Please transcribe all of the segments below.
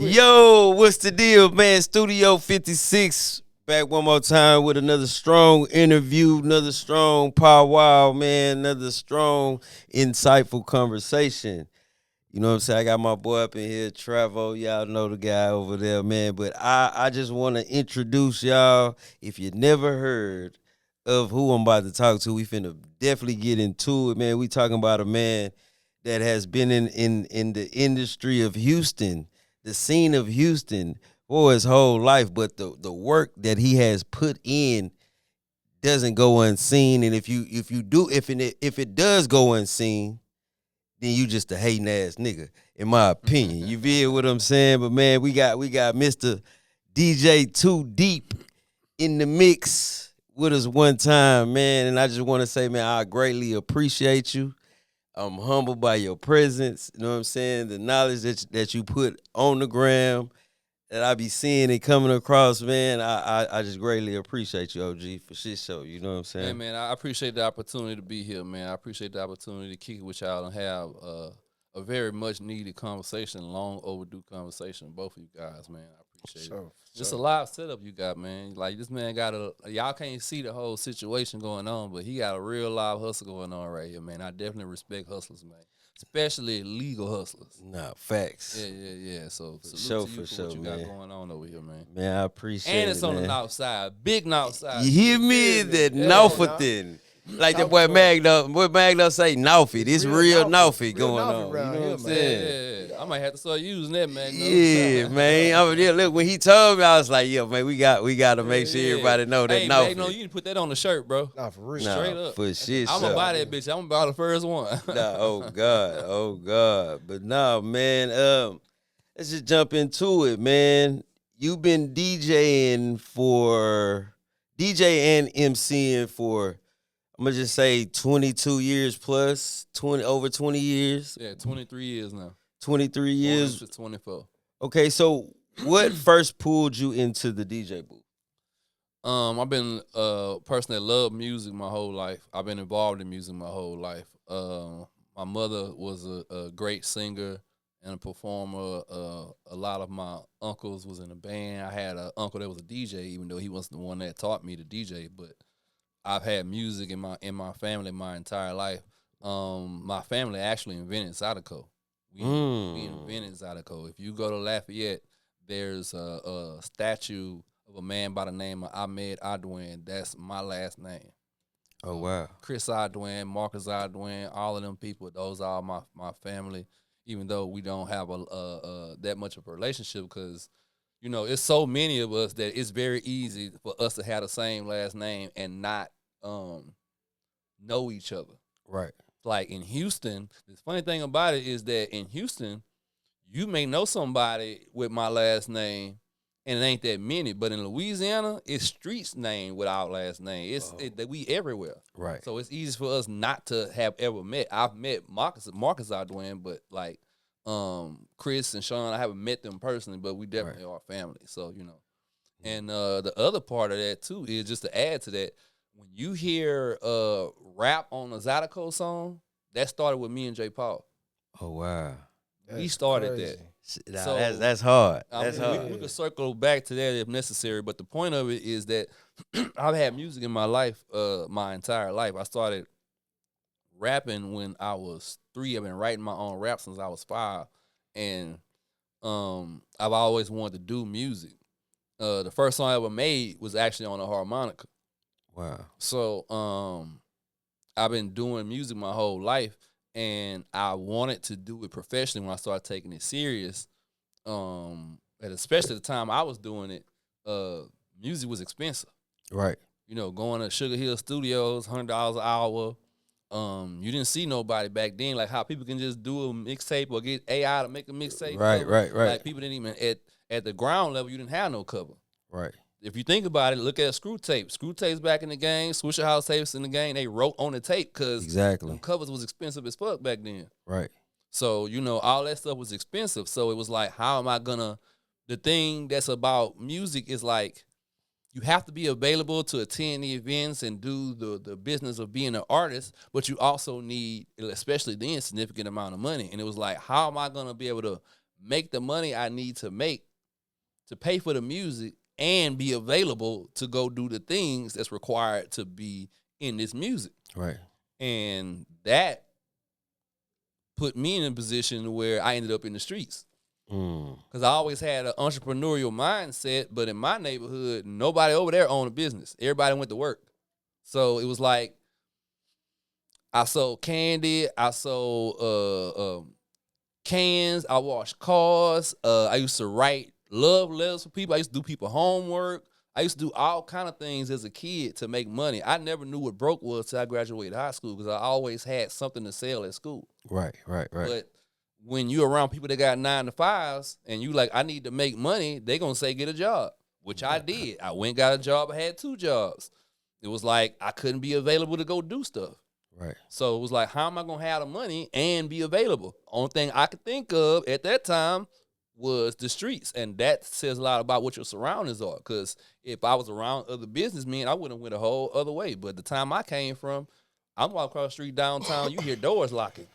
quick. Yo, what's the deal, man? Studio 56 back one more time with another strong interview, another strong powwow, man, another strong, insightful conversation. You know what I'm saying? I got my boy up in here, Travo. Y'all know the guy over there, man. But I just want to introduce y'all. If you never heard of who I'm about to talk to, we finna definitely get into it, man. We talking about a man that has been in the industry of Houston, the scene of Houston for his whole life. But the work that he has put in doesn't go unseen. And if it does go unseen, then you just a hating ass nigga, in my opinion. You feel what I'm saying? But man, we got Mr. DJ D.E.E.P in the mix with us one time, man. And I just want to say, man, I greatly appreciate you. I'm humbled by your presence. You know what I'm saying? The knowledge that you put on the gram that I be seeing and coming across, man. I just greatly appreciate you, OG, for shit show. You know what I'm saying? Hey, man, I appreciate the opportunity to be here, man. I appreciate the opportunity to kick it with y'all and have a very much needed conversation, long overdue conversation. Both of you guys, man. I appreciate it. Just a live setup you got, man. Like, this man got y'all can't see the whole situation going on, but he got a real live hustle going on right here, man. I definitely respect hustlers, man. Especially legal hustlers. Nah, facts. Yeah. So For salute sure, to you for what you man. got going on over here, man. Man, I appreciate it. And it's on man. the north side, big north side. You hear me? That Northerton. Like that boy Magno say Norfolk. It's real Norfolk going on. You know what I'm saying? Yeah. I might have to start using that, man. Yeah, man. Look, when he told me, I was like, yo, man, we got to make sure everybody know that Norfolk. Magno, you need to put that on the shirt, bro. Nah, for real. Straight up. For shit. I'm gonna buy that bitch. I'm gonna buy the first one. Nah, oh God. But nah, man, let's just jump into it, man. You've been DJ and MCing for, I'm gonna just say 22 years plus, over 20 years. Yeah, 23 years now. 23 years. 24. Okay, so what first pulled you into the DJ booth? I've been a person that loved music my whole life. I've been involved in music my whole life. My mother was a great singer and a performer. A lot of my uncles was in a band. I had an uncle that was a DJ, even though he wasn't the one that taught me to DJ. But I've had music in my family my entire life. My family actually invented Zydeco. We invented Zydeco. If you go to Lafayette, there's a statue of a man by the name of Ahmed Adouin. That's my last name. Oh, wow. Chris Adouin, Marcus Adouin, all of them people, those are my family, even though we don't have that much of a relationship because, you know, it's so many of us that it's very easy for us to have the same last name and not know each other. Right. Like in Houston, the funny thing about it is that in Houston, you may know somebody with my last name, and it ain't that many. But in Louisiana, it's streets name with our last name. That we everywhere. Right. So it's easy for us not to have ever met. I've met Marcus Adouin, but like Chris and Sean, I haven't met them personally, but we definitely are family. So, you know. And the other part of that too is just to add to that, when you hear rap on a Zydeco song, that started with me and J. Paul. Oh, wow. We started crazy. that. So that's hard. That's hard. We could circle back to that if necessary, but the point of it is that I've had music in my life, my entire life. I started rapping when I was 3. I've been writing my own rap since I was 5, and I've always wanted to do music. The first song I ever made was actually on a harmonica. Wow. So, I've been doing music my whole life, and I wanted to do it professionally when I started taking it serious. And especially the time I was doing it, music was expensive. Right. You know, going to Sugar Hill Studios, $100 an hour. You didn't see nobody back then, like how people can just do a mixtape or get AI to make a mixtape. Right. Like people didn't even at the ground level, you didn't have no cover. Right. If you think about it, look at screw tapes. Screw tapes back in the game, Swisher House tapes in the game, they wrote on the tape because them covers was expensive as fuck back then. Right. So, you know, all that stuff was expensive. So it was like, how am I gonna, the thing that's about music is like, you have to be available to attend the events and do the business of being an artist, but you also need, especially then, significant amount of money. And it was like, how am I gonna be able to make the money I need to make to pay for the music and be available to go do the things that's required to be in this music. Right. And that put me in a position where I ended up in the streets. Because I always had an entrepreneurial mindset, but in my neighborhood, nobody over there owned a business. Everybody went to work. So it was like I sold candy, I sold cans, I washed cars, I used to write love letters for people, I used to do people homework, I used to do all kind of things as a kid to make money. I never knew what broke was till I graduated high school because I always had something to sell at school. Right. But when you're around people that got 9 to 5s and you like, I need to make money, they gonna say get a job, which I did. I went and got a job. I had 2 jobs. It was like I couldn't be available to go do stuff. Right. So it was like, how am I gonna have the money and be available? Only thing I could think of at that time was the streets, and that says a lot about what your surroundings are. Because if I was around other businessmen, I wouldn't have went a whole other way. But the time I came from, I'm walking across the street downtown, you hear doors locking.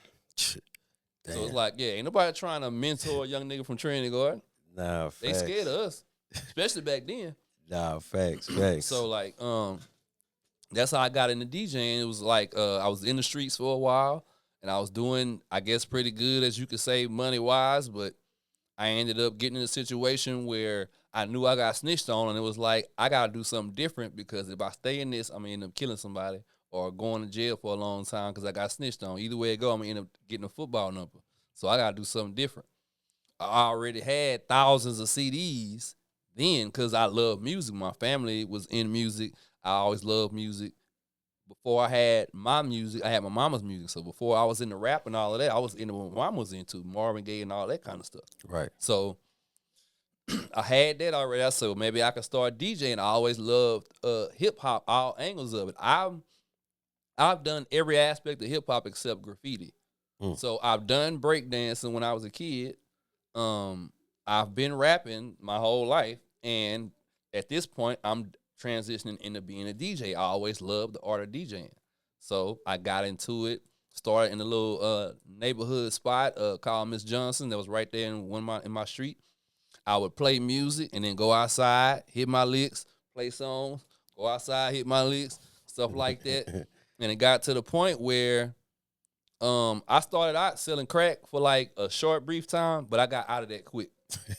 Damn. So it's like, yeah, ain't nobody trying to mentor a young nigga from Trinity Garden. Nah, They facts. scared of us, especially back then. Nah, facts. So like, that's how I got into DJing. It was like I was in the streets for a while, and I was doing, I guess, pretty good, as you could say, money wise. But I ended up getting in a situation where I knew I got snitched on, and it was like I gotta do something different because if I stay in this, I'm gonna end up killing somebody or going to jail for a long time because I got snitched on. Either way it go, I'm gonna end up getting a football number. So I gotta do something different. I already had thousands of CDs then because I love music. My family was in music. I always loved music. Before I had my music, I had my mama's music. So before I was into rap and all of that, I was into what my mom was into, Marvin Gaye and all that kind of stuff. Right. So I had that already. So maybe I could start DJing. I always loved hip hop, all angles of it. I've done every aspect of hip hop except graffiti. So I've done breakdancing when I was a kid. I've been rapping my whole life, and at this point, I'm transitioning into being a DJ. I always loved the art of DJing, so I got into it. Started in a little neighborhood spot called Miss Johnson that was right there in my street. I would play music and then go outside, hit my licks, play songs, go outside, hit my licks, stuff like that. And it got to the point where I started out selling crack for like a short, brief time, but I got out of that quick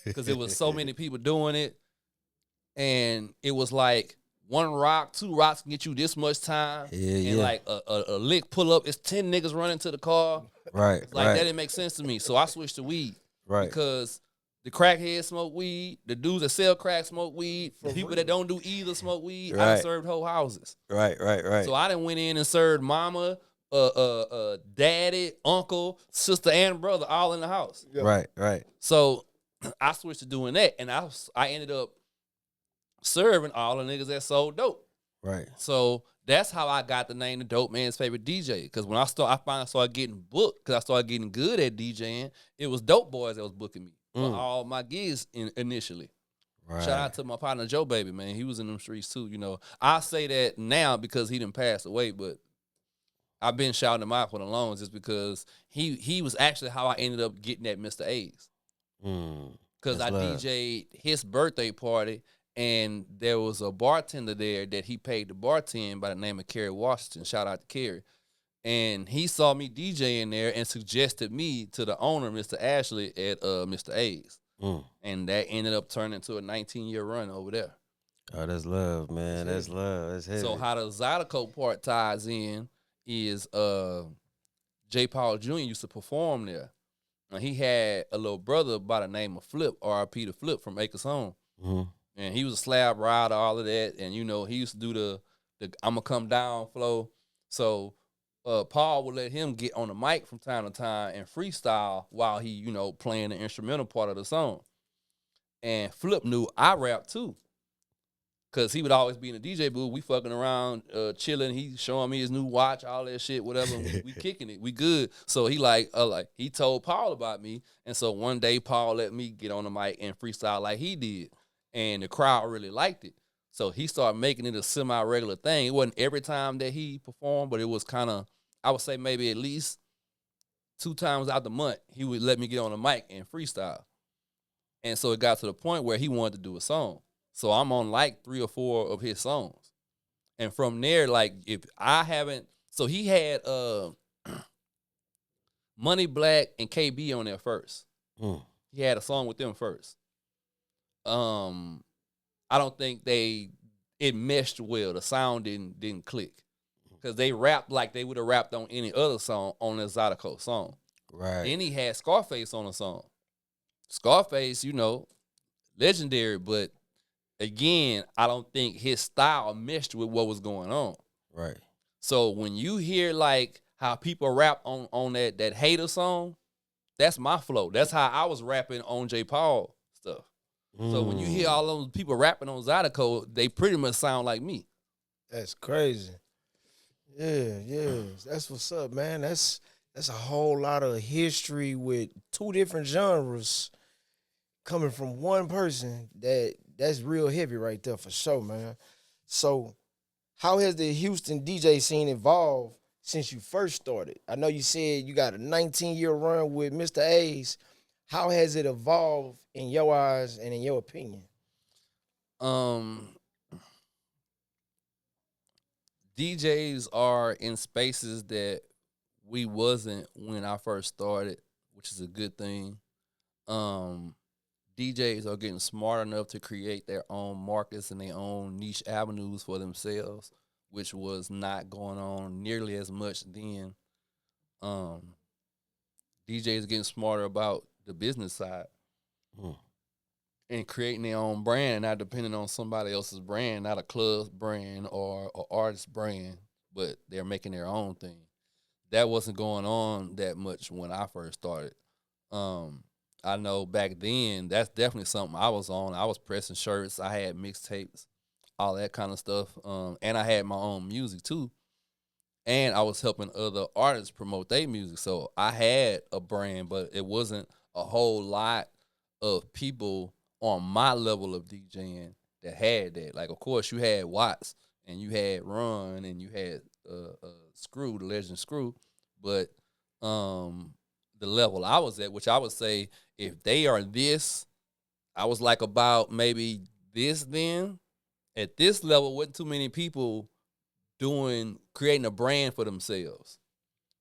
because there was so many people doing it. And it was like 1 rock, 2 rocks can get you this much time. And like a lick pull up, it's 10 niggas running to the car. Right. It's like that didn't make sense to me. So I switched to weed. Right. Because the crackheads smoke weed, the dudes that sell crack smoke weed, the people that don't do either smoke weed. Right. I served whole houses. Right. So I done went in and served mama, daddy, uncle, sister, and brother all in the house. Right. So I switched to doing that, and I ended up serving all the niggas that sold dope. Right. So that's how I got the name the Dope Man's Favorite DJ. Because when I finally started getting booked, because I started getting good at DJing, it was Dope Boys that was booking me for all my gigs initially. Right. Shout out to my partner Joe Baby, man. He was in them streets too. You know, I say that now because he didn't pass away, but I've been shouting him out for the longest just because he was actually how I ended up getting at Mr. A's. Because I DJ'd his birthday party, and there was a bartender there that he paid to bartend by the name of Kerry Washington. Shout out to Kerry. And he saw me DJing there and suggested me to the owner, Mr. Ashley, at Mr. A's. And that ended up turning into a 19-year run over there. Oh, that's love, man. That's love. That's heavy. So how the Zydeco part ties in is J. Paul Jr. used to perform there. And he had a little brother by the name of Flip, R.I.P. to Flip from Acres Home. And he was a slab rider, all of that. And, you know, he used to do the I'ma come down flow. So Paul would let him get on the mic from time to time and freestyle while he, you know, playing the instrumental part of the song. And Flip knew I rap too. Because he would always be in the DJ booth. We fucking around, chilling. He showing me his new watch, all that shit, whatever. We kicking it. We good. So he he told Paul about me. And so one day Paul let me get on the mic and freestyle like he did. And the crowd really liked it. So he started making it a semi-regular thing. It wasn't every time that he performed, but it was kind of, I would say maybe at least 2 times out the month, he would let me get on the mic and freestyle. And so it got to the point where he wanted to do a song. So I'm on like 3 or 4 of his songs. And from there, like if I haven't, so he had Money Black and KB on there first. He had a song with them first. I don't think it meshed well. The sound didn't click because they rapped like they would have rapped on any other song on the Zydeco song. Right. Then he had Scarface on a song. Scarface, legendary, but again, I don't think his style meshed with what was going on. Right. So when you hear like how people rap on that Hater song, that's my flow. That's how I was rapping on J. Paul stuff. So when you hear all those people rapping on Zydeco, they pretty much sound like me. That's crazy. Yeah. That's what's up, man. That's a whole lot of history with 2 different genres coming from one person. That's real heavy right there for sure, man. So how has the Houston DJ scene evolved since you first started? I know you said you got a 19-year run with Mr. A's. How has it evolved in your eyes and in your opinion? DJs are in spaces that we wasn't when I first started, which is a good thing. DJs are getting smart enough to create their own markets and their own niche avenues for themselves, which was not going on nearly as much then. DJs getting smarter about the business side and creating their own brand, not depending on somebody else's brand, not a club's brand or an artist's brand, but they're making their own thing. That wasn't going on that much when I first started. I know back then, that's definitely something I was on. I was pressing shirts. I had mixtapes, all that kind of stuff. And I had my own music too. And I was helping other artists promote their music. So I had a brand, but it wasn't a whole lot of people on my level of DJing that had that. Like, of course, you had Watts and you had Run and you had Screw, the legend Screw. But the level I was at, which I would say if they are this, I was like about maybe this then. At this level, wasn't too many people creating a brand for themselves.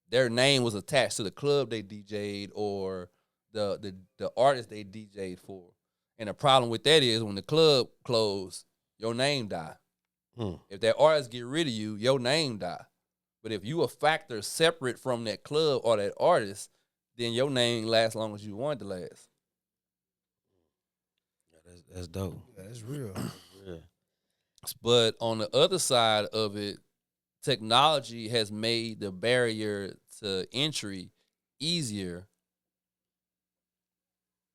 Their name was attached to the club they DJ'd or the artist they DJ'd for. And the problem with that is when the club closed, your name die. If that artist get rid of you, your name die. But if you a factor separate from that club or that artist, then your name lasts long as you want it to last. That's dope. Yeah, that's real. Yeah. But on the other side of it, technology has made the barrier to entry easier.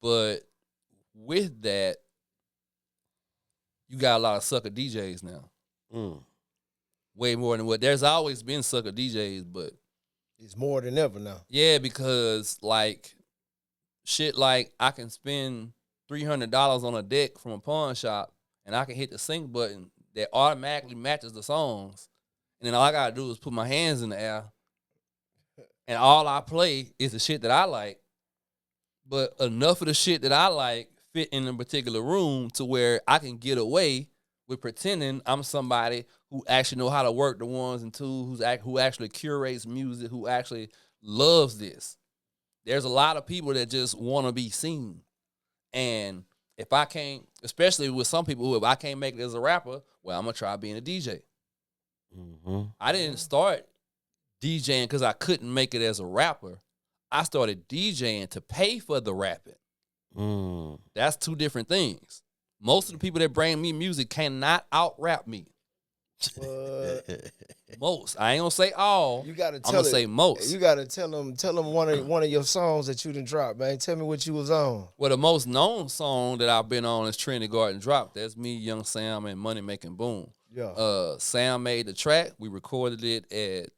But with that, you got a lot of sucker DJs now. Way more than what there's always been sucker DJs, but It's more than ever now. yeah, because like shit like I can spend $300 on a deck from a pawn shop and I can hit the sync button that automatically matches the songs. And then all I gotta do is put my hands in the air and all I play is the shit that I like. But enough of the shit that I like fit in a particular room to where I can get away with pretending I'm somebody who actually know how to work the ones and twos, who actually curates music, who actually loves this. There's a lot of people that just want to be seen. And if I can't, especially with some people who, if I can't make it as a rapper, well, I'm going to try being a DJ. I didn't start DJing because I couldn't make it as a rapper. I started DJing to pay for the rapping. That's 2 different things. Most of the people that bring me music cannot out-rap me. Most. I ain't gonna say all. You gotta I'm tell gonna it. say most. You gotta tell them one of your songs that you done dropped, man. Tell me what you was on. Well, the most known song that I've been on is Trinity Garden Drop. That's me, Young Sam, and Money Making Boom. Yeah. Sam made the track. We recorded it at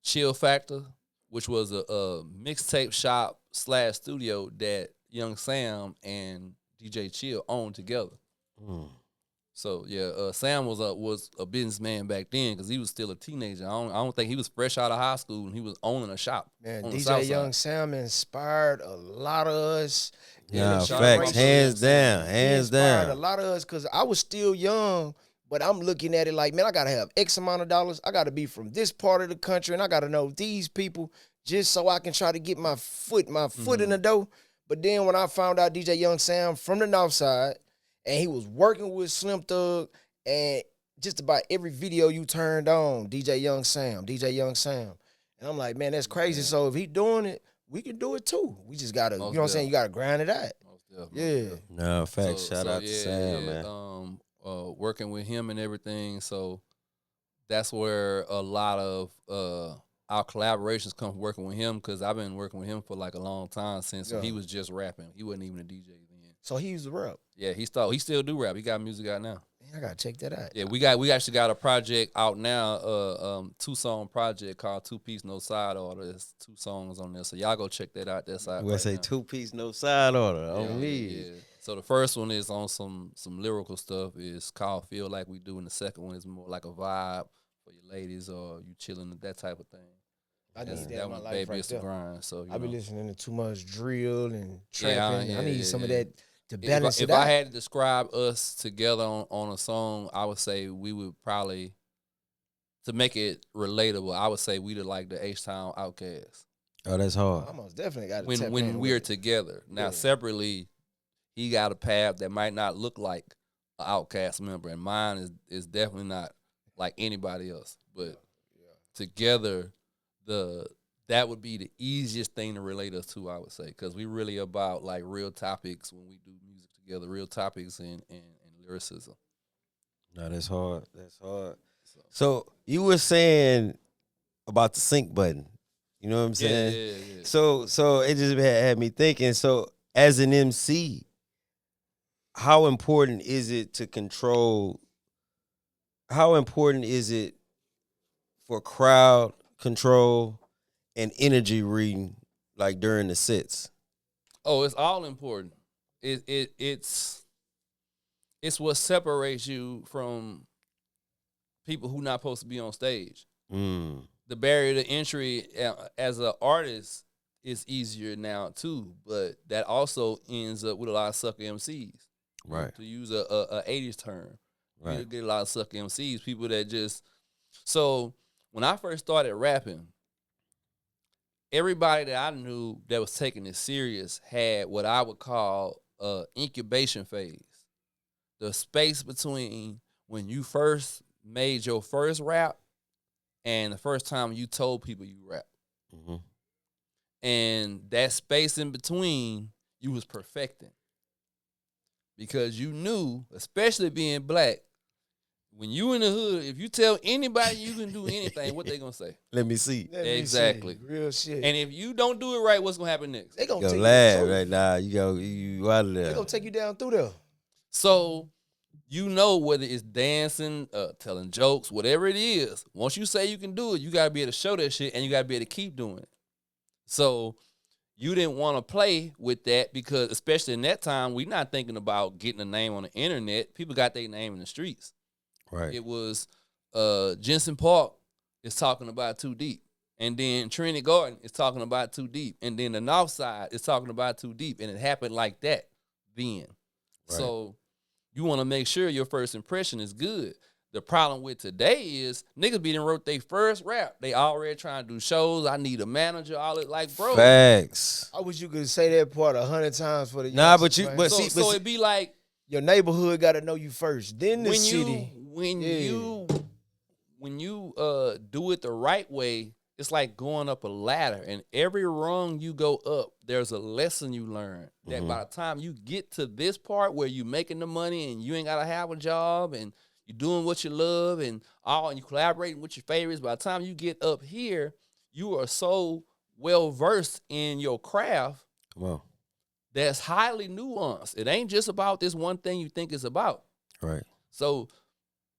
Chill Factor, which was a mixtape shop / studio that Young Sam and DJ Chill owned together. So yeah, Sam was a businessman back then because he was still a teenager. I don't think he was fresh out of high school and he was owning a shop Man, on the DJ south Young side. Sam inspired a lot of us. in Nah, the shout out facts, to generation. hands down, He hands inspired a down. lot of us because I was still young, but I'm looking at it like, man, I gotta have X amount of dollars. I gotta be from this part of the country, and I gotta know these people just so I can try to get my foot in the door. But then when I found out DJ Young Sam from the North Side, and he was working with Slim Thug, and just about every video you turned on, DJ Young Sam, DJ Young Sam, and I'm like, man, that's crazy. So if he doing it, we can do it too. We just gotta, Most you know what I'm saying? definitely. You gotta grind it out. Most definitely, Yeah. most definitely. No, facts. Shout out to Sam, yeah, man. Working with him and everything. So that's where a lot of our collaborations come from working with him because I've been working with him for like a long time since he Yeah. was just rapping. He wasn't even a DJ then. So he used to rap. Yeah, he still do rap. He got music out now. Man, I gotta check that out. Yeah, we actually got a project out now, 2-song project called Two Piece No Side Order. There's 2 songs on there, so y'all go check that out. That's out We right say now. 2-piece, no side order Yeah, on me. yeah. So the first one is on some lyrical stuff. It's called Feel Like We Do, and the second one is more like a vibe for your ladies or you chilling, that type of thing. I need that That in my one, life baby, right it's the there. grind. So I be know. listening to too much drill and Yeah, trapping. I need some of that to balance if it out. I had to describe us together on a song, I would say we would probably, to make it relatable, I would say we'd like the H-Town Outcast. Oh, that's hard. I almost definitely got to When tap when in we're with it. together. Now Yeah. separately, he got a path that might not look like an Outcast member, and mine is definitely not like anybody else. But together, that would be the easiest thing to relate us to, I would say, because we really about like real topics when we do music together, real topics and lyricism. No, that's hard. That's hard. So you were saying about the sync button. You know what I'm saying? Yeah. So it just had me thinking. So as an MC, how important is it to control? How important is it for crowd control and energy reading, like during the sets? Oh, it's all important. It's what separates you from people who not supposed to be on stage. Mm, The barrier to entry as an artist is easier now too, but that also ends up with a lot of sucker MCs. right, To use a 80s term, you right. get a lot of sucker MCs, people that just. So when I first started rapping, everybody that I knew that was taking it serious had what I would call a incubation phase. The space between when you first made your first rap and the first time you told people you rap. Mm-hmm. And that space in between, you was perfecting. Because you knew, especially being black, when you in the hood, if you tell anybody you can do anything, what they gonna say? Let me see. Let me Exactly. see. Real shit. And if you don't do it right, what's gonna happen next? they gonna Yo, take laugh you right now. You out of They there. gonna take you down through there. So you know whether it's dancing, telling jokes, whatever it is. Once you say you can do it, you gotta be able to show that shit, and you gotta be able to keep doing it. So you didn't want to play with that because, especially in that time, we not thinking about getting a name on the internet. People got their name in the streets. Right. It was Jensen Park is talking about Too Deep. And then Trinity Garden is talking about Too Deep. And then the North Side is talking about Too Deep. And it happened like that then. Right. So you want to make sure your first impression is good. The problem with today is niggas be done wrote their first rap. They already trying to do shows. I need a manager. All it like, bro. Facts. I wish you could say that part 100 times for the Nah, youngsters, but you- man. but So, see, so it be like your neighborhood got to know you first, then the when city. you do it the right way, it's like going up a ladder, and every rung you go up, there's a lesson you learn. That by the time you get to this part where you making the money and you ain't gotta have a job and you're doing what you love and you collaborating with your favorites, by the time you get up here, you are so well versed in your craft Come on. that's highly nuanced. It ain't just about this one thing you think it's about. Right. So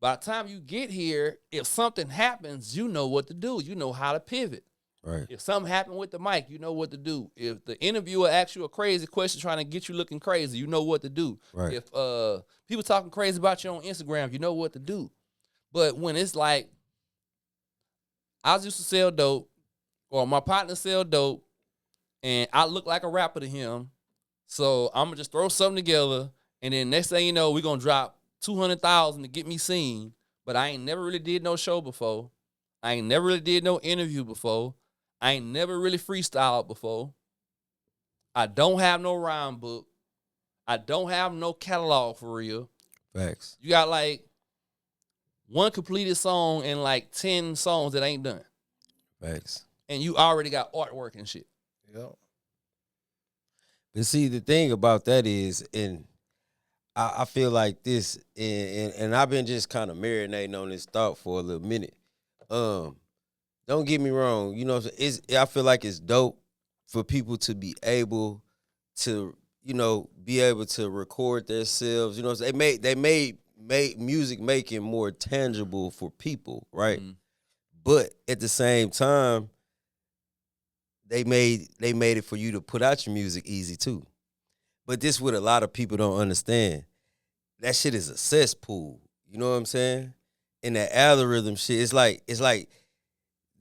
by the time you get here, if something happens, you know what to do. You know how to pivot. Right. If something happened with the mic, you know what to do. If the interviewer asks you a crazy question trying to get you looking crazy, you know what to do. Right. If people talking crazy about you on Instagram, you know what to do. But when it's like, I used to sell dope, or my partner sell dope, and I look like a rapper to him, so I'm gonna just throw something together, and then next thing you know, we're gonna drop 200,000 to get me seen. But I ain't never really did no show before. I ain't never really did no interview before. I ain't never really freestyled before. I don't have no rhyme book. I don't have no catalog for real. Facts. You got like one completed song and like 10 songs that ain't done. Facts. And you already got artwork and shit. Yep. But see, the thing about that is, and I feel like this, and I've been just kind of marinating on this thought for a little minute. Don't get me wrong, you know, I feel like it's dope for people to be able to, you know, be able to record themselves. You know, they made music making more tangible for people, right? Mm-hmm. But at the same time, they made it for you to put out your music easy too. But this what a lot of people don't understand. That shit is a cesspool. You know what I'm saying? And that algorithm shit, it's like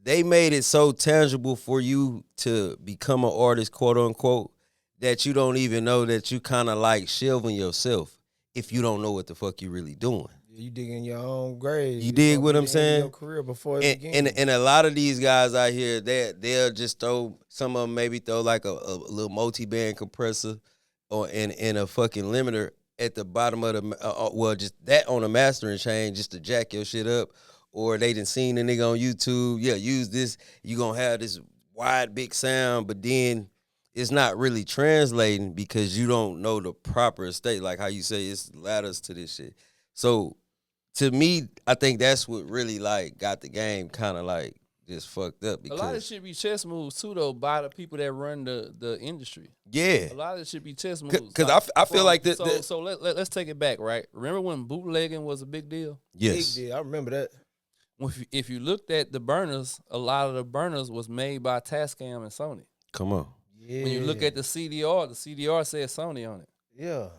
they made it so tangible for you to become an artist, quote unquote, that you don't even know that you kind of like shelving yourself if you don't know what the fuck you really doing. You digging your own grave. You dig what I'm Your saying? career before it begins. And a lot of these guys out here, they'll just throw, some of them maybe throw like a little multi-band compressor or in a fucking limiter at the bottom of the, just that on a mastering chain just to jack your shit up. Or they done seen a nigga on YouTube, yeah, use this, you gonna have this wide, big sound, but then it's not really translating because you don't know the proper state, like how you say it's ladders to this shit. So to me, I think that's what really like got the game kind of like just fucked up. Because a lot of shit be chess moves too, though, by the people that run the industry. Yeah, a lot of it should be chess moves. Because I feel like that. So let's take it back, right? Remember when bootlegging was a big deal? Yes, big deal. I remember that. If you looked at the burners, a lot of the burners was made by Tascam and Sony. Come on. Yeah. When you look at the CDR said Sony on it. Yeah.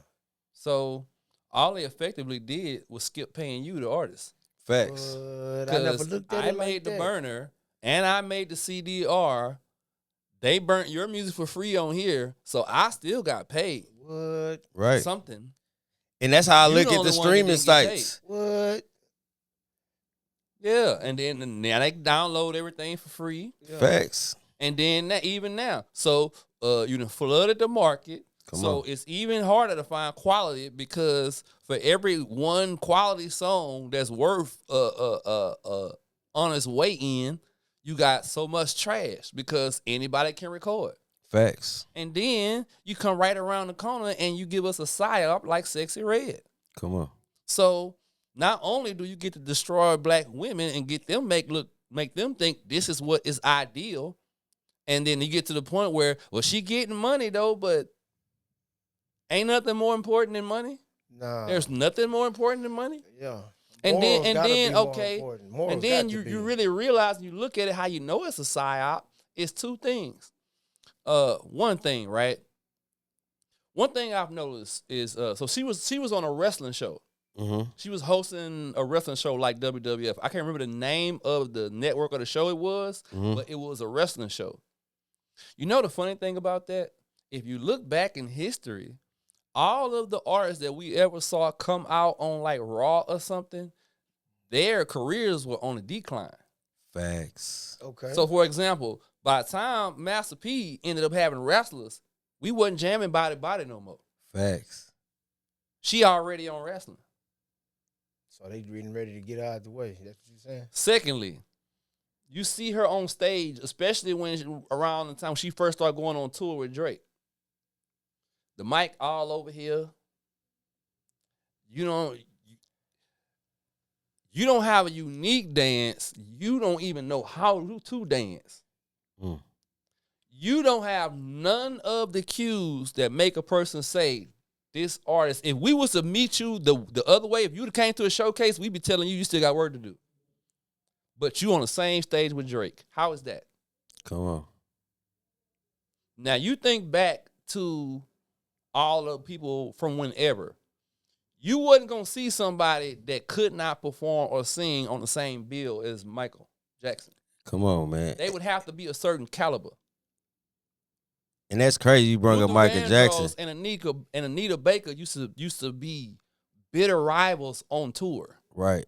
So all they effectively did was skip paying you, the artist. Facts. I never looked at it. I made the burner and I made the CDR. They burnt your music for free on here, so I still got paid. What? Right. Something. And that's how I You look the at the only one that streaming didn't get sites. What? Yeah, and then now they download everything for free. Yeah. Facts. And then even now, so you done flooded the market. Come on. It's even harder to find quality because for every one quality song that's worth on its way in, you got so much trash because anybody can record. Facts. And then you come right around the corner and you give us a psyop like Sexy Red. Come on. So not only do you get to destroy black women and get them make them think this is what is ideal, and then you get to the point where, well, she getting money though, but ain't nothing more important than money. Nah. There's nothing more important than money. Yeah. And Morals then gotta be more okay, important. Morals and then got to be. you really realize and you look at it how you know it's a psyop. It's two things. One thing, right? One thing I've noticed is so she was on a wrestling show. Mm-hmm. She was hosting a wrestling show like WWF. I can't remember the name of the network of the show it was, but it was a wrestling show. You know the funny thing about that? If you look back in history, all of the artists that we ever saw come out on like Raw or something, their careers were on a decline. Facts. Okay. So, for example, by the time Master P ended up having wrestlers, we wasn't jamming Body Body no more. Facts. She already on wrestling. So they getting ready to get out of the way. That's what you're saying? Secondly, you see her on stage, especially around the time she first started going on tour with Drake. The mic all over here. You don't have a unique dance. You don't even know how to dance. Mm. You don't have none of the cues that make a person say, this artist, if we was to meet you the other way, if you came to a showcase, we'd be telling you still got work to do. But you on the same stage with Drake. How is that? Come on. Now you think back to all the people from whenever. You wasn't gonna see somebody that could not perform or sing on the same bill as Michael Jackson. Come on, man. They would have to be a certain caliber. And that's crazy. You brought up Luther Michael Vandross Jackson. and Anita Baker used to be bitter rivals on tour. Right.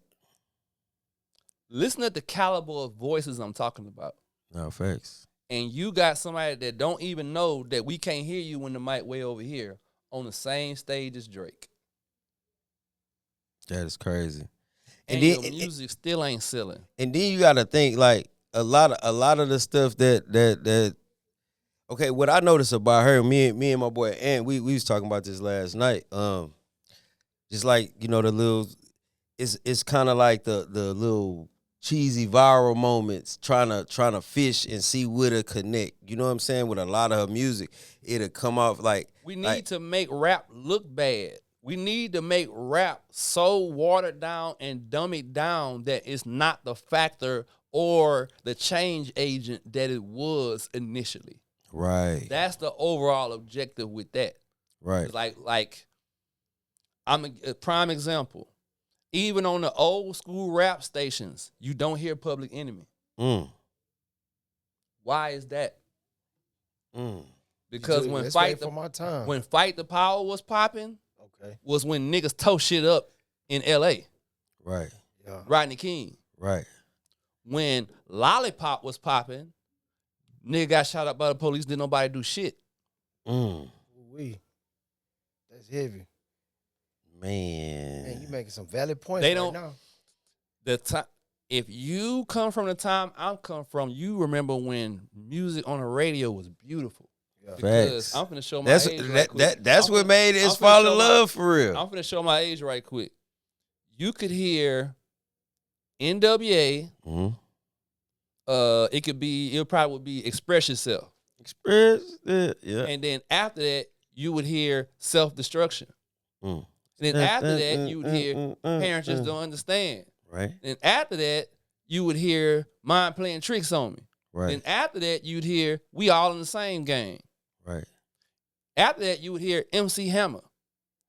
Listen to the caliber of voices I'm talking about. No, facts. And you got somebody that don't even know that we can't hear you when the mic way over here on the same stage as Drake. That is crazy. And then, your music still ain't selling. And then you got to think like a lot of the stuff that okay, what I noticed about her, me and my boy Ant, we was talking about this last night. Just like, you know, the little, it's kind of like the little cheesy viral moments, trying to fish and see where to connect. You know what I'm saying? With a lot of her music, it'll come off like we need to make rap look bad. We need to make rap so watered down and dummied down that it's not the factor or the change agent that it was initially. Right. That's the overall objective with that. Right. It's like I'm a prime example. Even on the old school rap stations, you don't hear Public Enemy. Why is that? Because when Fight the Power was popping, was when niggas tore shit up in L.A. Right. Yeah. Rodney King. Right. When Lollipop was popping, nigga got shot up by the police, didn't nobody do shit. That's heavy. Man, you making some valid points They right don't, now. The time, if you come from the time I'm come from, you remember when music on the radio was beautiful. Yeah. Because facts. I'm finna show my age right quick. That's what made us fall in love for real. I'm finna show my age right quick. You could hear NWA. It probably would be Express Yourself. Yeah. And then after that, you would hear Self Destruction. And then after that, you would hear Parents Just Don't Understand. Right. And after that, you would hear Mind Playing Tricks on Me. Right. Then after that, you'd hear We All in the Same Game. Right. After that, you would hear MC Hammer.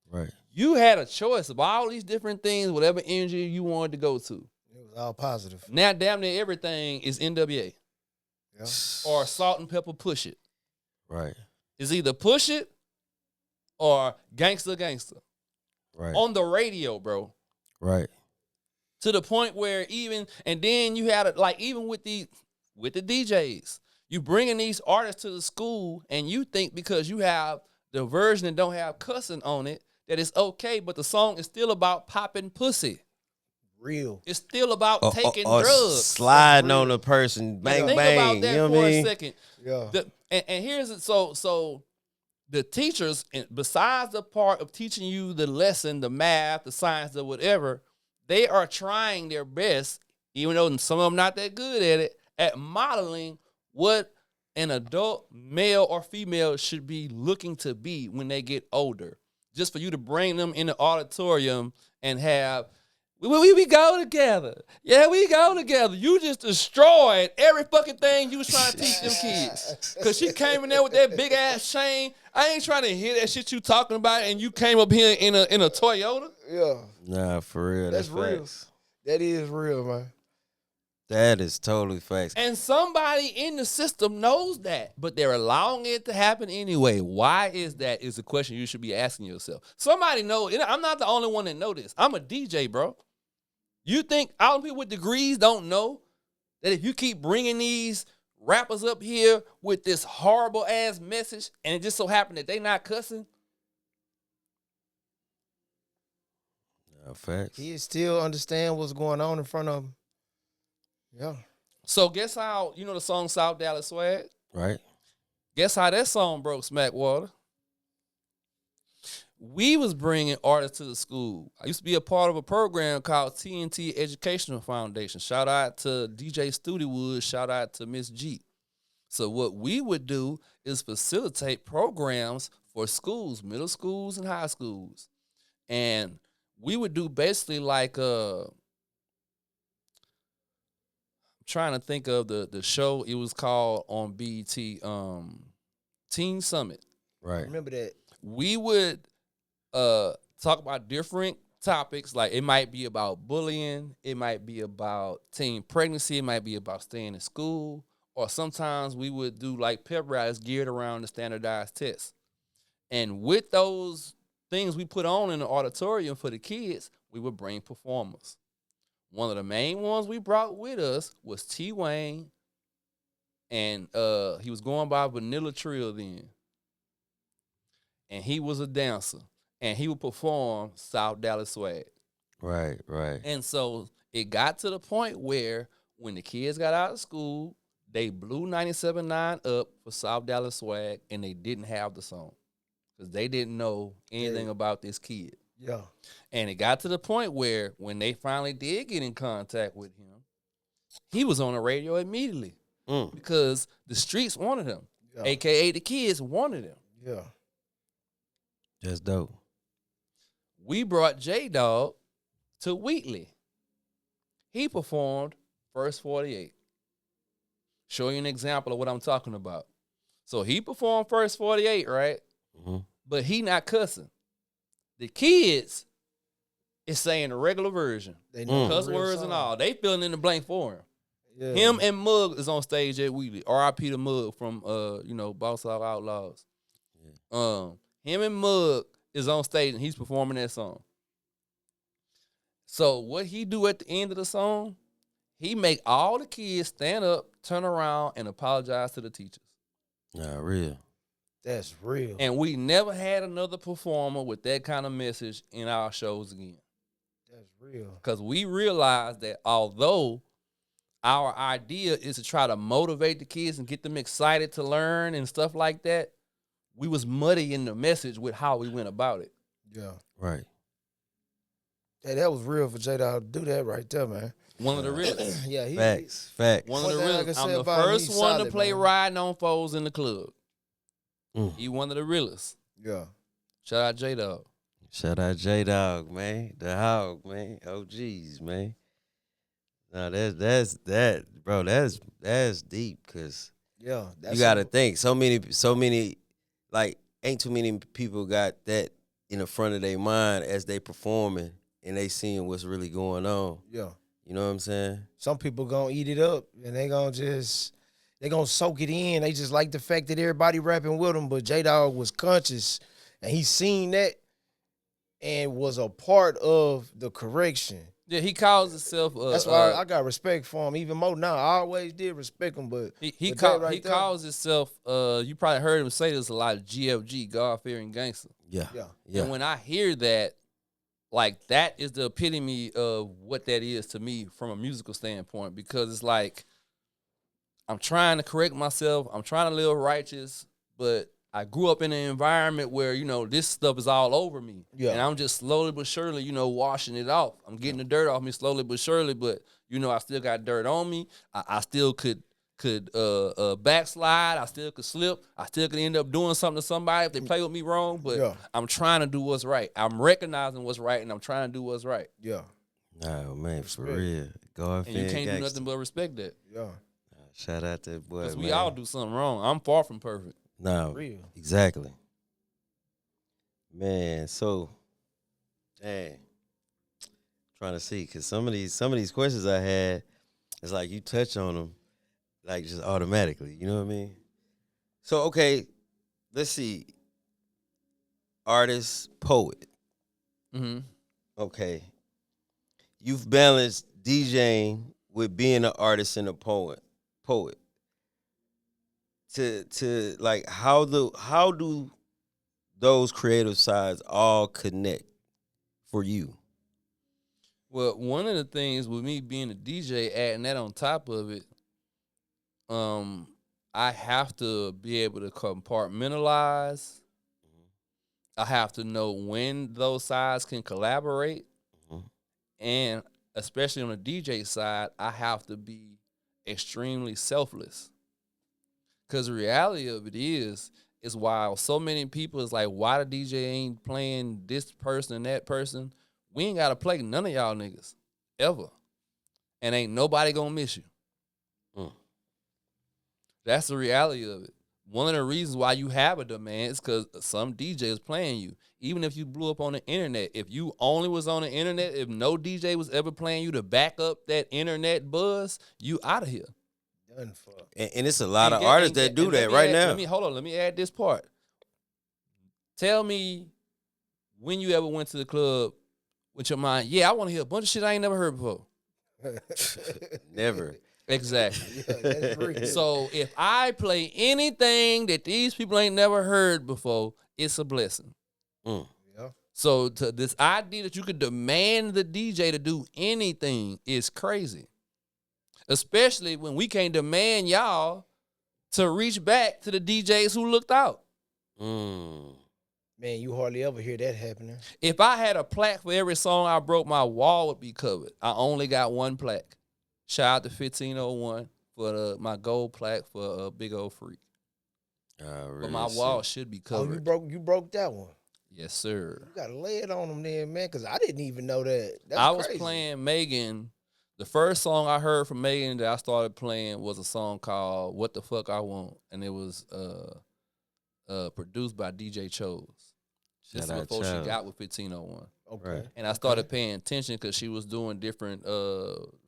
Right. You had a choice of all these different things, whatever energy you wanted to go to. It was all positive. Now, damn near everything is NWA. Yeah. Or Salt and Pepper Push It. Right. It's either Push It or Gangsta Gangsta. Right. On the radio, bro. Right. To the point where and then you had even with the DJs, you bringing these artists to the school and you think because you have the version that don't have cussing on it, that it's okay, but the song is still about popping pussy. Real. It's still about taking drugs. Sliding on a person. Bang, think bang. Think about that you know for what I mean? a second. Yeah. And here's it. So the teachers, besides the part of teaching you the lesson, the math, the science, the whatever, they are trying their best, even though some of them not that good at it, at modeling what an adult male or female should be looking to be when they get older. Just for you to bring them in the auditorium and have, we go together. Yeah, we go together. You just destroyed every fucking thing you was trying to teach them kids. Because she came in there with that big ass chain. I ain't trying to hear that shit you talking about, and you came up here in a Toyota. Yeah. Nah, for real. That's real. Facts. That is real, man. That is totally facts. And somebody in the system knows that, but they're allowing it to happen anyway. Why is that is the question you should be asking yourself. Somebody knows. I'm not the only one that know this. I'm a DJ, bro. You think all the people with degrees don't know that if you keep bringing these rappers up here with this horrible ass message and it just so happened that they not cussing? Facts. He still understand what's going on in front of him. Yeah. So guess how, you know the song South Dallas Swag? Right. Guess how that song broke Smackwater? We was bringing artists to the school. I used to be a part of a program called TNT Educational Foundation. Shout out to DJ Studywood. Shout out to Miss G. So what we would do is facilitate programs for schools, middle schools and high schools. And we would do basically like trying to think of the show. It was called on BET, Teen Summit. I Right. remember that. We would talk about different topics. Like it might be about bullying, it might be about teen pregnancy, it might be about staying in school, or sometimes we would do like pep rallies geared around the standardized tests. And with those things we put on in the auditorium for the kids, we would bring performers. One of the main ones we brought with us was T Wayne, and he was going by Vanilla Trill then. And he was a dancer, and he would perform South Dallas swag. Right. Right. And so it got to the point where when the kids got out of school, they blew 97.9 up for South Dallas swag, and they didn't have the song because they didn't know anything about this kid. Yeah. And it got to the point where when they finally did get in contact with him, he was on the radio immediately because the streets wanted him, Yeah. a.k.a. the kids wanted him. Yeah. That's dope. We brought J-Dog to Wheatley. He performed First 48. Show you an example of what I'm talking about. So he performed First 48, right? Mm-hmm. But he not cussing. The kids is saying the regular version. They know Cuss the real words song. and all. They filling in the blank for him. Yeah. Him and Mug is on stage at Wheatley. R.I.P. to Mug from Boss Hog Outlaws. Him and Mug is on stage and he's performing that song. So what he do at the end of the song, he make all the kids stand up, turn around, and apologize to the teachers. Nah, real. That's real. And we never had another performer with that kind of message in our shows again. That's real. Because we realized that although our idea is to try to motivate the kids and get them excited to learn and stuff like that, we was muddy in the message with how we went about it. Yeah. Right. Hey, that was real for J-Dog to do that right there, man. One of the realest. Yeah, he Facts. One of the One thing I realest. can say I'm the about him, first he's one to solid, play man. riding on foes in the club. Mm. He one of the realest. Yeah. Shout out J-Dog. Shout out J-Dog, man. The Hog, man. OGs, man. No, that's bro. That's deep because Yeah. you got to think so many, like ain't too many people got that in the front of their mind as they performing and they seeing what's really going on. Yeah. You know what I'm saying? Some people gonna eat it up and they gonna soak it in. They just like the fact that everybody rapping with him, but J-Dog was conscious and he seen that and was a part of the correction. Yeah, he calls himself. That's why I got respect for him even more now. I always did respect him, but he but that right there- calls himself. You probably heard him say this a lot. GFG, God fearing gangster. Yeah. Yeah. Yeah. And when I hear that, like that is the epitome of what that is to me from a musical standpoint, because it's like I'm trying to correct myself. I'm trying to live righteous, but I grew up in an environment where, this stuff is all over me. Yeah. And I'm just slowly but surely, washing it off. I'm getting the dirt off me slowly but surely, but, I still got dirt on me. I still could backslide. I still could slip. I still could end up doing something to somebody if they play with me wrong, but Yeah. I'm trying to do what's right. I'm recognizing what's right, and I'm trying to do what's right. Yeah. No, man, for Respect. real. God And you can't do nothing but respect that. Yeah. Shout out to that boy, Because man. we all do something wrong. I'm far from perfect. No, Real. exactly. Man, so, dang, trying to see, because some of these questions I had, it's like you touch on them, like just automatically. You know what I mean? So, okay, let's see. Artist, poet. Mm-hmm. Okay. You've balanced DJing with being an artist and a poet. To like how do those creative sides all connect for you? Well, one of the things with me being a DJ, adding that on top of it, I have to be able to compartmentalize. I have to know when those sides can collaborate. Mhm. And especially on the DJ side, I have to be extremely selfless. Because the reality of it is while so many people is like, why the DJ ain't playing this person and that person, we ain't got to play none of y'all niggas, ever. And ain't nobody gonna miss you. That's the reality of it. One of the reasons why you have a demand is because some DJ is playing you. Even if you blew up on the internet, if you only was on the internet, if no DJ was ever playing you to back up that internet buzz, you out of here. Done for. And it's a lot of artists that do that right now. Let me add this part. Tell me when you ever went to the club with your mind, yeah, I want to hear a bunch of shit I ain't never heard before. Never. Exactly. Yeah, that's real. So if I play anything that these people ain't never heard before, it's a blessing. Mm. Yeah. So to this idea that you could demand the DJ to do anything is crazy. Especially when we can't demand y'all to reach back to the DJs who looked out. Mm. Man, you hardly ever hear that happening. If I had a plaque for every song I broke, my wall would be covered. I only got one plaque. Shout out to 1501 for my gold plaque for Big Old Freak. But my wall should be covered. Oh, you broke that one. Yes, sir. You gotta lay it on them then, man, because I didn't even know that. That's I was crazy. playing Megan. The first song I heard from Megan that I started playing was a song called What the Fuck I Want. And it was produced by DJ Chose. This is before she got with 1501. Okay. Right. And I started paying attention because she was doing different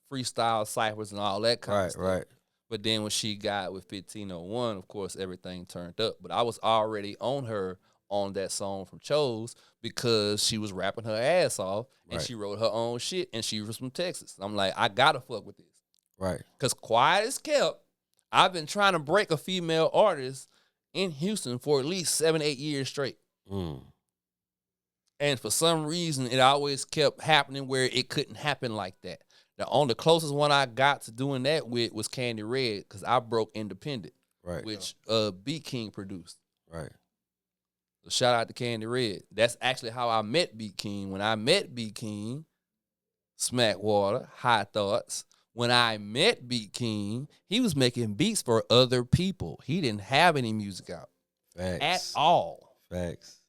freestyle ciphers and all that kind of stuff. Right. But then when she got with 1501, of course, everything turned up. But I was already on her on that song from Chose because she was rapping her ass off and she wrote her own shit and she was from Texas. I'm like, I gotta fuck with this. Right. Because quiet as kept, I've been trying to break a female artist in Houston for at least 7-8 years straight. Mm. And for some reason, it always kept happening where it couldn't happen like that. The closest one I got to doing that with was Candy Red because I broke Independent, which Beat King produced. Right. So shout out to Candy Red. That's actually how I met Beat King. When I met Beat King, Smack Water, High Thoughts. When I met Beat King, he was making beats for other people. He didn't have any music out at all. Facts.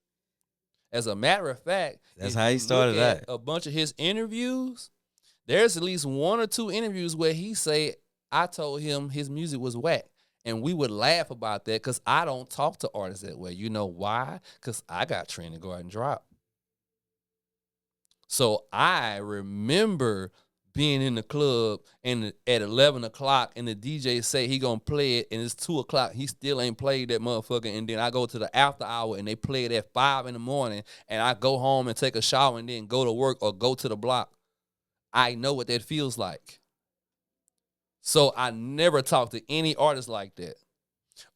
As a matter of fact, that's how he started that. A bunch of his interviews, there's at least 1 or 2 interviews where he said, I told him his music was whack. And we would laugh about that because I don't talk to artists that way. You know why? Because I got trained to go out and drop. So I remember being in the club and at 11 o'clock and the DJ say he gonna play it and it's 2 o'clock. He still ain't played that motherfucker. And then I go to the after hour and they play it at 5 in the morning and I go home and take a shower and then go to work or go to the block. I know what that feels like. So I never talked to any artist like that.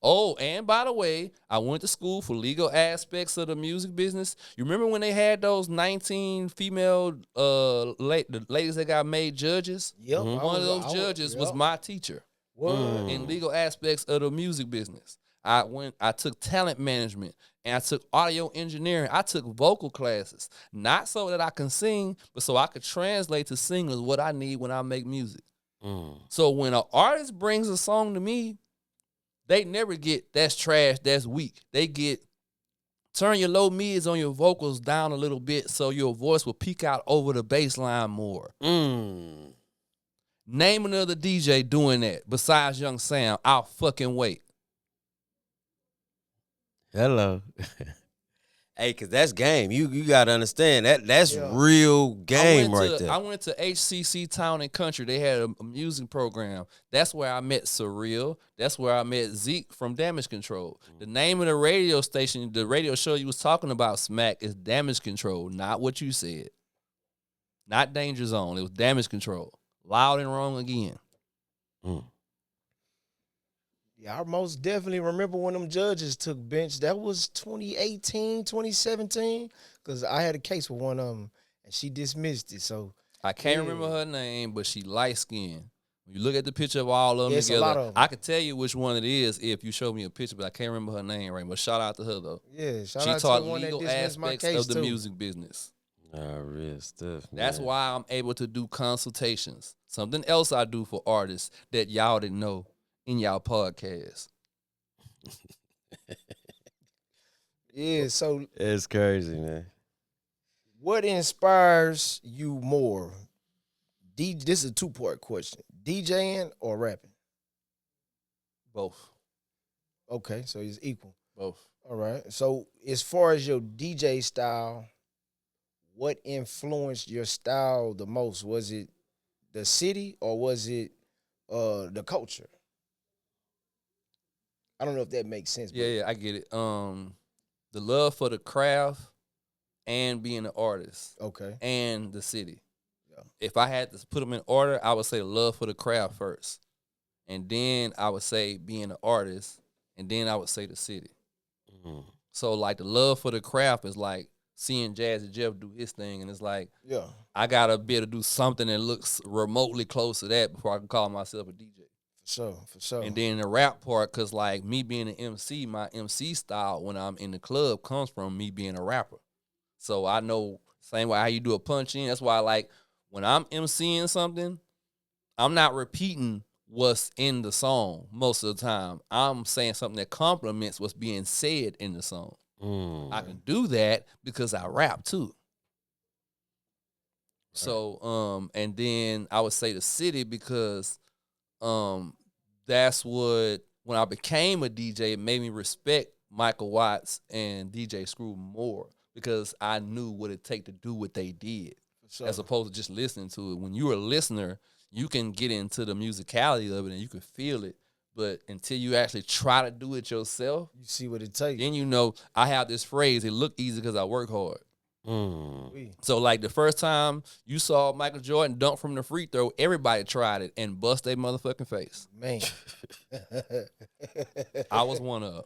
Oh, and by the way, I went to school for legal aspects of the music business. You remember when they had those 19 female the ladies that got made judges? Yep. Mm-hmm. One of those judges was my teacher in legal aspects of the music business. I took talent management and I took audio engineering. I took vocal classes, not so that I can sing, but so I could translate to singers what I need when I make music. So when an artist brings a song to me, they never get that's trash, that's weak. They get turn your low mids on your vocals down a little bit so your voice will peak out over the bass line more. Name another DJ doing that besides Young Sam. I'll fucking wait. Hello. Hey, cause that's game. You gotta understand that's real game right there. I went to HCC Town and Country. They had a music program. That's where I met Surreal. That's where I met Zeke from Damage Control. The name of the radio station, the radio show you was talking about, Smack, is Damage Control, not what you said. Not Danger Zone. It was Damage Control. Loud and Wrong Again. Yeah, I most definitely remember when them judges took bench. That was 2018, 2017, because I had a case with one of them, and she dismissed it. So I can't remember her name, but she light-skinned. When you look at the picture of all of them together, I could tell you which one it is if you show me a picture, but I can't remember her name right. But shout out to her, though. Yeah, she taught legal aspects of the music business. Real stuff, man. That's why I'm able to do consultations. Something else I do for artists that y'all didn't know in y'all podcast. Yeah, so it's crazy, man. What inspires you more? This is a 2-part question. DJing or rapping? Both. Okay, so it's equal. Both. All right. So as far as your DJ style, what influenced your style the most? Was it the city or was it the culture? I don't know if that makes sense. Yeah, yeah, I get it. The love for the craft and being an artist Okay. and the city. Yeah. If I had to put them in order, I would say the love for the craft first, and then I would say being an artist, and then I would say the city. Mm. So like the love for the craft is like seeing Jazzy Jeff do his thing, and it's like Yeah. I gotta be able to do something that looks remotely close to that before I can call myself a DJ. For sure. For sure. And then the rap part, cause like me being an MC, my MC style when I'm in the club comes from me being a rapper. So I know same way how you do a punch in. That's why like when I'm MCing something, I'm not repeating what's in the song most of the time. I'm saying something that complements what's being said in the song. Mm. I can do that because I rap too. So and then I would say the city because that's what when I became a DJ, it made me respect Michael Watts and DJ Screw more because I knew what it take to do what they did, For as sure. opposed to just listening to it. When you're a listener, you can get into the musicality of it and you can feel it. But until you actually try to do it yourself, You see what it takes. then you know I have this phrase, it look easy because I work hard. Mm. So like the first time you saw Michael Jordan dunk from the free throw, everybody tried it and bust their motherfucking face. Man. I was one of them.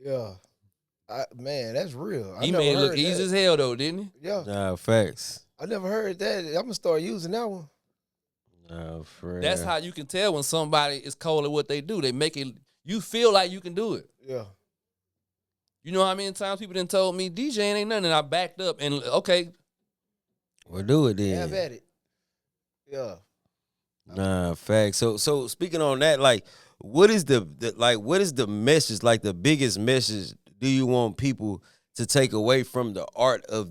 Yeah. Man, that's real. I He never made it look heard easy that. as hell though, didn't he? Yeah. Nah, facts. I never heard that. I'm gonna start using that one. Nah, for real. That's how you can tell when somebody is cold at what they do. They make it, you feel like you can do it. Yeah. You know how many times people done told me DJing ain't nothing, and I backed up and okay, We'll do it then. Have at it. Yeah. Nah, facts. So speaking on that, like, what is what is the message? Like, the biggest message do you want people to take away from the art of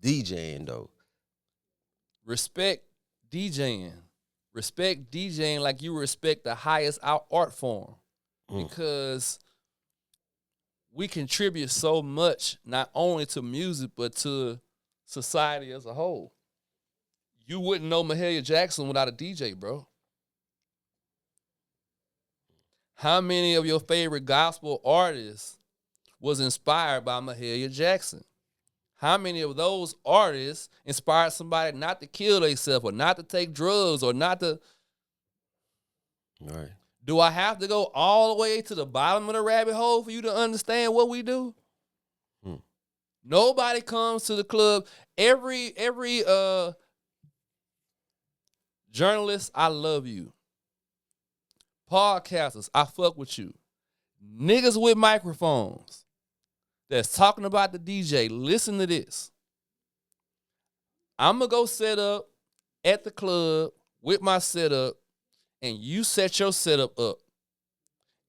DJing though? respect DJing. Respect DJing like you respect the highest art form. Because we contribute so much, not only to music, but to society as a whole. You wouldn't know Mahalia Jackson without a DJ, bro. How many of your favorite gospel artists was inspired by Mahalia Jackson? How many of those artists inspired somebody not to kill themselves or not to take drugs or not to... All right. Do I have to go all the way to the bottom of the rabbit hole for you to understand what we do? Nobody comes to the club. Every journalist, I love you. Podcasters, I fuck with you. Niggas with microphones that's talking about the DJ, listen to this. I'm going to go set up at the club with my setup, and you set your setup up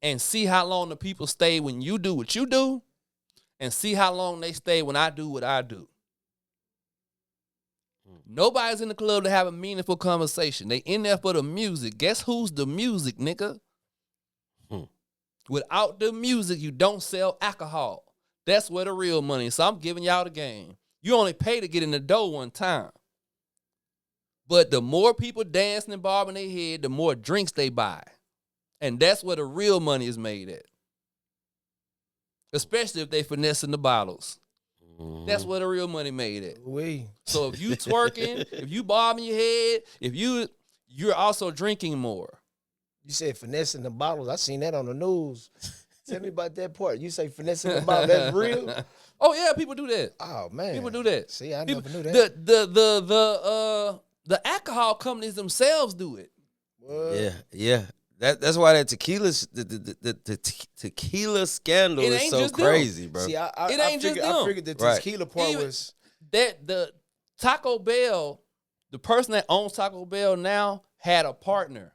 and see how long the people stay when you do what you do, and see how long they stay when I do what I do. Nobody's in the club to have a meaningful conversation. They in there for the music. Guess who's the music, nigga? Without the music, you don't sell alcohol. That's where the real money is. So I'm giving y'all the game. You only pay to get in the door one time. But the more people dancing and bobbing their head, the more drinks they buy. And that's where the real money is made at. Especially if they finessing the bottles. That's where the real money made at. So if you twerking, if you bobbing your head, you're also drinking more. You said finessing the bottles. I seen that on the news. Tell me about that part. You say finessing the bottle. That's real? Oh yeah, people do that. Oh man. People do that. See, I People, never knew that. The alcohol companies themselves do it. What? Yeah. That's why that the tequila scandal It is ain't so just them. crazy, bro. See, It ain't just I them. figured the Right. tequila part Even- was That the Taco Bell, the person that owns Taco Bell now had a partner.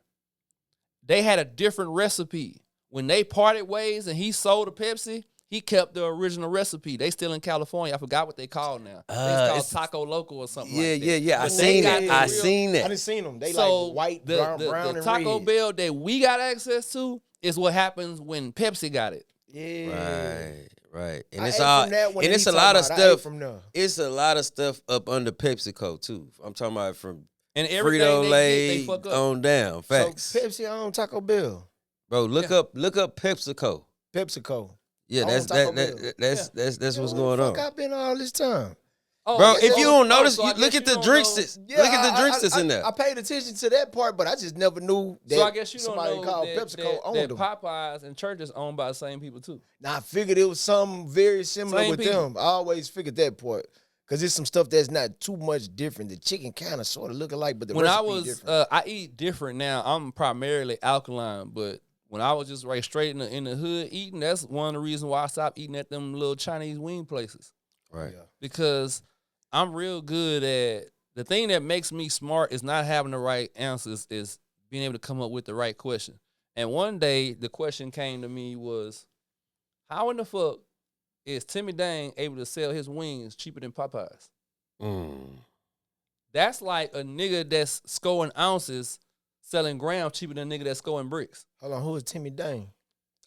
They had a different recipe. When they parted ways and he sold a Pepsi, he kept the original recipe. They still in California. I forgot what they call now. They called It's Taco Loco or something yeah, like that. yeah, yeah. I But they seen got it. the I real- seen I that. done seen them. They So like white, the, brown, the, brown the and Taco red. Bell that we got access to is what happens when Pepsi got it. Yeah. Right. And I it's ate all from that one and that it's he a lot of talking about. I ate stuff. from there. It's a lot of stuff up under PepsiCo too. I'm talking about from And everything Frito they Lay get, they fuck up. on down. Facts. So Pepsi own Taco Bell. Bro, look Yeah. up PepsiCo. PepsiCo. Yeah, Own that's Taco that, Bell. that's what's Where going the fuck on. I been all this time? Oh, Bro, yeah, if you don't notice, so I you look guess at the don't drinks. know- Look at the drinks that's in there. I paid attention to that part, but I just never knew that So I guess you don't somebody know called that, PepsiCo owned that them. Popeyes and Church is owned by the same people too. Now I figured it was something very similar Same with people. them. I always figured that part. Cause there's some stuff that's not too much different. The chicken kind of sort of look alike, but the When I recipe was, different. I eat different now. I'm primarily alkaline, but when I was just right straight in the hood eating, that's one of the reasons why I stopped eating at them little Chinese wing places. Right. Yeah. Because I'm real good at the thing that makes me smart is not having the right answers, is being able to come up with the right question. And one day the question came to me was, how in the fuck is Timmy Dang able to sell his wings cheaper than Popeyes? That's like a nigga that's scoring ounces selling grams cheaper than a nigga that's scoring bricks. Hold on, who is Timmy Dang?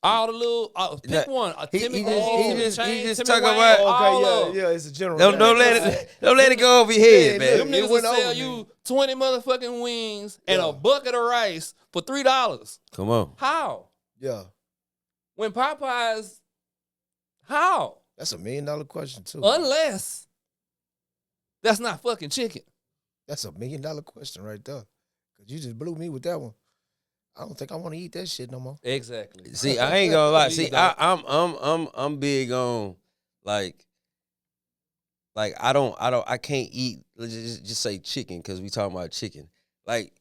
All the little pick Nah, one. he Timmy just- Dang, he Timmy just- he Chain, just Timmy talking Wayne, about- all Okay, of yeah, it's a general. Don't let it go over your head, Yeah, Them man. It niggas went will sell over you 20 motherfucking wings and Yeah. a bucket of rice for $3. Come on. How? Yeah, When Popeyes, how? that's $1 million question too. Unless that's not fucking chicken. That's $1 million question right there. Cause you just blew me with that one. I don't think I want to eat that shit no more. Exactly. See, I ain't gonna lie. Please See, don't. I'm big on like I can't eat. Let's just say chicken because we talking about chicken. Like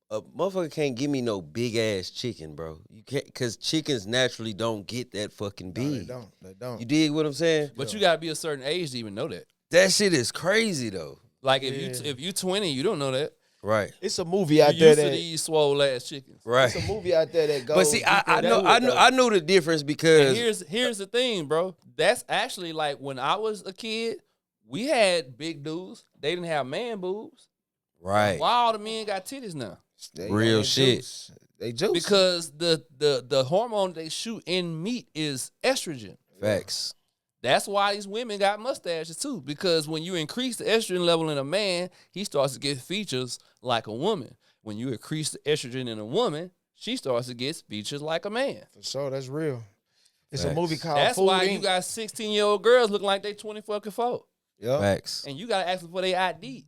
a motherfucker can't give me no big ass chicken, bro. You can't because chickens naturally don't get that fucking No, big. they don't. They don't. You dig what I'm saying? But you gotta be a certain age to even know that. That shit is crazy though. Like Yeah. if you 20, you don't know that. Right. It's a movie out You there used to that these swole ass chickens. Right. it's a movie out there that goes. But see, I deeper know into it, I though. knew the difference And because here's the thing, bro. That's actually like when I was a kid, we had big dudes. They didn't have man boobs. right. Why all the men got titties now? They Real got shit. juice. They juice Because the hormone they shoot in meat is estrogen. Facts. That's why these women got mustaches too. Because when you increase the estrogen level in a man, he starts to get features like a woman. When you increase the estrogen in a woman, she starts to get features like a man. for sure. That's real. It's Facts. a movie called. That's Food why Inc. you got 16-year-old girls looking like they 20 fucking four. Yeah, Facts. And you gotta ask them for their ID.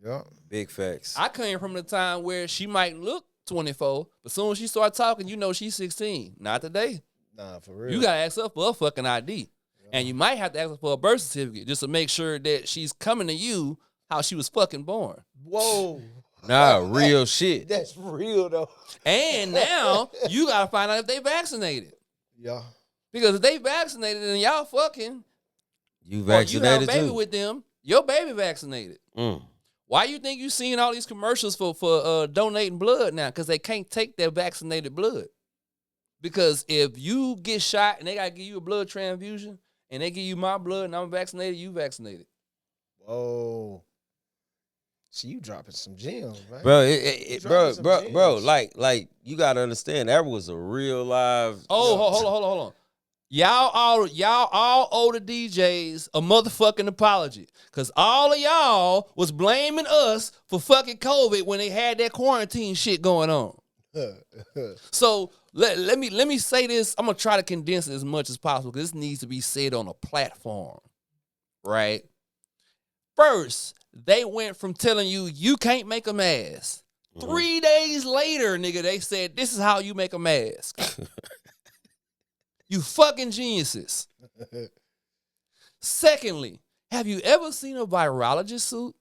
yeah. Big facts. I came from the time where she might look 24, but soon as she start talking, you know she's 16. Not today. Nah, for real. You gotta ask her for a fucking ID. And you might have to ask her for a birth certificate just to make sure that she's coming to you how she was fucking born. Whoa, Nah, real shit. that's real though. And now you gotta find out if they vaccinated. Yeah, Because if they vaccinated and y'all fucking, You or you have a vaccinated baby too. with them, your baby vaccinated. Why you think you seeing all these commercials for donating blood now? Because they can't take their vaccinated blood. Because if you get shot and they gotta give you a blood transfusion and they give you my blood and I'm vaccinated, you vaccinated. whoa. See, you dropping some gems, man. Bro, Dropping some bro, gems. like you gotta understand that was a real live. Oh, hold on. Y'all all owe the DJs a motherfucking apology. Cause all of y'all was blaming us for fucking COVID when they had that quarantine shit going on. So let me say this. I'm gonna try to condense it as much as possible because this needs to be said on a platform. Right? First, they went from telling you can't make a mask. 3 days later, nigga, they said this is how you make a mask. You fucking geniuses. Secondly, have you ever seen a virologist suit?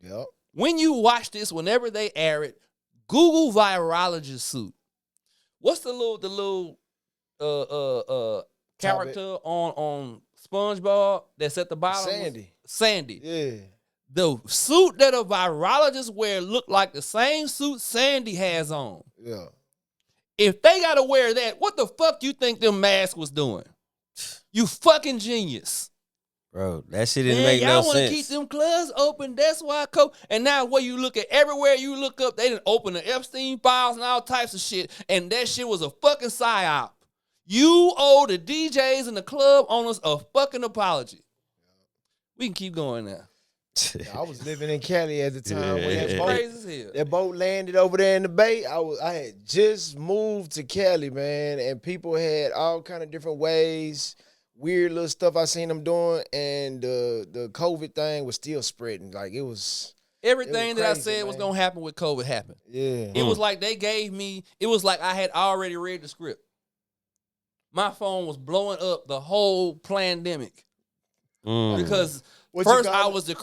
Yep. When you watch this, whenever they air it, Google virologist suit. What's the little character on SpongeBob that's at the bottom? Sandy. Sandy. Yeah. The suit that a virologist wear look like the same suit Sandy has on. Yeah. If they gotta wear that, what the fuck you think them masks was doing? You fucking genius. Bro, that shit didn't Man, make no y'all want to sense. keep them clubs open. That's why And now where you look at, everywhere you look up, they didn't open the Epstein files and all types of shit. And that shit was a fucking psyop. You owe the DJs and the club owners a fucking apology. We can keep going now. I was living in Cali at the time when It's crazy as hell. that boat landed over there in the bay. I had just moved to Cali, man, and people had all kind of different ways, weird little stuff I seen them doing, and the COVID thing was still spreading. Like it was Everything that I crazy, said was man. gonna happen with COVID happened. Yeah. It was like they gave me. It was like I had already read the script. My phone was blowing up the whole pandemic because first I was the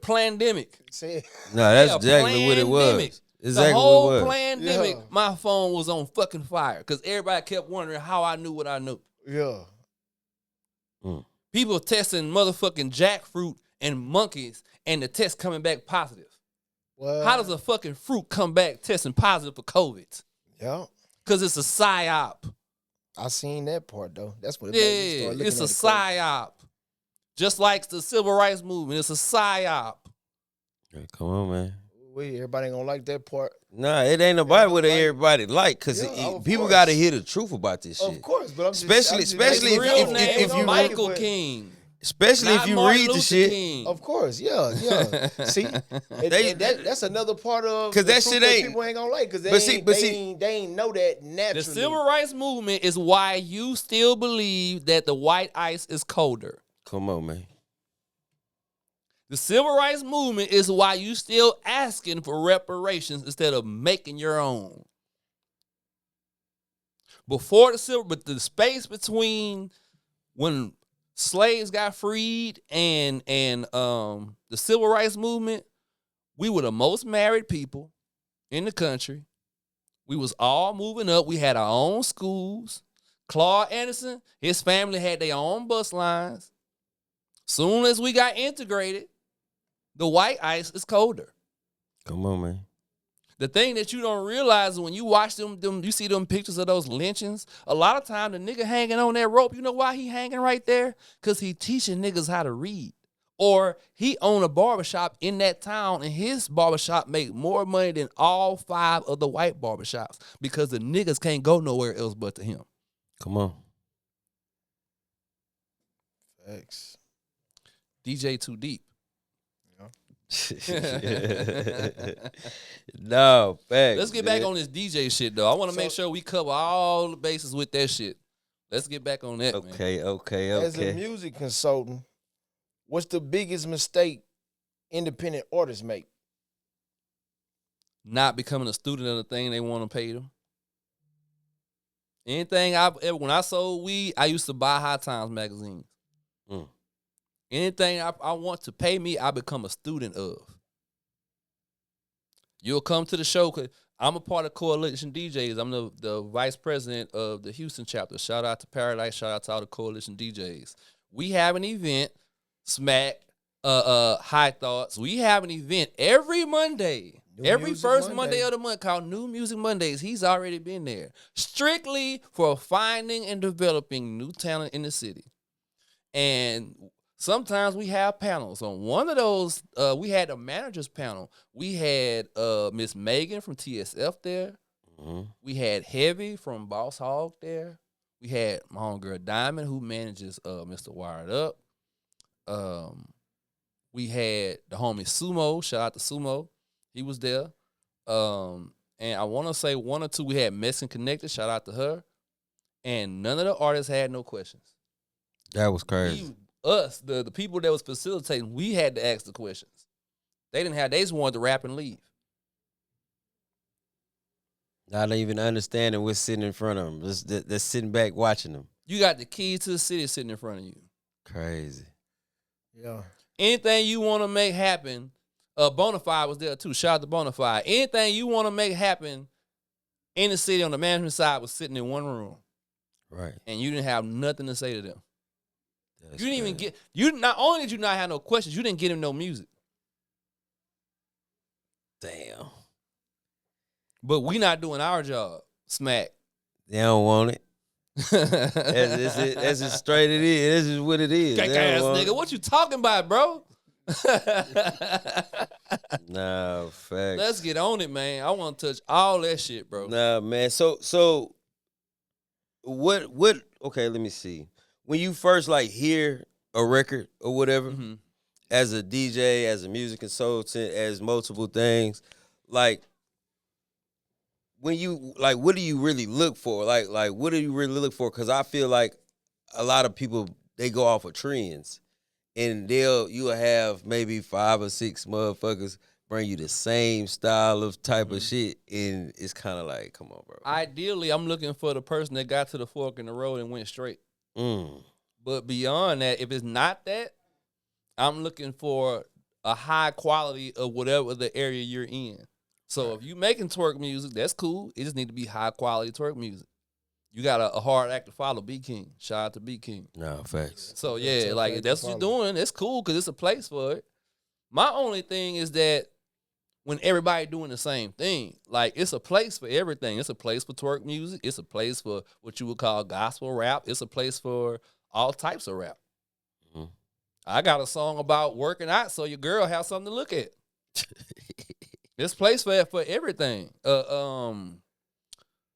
pandemic. Say, No, that's exactly what it was. Exactly The whole what it was. pandemic, Yeah. my phone was on fucking fire because everybody kept wondering how I knew what I knew. yeah. People testing motherfucking jackfruit and monkeys, and the test coming back positive. Well, How does a fucking fruit come back testing positive for COVID? Yeah. Because it's a psyop. I seen that part though. That's what it made me start Yeah, looking it's a at it crazy. psyop. Just like the civil rights movement, it's a psyop. Hey, come on, man. Everybody ain't gonna like that part. Nah, it ain't nobody what everybody like, because Yeah, of people course. got to hear the truth about this shit. Of course, but I'm Especially His if real name is you Michael King. Especially Not if you Martin read the Luther shit. King. Of course, yeah. See, that's another part of 'Cause the that truth shit that ain't- people ain't gonna like because they ain't know that naturally. The civil rights movement is why you still believe that the white ice is colder. Come on, man. The civil rights movement is why you still asking for reparations instead of making your own. But the space between when slaves got freed and the civil rights movement, we were the most married people in the country. We was all moving up. We had our own schools. Claude Anderson, his family had their own bus lines. Soon as we got integrated, the white ice is colder. Come on, man. The thing that you don't realize is when you watch them, you see them pictures of those lynchings, a lot of time the nigga hanging on that rope, you know why he hanging right there? Because he teaching niggas how to read. Or he own a barbershop in that town, and his barbershop make more money than all 5 of the white barbershops because the niggas can't go nowhere else but to him. Come on. Facts. DJ Too Deep. No, facts. Let's get back on this DJ shit, though. I want to make sure we cover all the bases with that shit. Let's get back on that, man. Okay. As a music consultant, what's the biggest mistake independent artists make? Not becoming a student of the thing they want to pay them. When I sold weed, I used to buy High Times magazines. Anything I want to pay me, I become a student of. You'll come to the show because I'm a part of Coalition DJs. I'm the vice president of the Houston chapter. Shout out to Paradise. Shout out to all the Coalition DJs. We have an event, Smack, High Thoughts. We have an event every Monday. Every first Monday of the month called New Music Mondays. He's already been there. Strictly for finding and developing new talent in the city. And sometimes we have panels. On one of those, we had a managers panel. We had Miss Megan from TSF there. We had Heavy from Boss Hog there. We had my homegirl Diamond, who manages Mr. Wired Up. We had the homie Sumo. Shout out to Sumo. He was there. And I want to say 1 or 2, we had Mexican Connected. Shout out to her. And none of the artists had no questions. That was crazy. The people that was facilitating, we had to ask the questions. They just wanted to rap and leave. Not even understanding what's sitting in front of them. Just sitting back watching them. You got the keys to the city sitting in front of you. Crazy. Yeah. Anything you want to make happen, Bonafide was there too. Shout out to Bonafide. Anything you want to make happen in the city on the management side was sitting in one room. Right. And you didn't have nothing to say to them. That's You didn't even not only did you not have no questions, you didn't get him no music. Damn. But we not doing our job, Smack. They don't want it. That's just straight it is. That's just what it is. Cake ass nigga, what you talking about, bro? Nah, facts. Let's get on it, man. I want to touch all that shit, bro. Nah, man. So what okay, let me see. When you first like hear a record or whatever, Mm-hmm. as a DJ, as a music consultant, as multiple things, like when you like what do you really look for? Like what do you really look for? Cause I feel like a lot of people they go off of trends. And you'll have maybe 5 or 6 motherfuckers bring you the same style of type of shit, and it's kind of like, come on, bro. Ideally, I'm looking for the person that got to the fork in the road and went straight. But beyond that, if it's not that, I'm looking for a high quality of whatever the area you're in. So if you making twerk music, that's cool. It just need to be high quality twerk music. You got a hard act to follow, B King. Shout out to B King. No, facts. So yeah, like if that's what you're doing, it's cool because it's a place for it. My only thing is that when everybody doing the same thing, like it's a place for everything. It's a place for twerk music. It's a place for what you would call gospel rap. It's a place for all types of rap. Mm-hmm. I got a song about working out so your girl has something to look at. There's place for everything.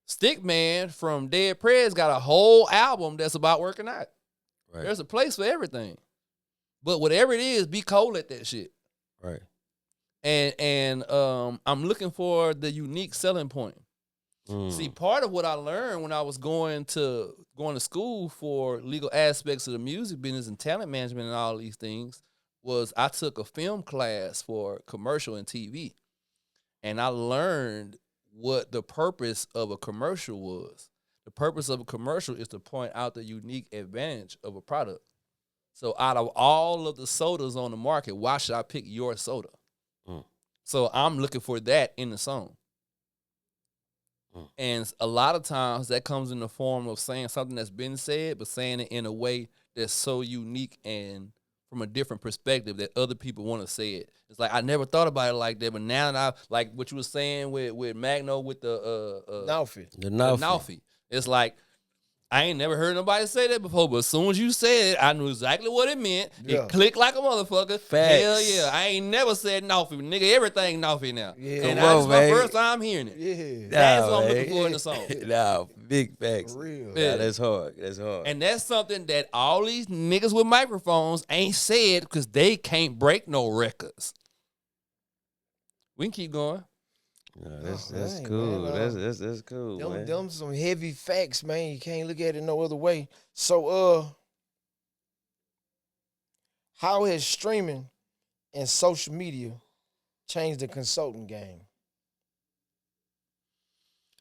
Stickman from Dead Prez got a whole album that's about working out. Right. There's a place for everything. But whatever it is, be cold at that shit. Right. And I'm looking for the unique selling point. See, part of what I learned when I was going to school for legal aspects of the music business and talent management and all these things was I took a film class for commercial and TV. And I learned what the purpose of a commercial was. The purpose of a commercial is to point out the unique advantage of a product. So out of all of the sodas on the market, why should I pick your soda? So I'm looking for that in the song. And a lot of times that comes in the form of saying something that's been said, but saying it in a way that's so unique and from a different perspective that other people want to say it. It's like I never thought about it like that, but now that I like what you were saying with Magno with the Nalfi. It's like I ain't never heard nobody say that before, but as soon as you said it, I knew exactly what it meant. Yeah. It clicked like a motherfucker. Facts. Hell yeah. I ain't never said Nalfi, nigga. Everything Nalfi now. Yeah. And that's my first time hearing it. Yeah. That's what I'm looking for in the song. Nah, big facts. For real. Yeah. Nah, that's hard. That's hard. And that's something that all these niggas with microphones ain't said because they can't break no records. We can keep going. No, that's cool. Man, that's cool. Them some heavy facts, man. You can't look at it no other way. So, how has streaming and social media changed the consulting game?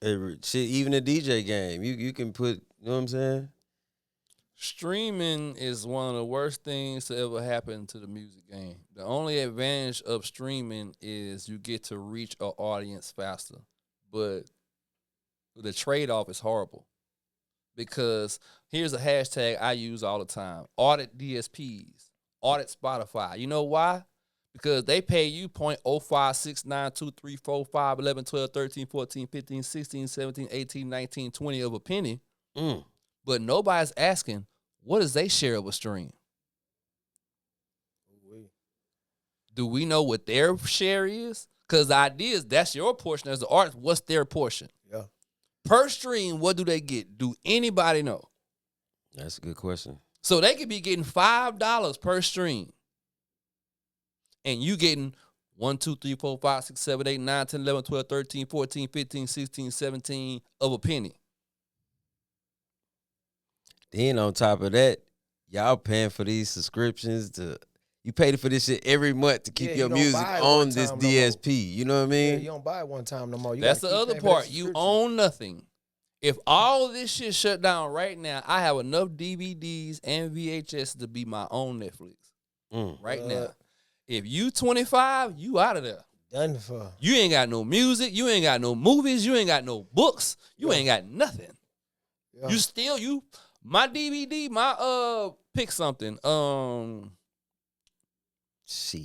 Shit, even the DJ game, you can put. You know what I'm saying? Streaming is one of the worst things to ever happen to the music game. The only advantage of streaming is you get to reach an audience faster. But the trade-off is horrible. Because here's a hashtag I use all the time. Audit DSPs. Audit Spotify. You know why? Because they pay you 0.05, 6, 9, 2, 3, 4, 5, 11, 12, 13, 14, 15, 16, 17, 18, 19, 20 of a penny. But nobody's asking, what is they share of a stream? Do we know what their share is? Because the idea is that's your portion as the artist. What's their portion? Yeah. Per stream, what do they get? Do anybody know? That's a good question. So they could be getting $5 per stream. And you getting 1, 2, 3, 4, 5, 6, 7, 8, 9, 10, 11, 12, 13, 14, 15, 16, 17 of a penny. Then on top of that, y'all paying for these subscriptions you pay for this shit every month to keep your music on this DSP. You know what I mean? Yeah, you don't buy it one time no more. That's the other part. You own nothing. If all of this shit shut down right now, I have enough DVDs and VHS to be my own Netflix. Right now. If you 25, you out of there. Done for. You ain't got no music. You ain't got no movies. You ain't got no books. You ain't got nothing. Yeah. My DVD, pick something.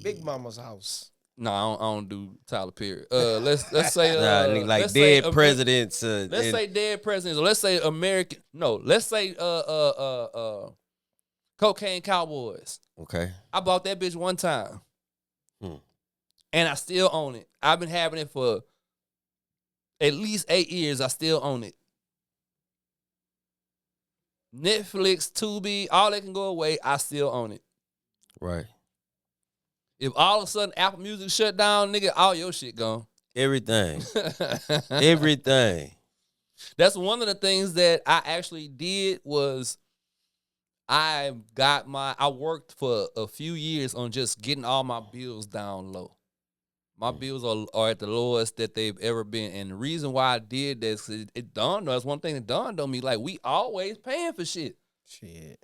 Big Mama's House. No, I don't do Tyler Perry. Let's say like let's dead say presidents. Let's say dead presidents, or let's say American. No, let's say Cocaine Cowboys. Okay. I bought that bitch one time, Hmm. and I still own it. I've been having it for at least 8 years. I still own it. Netflix, Tubi, all that can go away. I still own it. Right. If all of a sudden Apple Music shut down, nigga, all your shit gone. Everything. Everything. That's one of the things that I actually did was I worked for a few years on just getting all my bills down low. My bills are at the lowest that they've ever been. And the reason why I did this, it dawned on us, one thing that dawned on me, like, we always paying for shit. Shit.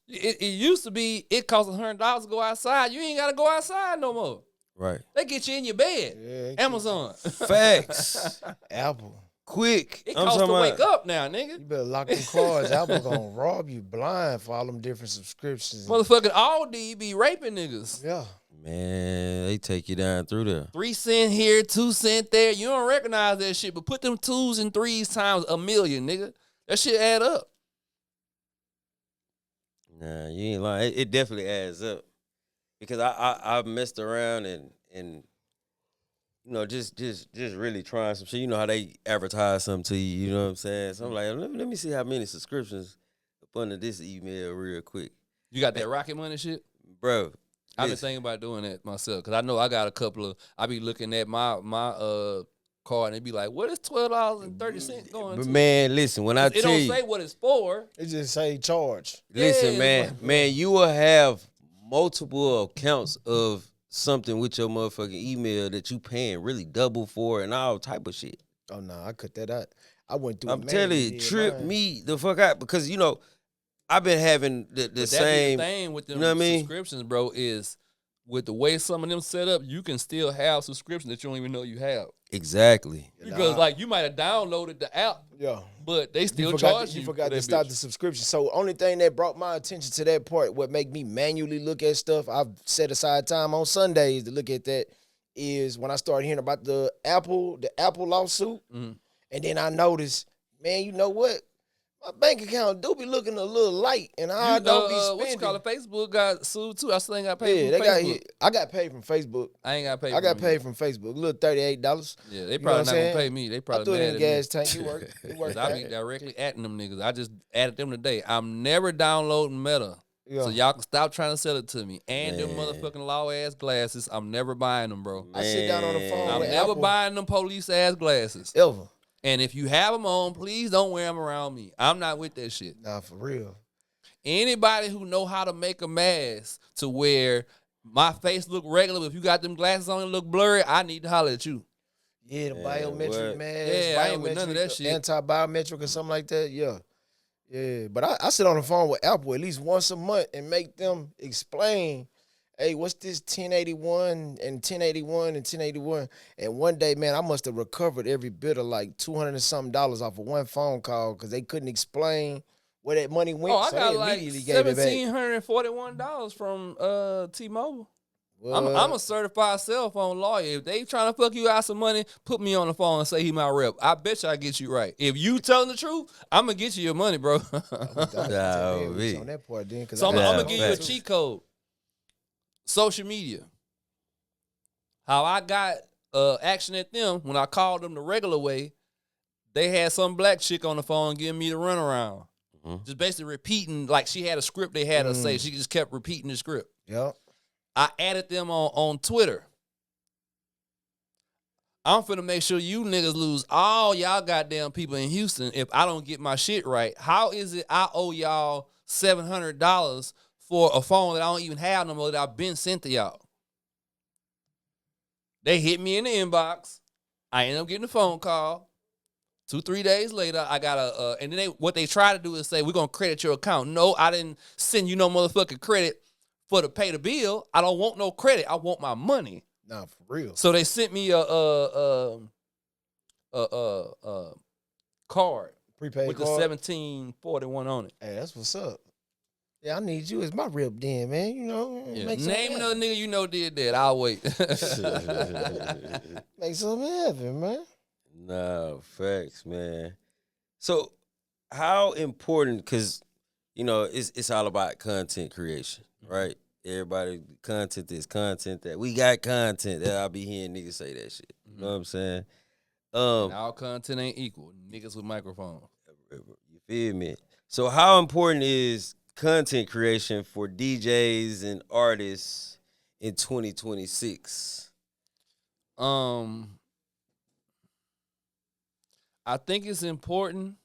It used to be, it costs $100 to go outside. You ain't got to go outside no more. Right. They get you in your bed. Yeah, Amazon. Facts. Apple. Quick. It costs to wake up now, nigga. You better lock them cards. Apple gonna rob you blind for all them different subscriptions. Motherfucking Aldi be raping niggas. Yeah. Man, they take you down through there. 3 cents here, 2 cents there. You don't recognize that shit, but put them 2s and 3s times a million, nigga. That shit add up. Nah, you ain't lying. It definitely adds up. Because I messed around and you know, just really trying some shit. You know how they advertise something to you, you know what I'm saying? So I'm like, let me see how many subscriptions up under this email real quick. You got that Rocket Money shit? Bro. I've been thinking about doing that myself because I know I got a couple of. I be looking at my card and it be like, what is $12.30 going to? Man, listen, when I tell you, it don't say what it's for. It just say charge. Listen, Yeah, man, you will have multiple accounts of something with your motherfucking email that you paying really double for and all type of shit. Oh no, I cut that out. I went through. I'm telling you, trip me the fuck out because you know I've been having the same thing with them, you know what I mean? subscriptions, bro, is with the way some of them set up, you can still have subscriptions that you don't even know you have. Exactly. Because like you might have downloaded the app, Yeah, but they still charge you. You forgot to stop the subscription. So only thing that brought my attention to that part, what make me manually look at stuff, I've set aside time on Sundays to look at that, is when I started hearing about the Apple lawsuit, and then I noticed, man, you know what? My bank account do be looking a little light, and I don't be spending. What you call it? Facebook got sued too. I still ain't got paid. Yeah, from they Facebook. I got paid from Facebook. I ain't got paid. I got paid from Facebook. A little $38. Yeah, they probably not gonna pay me. They I probably threw it mad in the at gas me. tank. It worked. I be directly atting them niggas. I just added them today. I'm never downloading Meta. Yeah. So y'all can stop trying to sell it to me. And them motherfucking law ass glasses, I'm never buying them, bro. I sit down on the phone I'm with never Apple. buying them police ass glasses. Ever. And if you have them on, please don't wear them around me. I'm not with that shit. Nah, for real. Anybody who know how to make a mask to where my face look regular, but if you got them glasses on and look blurry, I need to holler at you. Yeah, the biometric mask. Yeah, I ain't with none of that shit. Anti-biometric or something like that. Yeah. Yeah. But I sit on the phone with Apple at least once a month and make them explain, hey, what's this 1081 and 1081 and 1081? And one day, man, I must have recovered every bit of like $200 and something off of one phone call because they couldn't explain where that money went. Oh, I so got they like immediately gave it back. $1,741 from T-Mobile. What? I'm a certified cell phone lawyer. If they trying to fuck you out some money, put me on the phone and say he my rep. I bet you I get you right. If you telling the truth, I'm gonna get you your money, bro. on that part then, so I'm gonna give you a cheat code. Social media. How I got action at them when I called them the regular way, they had some black chick on the phone giving me the runaround. Just basically repeating, like she had a script they had to say. She just kept repeating the script. Yep. I added them on Twitter. I'm finna make sure you niggas lose all y'all goddamn people in Houston if I don't get my shit right. How is it I owe y'all $700 for a phone that I don't even have no more that I've been sent to y'all? They hit me in the inbox. I ended up getting a phone call. 2-3 days later, I got and then what they try to do is say, we're going to credit your account. No, I didn't send you no motherfucking credit for to pay the bill. I don't want no credit. I want my money. Nah, for real. So they sent me a card Prepaid with card. the 1741 on it. Hey, that's what's up. Yeah, I need you as my rep then, man. You know, Yeah. make something Name happen. another nigga you know did that. I'll wait. Make something happen, man. Nah, facts, man. So, how important? Because it's all about content creation, right? Everybody, content is content. That we got content. That I be hearing niggas say that shit. You know what I'm saying? And all content ain't equal. Niggas with microphones. You feel me? So, how important is content creation for DJs and artists in 2026? Um, I think it's important,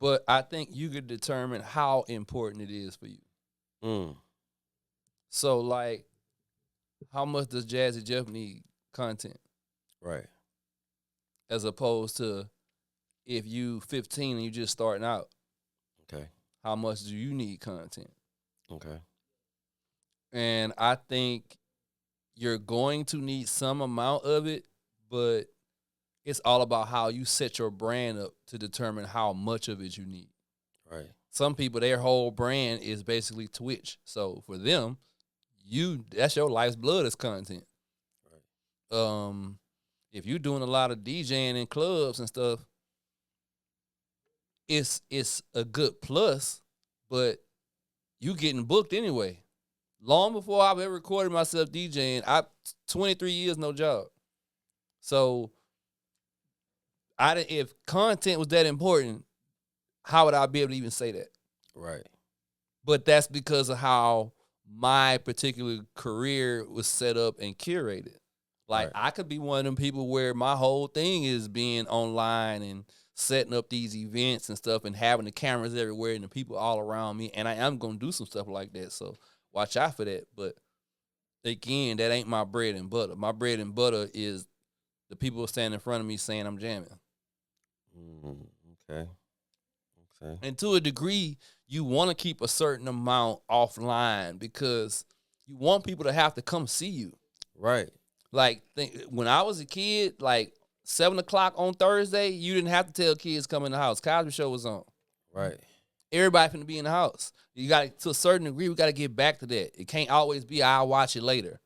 but I think you could determine how important it is for you. Mm, So, like, how much does Jazzy Jeff need content? right. As opposed to if you 15 and you just starting out, Okay. how much do you need content? Okay. And I think you're going to need some amount of it, but it's all about how you set your brand up to determine how much of it you need. Right. Some people, their whole brand is basically Twitch. So for them, that's your life's blood is content. Right. If you're doing a lot of DJing in clubs and stuff, it's a good plus, but you getting booked anyway. Long before I've ever recorded myself DJing, 23 years no job. So if content was that important, how would I be able to even say that? Right. But that's because of how my particular career was set up and curated. Like, Right. I could be one of them people where my whole thing is being online and setting up these events and stuff and having the cameras everywhere and the people all around me. And I am going to do some stuff like that. So watch out for that. But again, that ain't my bread and butter. My bread and butter is the people standing in front of me saying I'm jamming. Okay. And to a degree, you want to keep a certain amount offline because you want people to have to come see you. Right. Like, when I was a kid, like 7 o'clock on Thursday, you didn't have to tell kids come in the house. Cosby Show was on. Right. Everybody finna be in the house. You got to a certain degree, we got to get back to that. It can't always be I'll watch it later.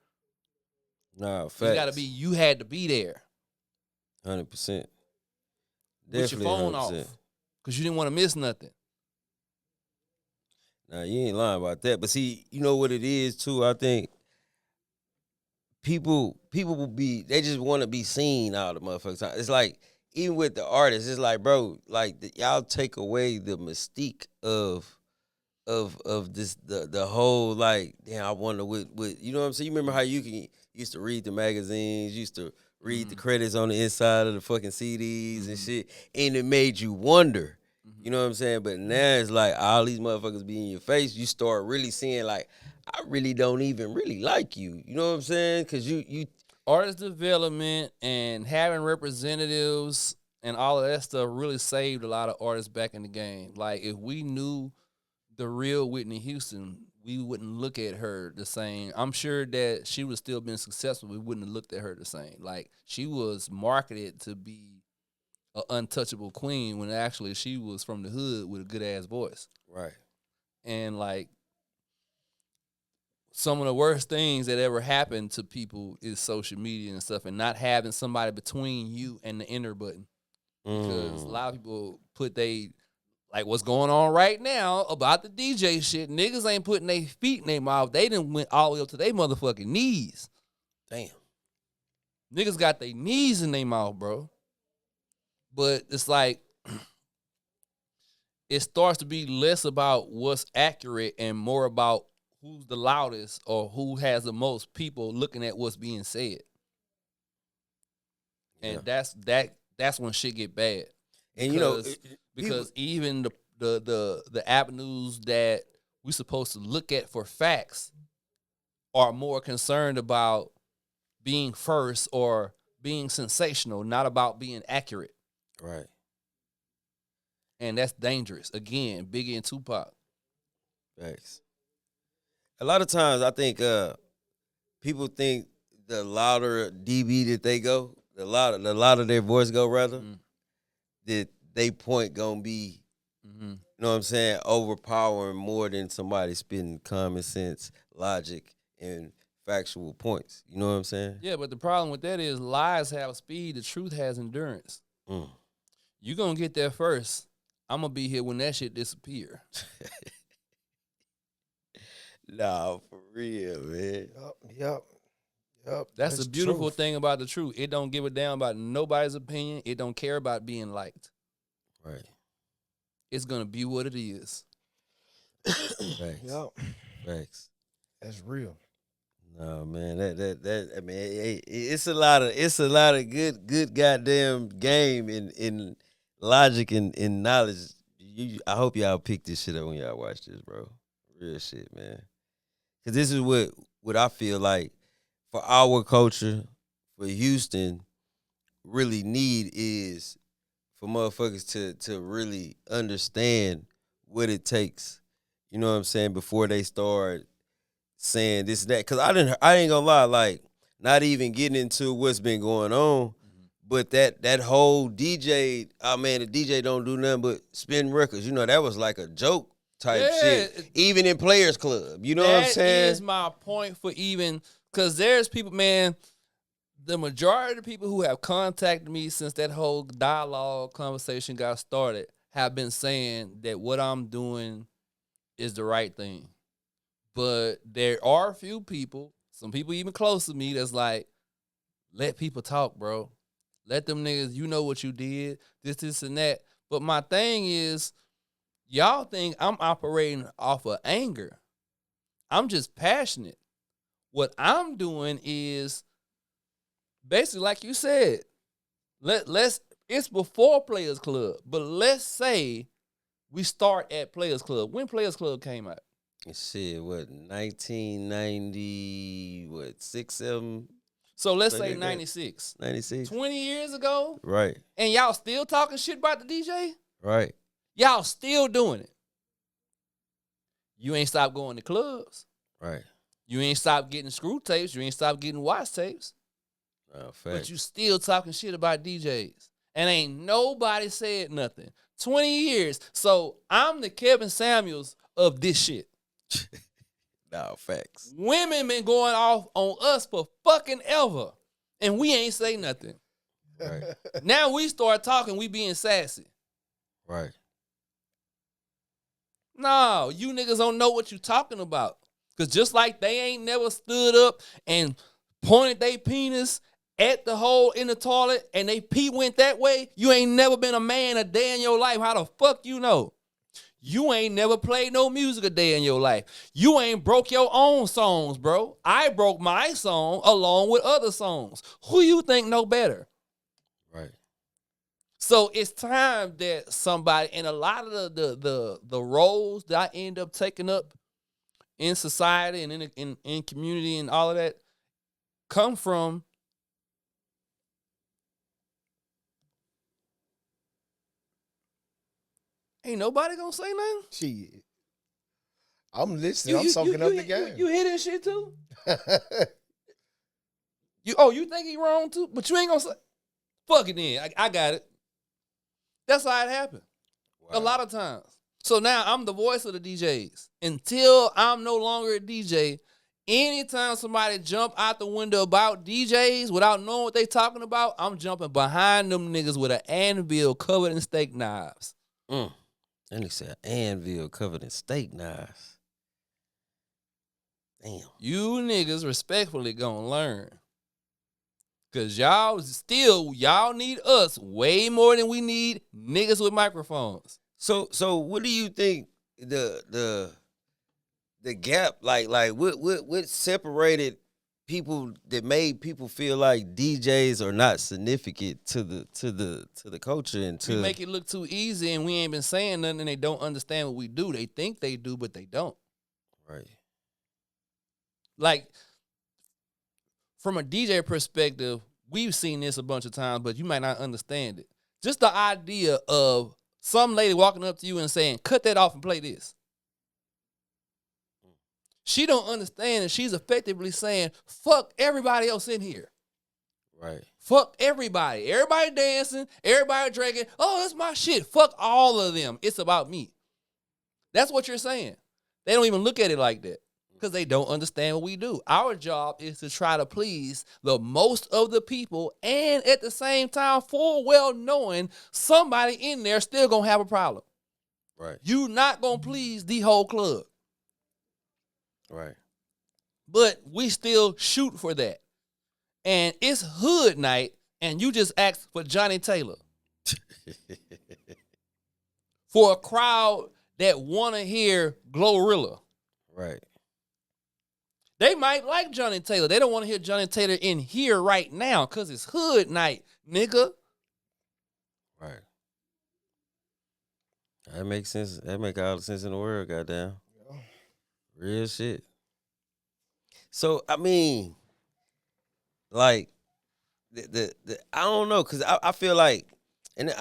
No, facts. It got to be you had to be there. 100%. With your phone 100%. Off. Because you didn't want to miss nothing. Nah, you ain't lying about that. But see, you know what it is too? I think people they just want to be seen all the motherfuckers time. It's like, even with the artists, it's like, bro, like y'all take away the mystique of this the whole, like, damn, I wonder what you know what I'm saying? You remember how used to read the magazines, used to read the credits on the inside of the fucking CDs and shit, and it made you wonder. You know what I'm saying? But now it's like all these motherfuckers be in your face. You start really seeing, like, I really don't even really like you. You know what I'm saying? Because you artist development and having representatives and all of that stuff really saved a lot of artists back in the game. Like, if we knew the real Whitney Houston, we wouldn't look at her the same. I'm sure that she would have still been successful. We wouldn't have looked at her the same. Like, she was marketed to be an untouchable queen when actually she was from the hood with a good ass voice. right. And, like, some of the worst things that ever happened to people is social media and stuff, and not having somebody between you and the enter button. Because a lot of people put like what's going on right now about the DJ shit, niggas ain't putting their feet in their mouth. They done went all the way up to their motherfucking knees. Damn. Niggas got their knees in their mouth, bro. But it's like, it starts to be less about what's accurate and more about who's the loudest or who has the most people looking at what's being said. And that's when shit get bad. Because, because even the avenues that we supposed to look at for facts are more concerned about being first or being sensational, not about being accurate. Right. And that's dangerous. Again, Biggie and Tupac. Thanks. A lot of times I think people think the louder DB that they go, the louder their voice go, rather, that they point gonna be Mm-hmm. You know what I'm saying? Overpowering more than somebody spitting common sense, logic, and factual points. You know what I'm saying? Yeah, but the problem with that is lies have speed. The truth has endurance. Mm. You gonna get there first. I'm gonna be here when that shit disappear. Nah, for real, man. Yep. That's the That's beautiful truth. thing about the truth. It don't give a damn about nobody's opinion. It don't care about being liked. Right. It's gonna be what it is. Facts. Yep. Facts. That's real. No, man, that I mean, it's a lot of good goddamn game in logic and knowledge. I hope y'all pick this shit up when y'all watch this, bro. Real shit, man. Cause this is what I feel like for our culture, for Houston, really need is for motherfuckers to really understand what it takes. You know what I'm saying? Before they start saying this and that. Cause I ain't gonna lie, like not even getting into what's been going on, but that whole DJ, oh man, the DJ don't do nothing but spin records. You know, that was like a joke type Yeah, shit. Even in Players Club. You know what I'm that saying? is my point for even because there's people, man. The majority of the people who have contacted me since that whole dialogue conversation got started have been saying that what I'm doing is the right thing. But there are a few people, some people even close to me, that's like, let people talk, bro. Let them niggas, you know what you did, this, and that. But my thing is, y'all think I'm operating off of anger. I'm just passionate. What I'm doing is basically, like you said, let's it's before Players Club, but let's say we start at Players Club. When Players Club came out? Shit, what, 1990, what, 6, 7, So let's something say like that? 96. 96? 20 years ago, Right, and y'all still talking shit about the DJ? right, Y'all still doing it. You ain't stopped going to clubs. right. You ain't stopped getting screw tapes. You ain't stopped getting watch tapes. Oh, But facts. you still talking shit about DJs. And ain't nobody said nothing. 20 years. So I'm the Kevin Samuels of this shit. Nah, facts. Women been going off on us for fucking ever. And we ain't say nothing. Right, Now we start talking, we being sassy. right. No, you niggas don't know what you talking about. Cause just like they ain't never stood up and pointed their penis at the hole in the toilet and they pee went that way, you ain't never been a man a day in your life. How the fuck you know? You ain't never played no music a day in your life. You ain't broke your own songs, bro. I broke my song along with other songs. Who you think know better? Right. So it's time that somebody, and a lot of the roles that I end up taking up in society and in community and all of that come from ain't nobody gonna say nothing. Shit. I'm listening. I'm soaking up the game. You hear this shit too? You think he wrong too? But you ain't gonna say fuck it then. I got it. That's how it happened. Wow. A lot of times. So now I'm the voice of the DJs. Until I'm no longer a DJ, anytime somebody jump out the window about DJs without knowing what they talking about, I'm jumping behind them niggas with an anvil covered in steak knives. And he said anvil covered in steak knives. Damn. You niggas respectfully gonna learn. Cause y'all need us way more than we need niggas with microphones. So what do you think the gap like what separated people that made people feel like DJs are not significant to the culture and to We make it look too easy and we ain't been saying nothing and they don't understand what we do. They think they do, but they don't. right. Like, from a DJ perspective, we've seen this a bunch of times, but you might not understand it. Just the idea of some lady walking up to you and saying, cut that off and play this. She don't understand that she's effectively saying, fuck everybody else in here. Right. Fuck everybody. Everybody dancing. Everybody drinking. Oh, that's my shit. Fuck all of them. It's about me. That's what you're saying. They don't even look at it like that because they don't understand what we do. Our job is to try to please the most of the people and at the same time full well knowing somebody in there still going to have a problem. Right. You not going to please the whole club. Right. But we still shoot for that. And it's hood night and you just ask for Johnny Taylor. For a crowd that want to hear Glorilla. Right. They might like Johnny Taylor. They don't want to hear Johnny Taylor in here right now because it's hood night, nigga. Right. That makes sense. That make all the sense in the world, goddamn. Yeah. Real shit. So, I mean, like, the I don't know, because I feel like, and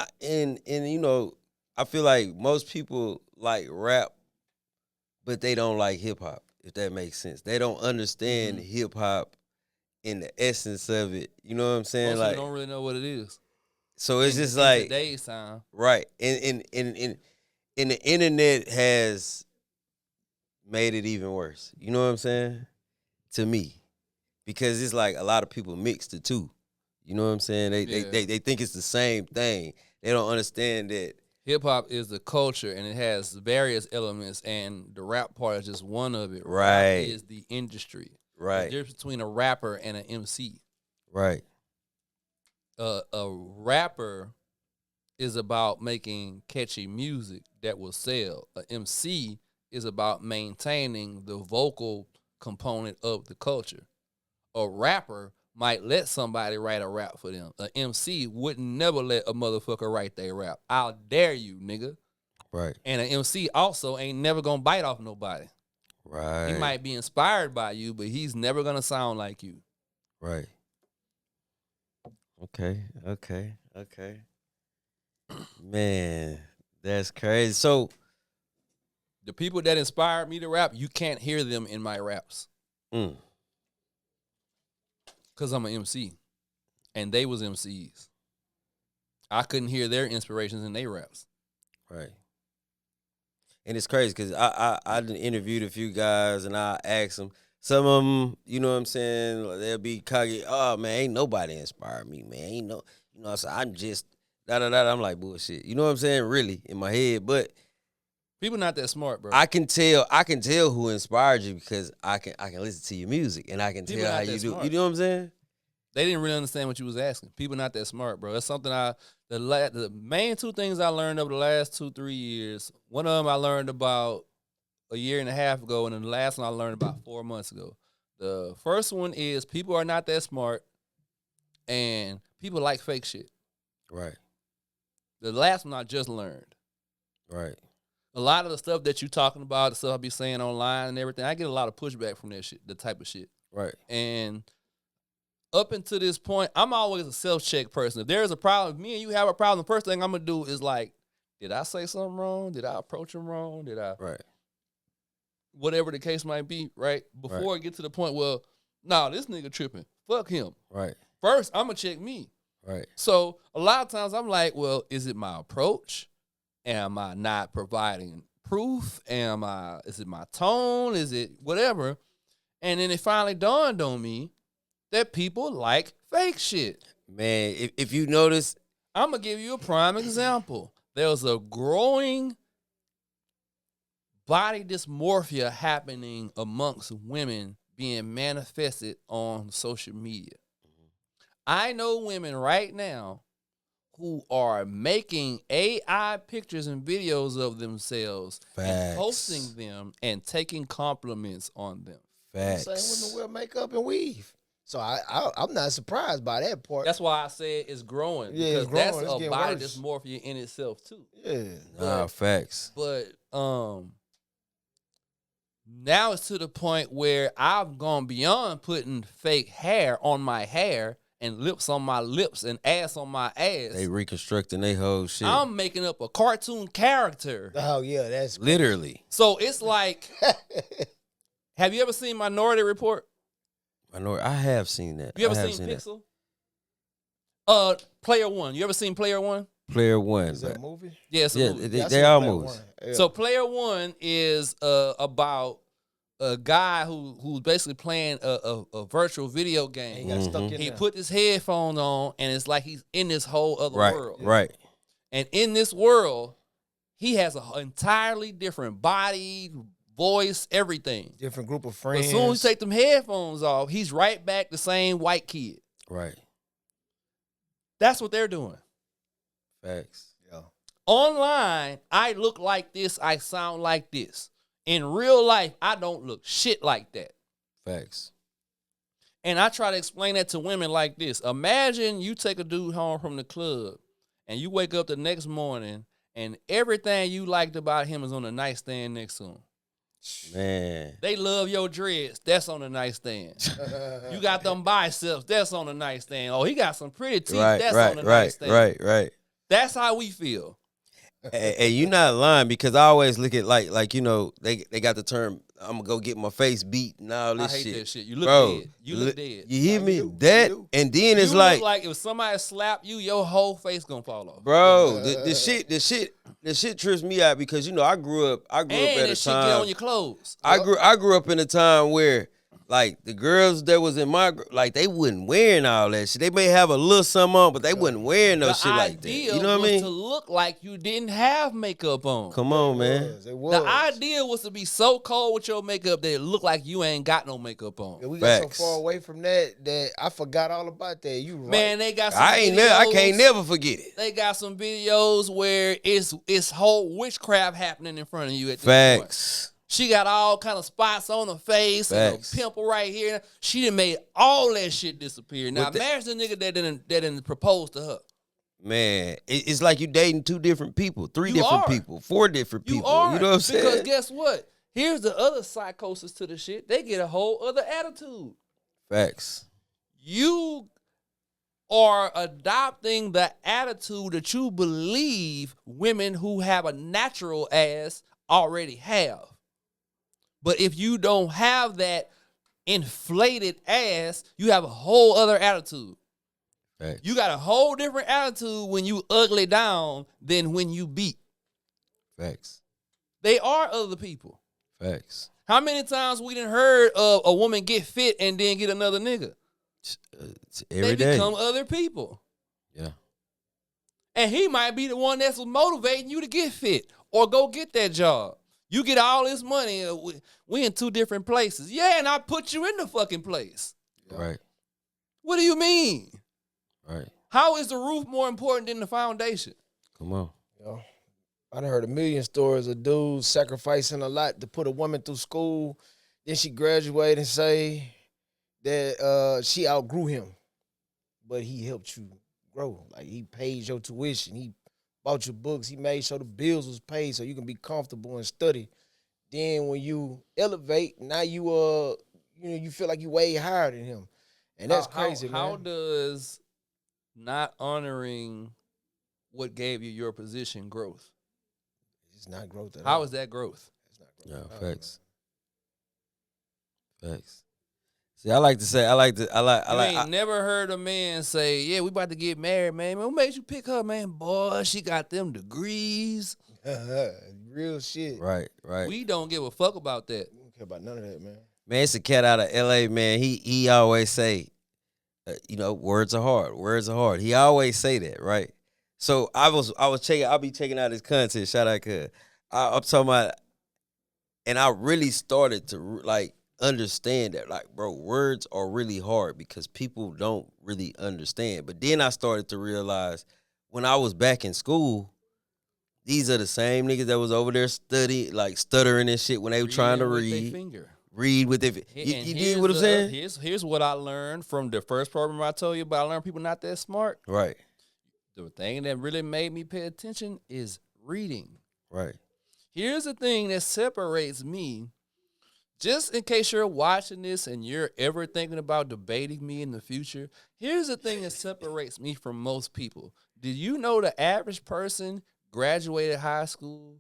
you know, I feel like most people like rap, but they don't like hip hop, if that makes sense. They don't understand hip hop in the essence of it. You know what I'm saying? Most like, people don't really know what it is. So it's just in like today's time, right? And the internet has made it even worse. You know what I'm saying? To me, because it's like a lot of people mix the two. You know what I'm saying? They think it's the same thing. They don't understand that hip hop is the culture and it has various elements, and the rap part is just one of it. Right. Rap is the industry. Right. The difference between a rapper and an MC. Right. A rapper is about making catchy music that will sell. An MC is about maintaining the vocal component of the culture. A rapper might let somebody write a rap for them. An MC wouldn't never let a motherfucker write their rap. I'll dare you, nigga. Right. And an MC also ain't never gonna bite off nobody. Right. He might be inspired by you, but he's never gonna sound like you. Right. Okay. Man, that's crazy. So the people that inspired me to rap, you can't hear them in my raps. Because I'm an MC. And they was MCs. I couldn't hear their inspirations in their raps. Right. And it's crazy because I interviewed a few guys and I asked them. Some of them, you know what I'm saying, they'll be cocky. Oh, man, ain't nobody inspired me, man. Ain't no, you know what I'm saying? I'm just, da-da-da. I'm like, bullshit. You know what I'm saying? Really, in my head. But people not that smart, bro. I can tell who inspired you because I can listen to your music and I can tell how you do. Smart. You know what I'm saying? They didn't really understand what you was asking. People not that smart, bro. That's something the main two things I learned over the last 2-3 years. One of them I learned about a year and a half ago, and then the last one I learned about 4 months ago. The first one is people are not that smart, and people like fake shit. Right. The last one I just learned. Right. A lot of the stuff that you talking about, the stuff I be saying online and everything, I get a lot of pushback from that shit, the type of shit. Right. And up until this point, I'm always a self-check person. If there's a problem, if me and you have a problem, the first thing I'm going to do is like, did I say something wrong? Did I approach him wrong? Did I? Right. Whatever the case might be, right? Before I get to the point, well, nah, this nigga tripping. Fuck him. Right. First, I'm going to check me. Right. So a lot of times I'm like, well, is it my approach? Am I not providing proof? Is it my tone? Is it whatever? And then it finally dawned on me that people like fake shit. Man, if you notice, I'm going to give you a prime example. There's a growing body dysmorphia happening amongst women being manifested on social media. I know women right now who are making AI pictures and videos of themselves and posting them and taking compliments on them. Facts. Same women wear makeup and weave. So I'm not surprised by that part. That's why I said it's growing. Yeah, because it's growing. That's it's a body worse. dysmorphia in itself too. Yeah. Facts. But now it's to the point where I've gone beyond putting fake hair on my hair and lips on my lips and ass on my ass. They reconstructing their whole shit. I'm making up a cartoon character. Oh yeah, that's literally. So it's like, have you ever seen Minority Report? I have seen that. You ever seen Pixel? Player One. You ever seen Player One? Player One. Is that a movie? Yeah, it's a Yeah, movie. they, I they seen all Player movies. One. Yeah. So Player One is about a guy who's basically playing a virtual video And he game. got stuck in He there. put his headphones on, and it's like he's in this whole other Right, world. right. And in this world, he has an entirely different body, voice, everything. Different group of But friends. as soon as you take them headphones off, he's right back the same white kid. Right. That's what they're doing. Facts. Yeah. Online, I look like this, I sound like this. In real life, I don't look shit like that. Facts. And I try to explain that to women like this. Imagine you take a dude home from the club and you wake up the next morning and everything you liked about him is on the nightstand next to him. Man. They love your dreads. That's on the nightstand. You got them biceps. That's on the nightstand. Oh, he got some pretty teeth. That's on the nightstand. Right. That's how we feel. And you're not lying because I always look at like they got the term I'm gonna go get my face beat and all I this hate shit. that shit. You look Bro, dead. You look dead. You hear Nah, me? you do. That You do. and then it's You like, look like if somebody slap you, your whole face gonna fall off. bro, the shit trips me out because I grew up And at a that shit get on time. your clothes. I grew up in a time where like the girls that was in my like they wasn't wearing all that shit. They may have a little something on, but they wasn't wearing no The shit like that. idea You know what I was mean? to look like you didn't have makeup on. Come on, man. It was. The idea was to be so cold with your makeup that it looked like you ain't got no makeup on. Yeah, we got Facts. so far away from that I forgot all about that. You right. Man, they got some I can't never forget it. They got some videos where it's whole witchcraft happening in front of you at this point. Facts. She got all kind of spots on her face and Facts. a pimple right here. She done made all that shit disappear. Now With the- imagine the nigga that didn't propose to her. Man, it's like you dating two different people, three You different are. people, four different You people. are. You know what I'm saying? Because guess what? Here's the other psychosis to the shit. They get a whole other attitude. Facts. You are adopting the attitude that you believe women who have a natural ass already have. But if you don't have that inflated ass, you have a whole other attitude. Facts. You got a whole different attitude when you ugly down than when you beat. Facts. They are other people. Facts. How many times we done heard of a woman get fit and then get another nigga? It's every They day. become other people. Yeah. And he might be the one that's motivating you to get fit or go get that job. You get all this money. We in two different places. Yeah, and I put you in the fucking place. Right. What do you mean? Right. How is the roof more important than the foundation? Come on. Yeah. I done heard a million stories of dudes sacrificing a lot to put a woman through school. Then she graduated and say that she outgrew him, but he helped you grow. Like he paid your tuition, he bought your books, he made sure the bills was paid so you can be comfortable and study. Then when you elevate, now you you feel like you way higher than him, and that's crazy, man. How does not honoring what gave you your position growth? It's not growth at all. How is that growth? It's not Yeah. growth at all, Facts. Facts. See, I like to say, I You ain't never heard a man say, "Yeah, we about to get married, man. What made you pick her, man? Boy, she got them degrees." man. Real shit. right. We don't give a fuck about that. We don't care about none of that, man. Man, it's a cat out of LA, man. He always say, words are hard. Words are hard. He always say that, right? So I'll be checking out his content. Shout out, cuz. I'm talking about, and I really started to like understand that, like, bro, words are really hard because people don't really understand. But then I started to realize when I was back in school, these are the same niggas that was over there stuttering and shit when they were trying to Reading with read. their finger. Read with it. And You dig here's what I'm saying? Here's what I learned from the first program I told you about. I learned people not that smart. Right. The thing that really made me pay attention is reading. Right. Here's the thing that separates me. Just in case you're watching this and you're ever thinking about debating me in the future, here's the thing that separates me from most people. Did you know the average person graduated high school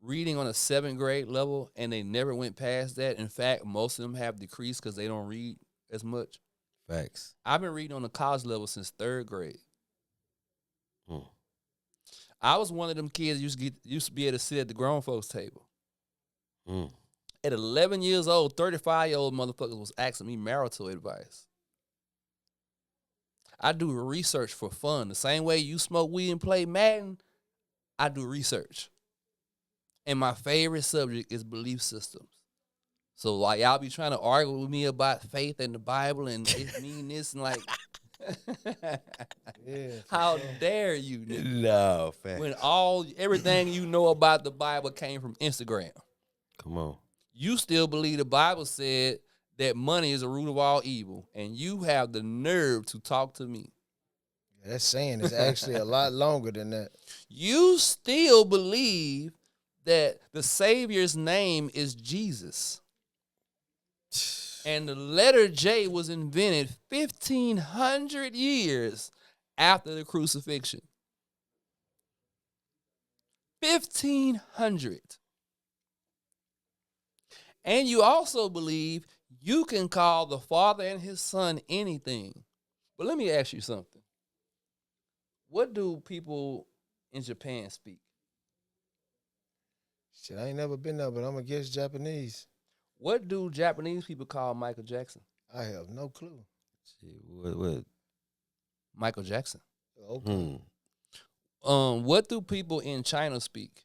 reading on a 7th grade level and they never went past that? In fact, most of them have decreased because they don't read as much. Facts. I've been reading on the college level since 3rd grade. Mm. I was one of them kids used to be able to sit at the grown folks table. Mm. At 11 years old, 35-year-old motherfuckers was asking me marital advice. I do research for fun. The same way you smoke weed and play Madden, I do research. And my favorite subject is belief systems. So like y'all be trying to argue with me about faith and the Bible and it mean this and like Yeah. how dare you, nigga? No, fact. When everything you know about the Bible came from Instagram. Come on. You still believe the Bible said that money is the root of all evil, and you have the nerve to talk to me. That saying is actually a lot longer than that. You still believe that the Savior's name is Jesus. And the letter J was invented 1,500 years after the crucifixion. 1,500. And you also believe you can call the Father and his Son anything. But let me ask you something. What do people in Japan speak? Shit, I ain't never been there, but I'm gonna guess Japanese. What do Japanese people call Michael Jackson? I have no clue. Shit, what? Michael Jackson. Okay. What do people in China speak?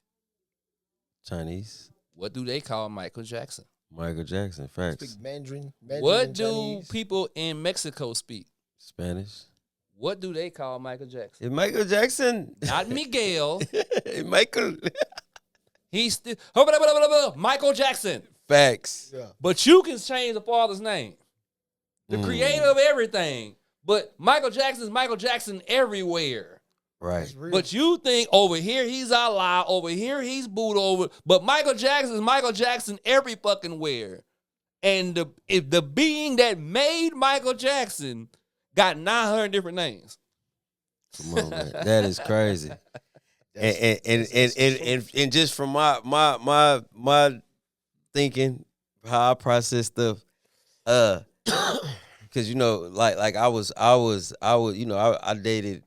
Chinese. What do they call Michael Jackson? Michael Jackson. Facts. Speak Mandarin. What and do Chinese. people in Mexico speak? Spanish. What do they call Michael Jackson? Is Michael Jackson? Not Miguel. Michael. He's still Michael Jackson. Facts. Yeah. But you can change the father's name. The creator of everything. But Michael Jackson is Michael Jackson everywhere. Right. That's real. But you think over here he's Allah, over here he's Buddha, over. But Michael Jackson is Michael Jackson every fucking where. And the being that made Michael Jackson got 900 different names. Come on, man. That is crazy. And just from my thinking, how I process stuff, because like I was, I dated,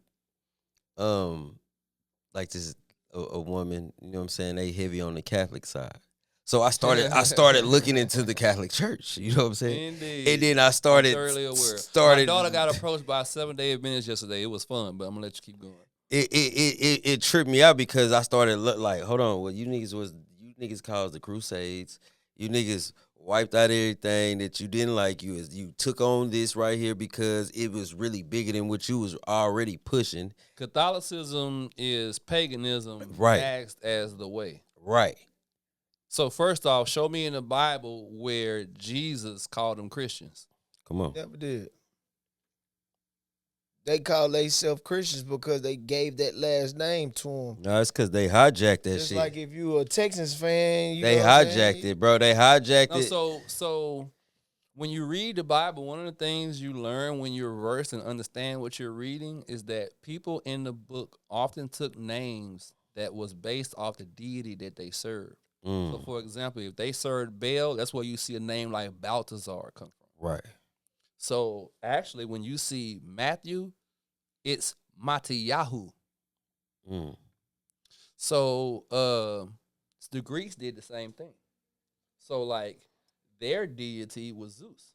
like this a woman, you know what I'm saying? They heavy on the Catholic side. So I started looking into the Catholic Church. You know what I'm saying? Indeed. And then I started I'm thoroughly aware. My started. daughter got approached by 7-Day Adventist yesterday. It was fun, but I'm gonna let you keep going. It tripped me out because I started like, hold on, what you niggas caused the Crusades. You niggas wiped out everything that you didn't like. You took on this right here because it was really bigger than what you was already pushing. Catholicism is paganism Right. asked as the way. Right. So first off, show me in the Bible where Jesus called them Christians. Come on. Never did. They call themselves Christians because they gave that last name to them. No, it's because they hijacked that Just shit. like if you a Texans fan, They hijacked it, bro. They hijacked No, it. so when you read the Bible, one of the things you learn when you're versed and understand what you're reading is that people in the book often took names that was based off the deity that they served. So, for example, if they served Baal, that's where you see a name like Balthazar come from. Right. So, actually, when you see Matthew, it's Mattiyahu. So, the Greeks did the same thing. So, like, their deity was Zeus.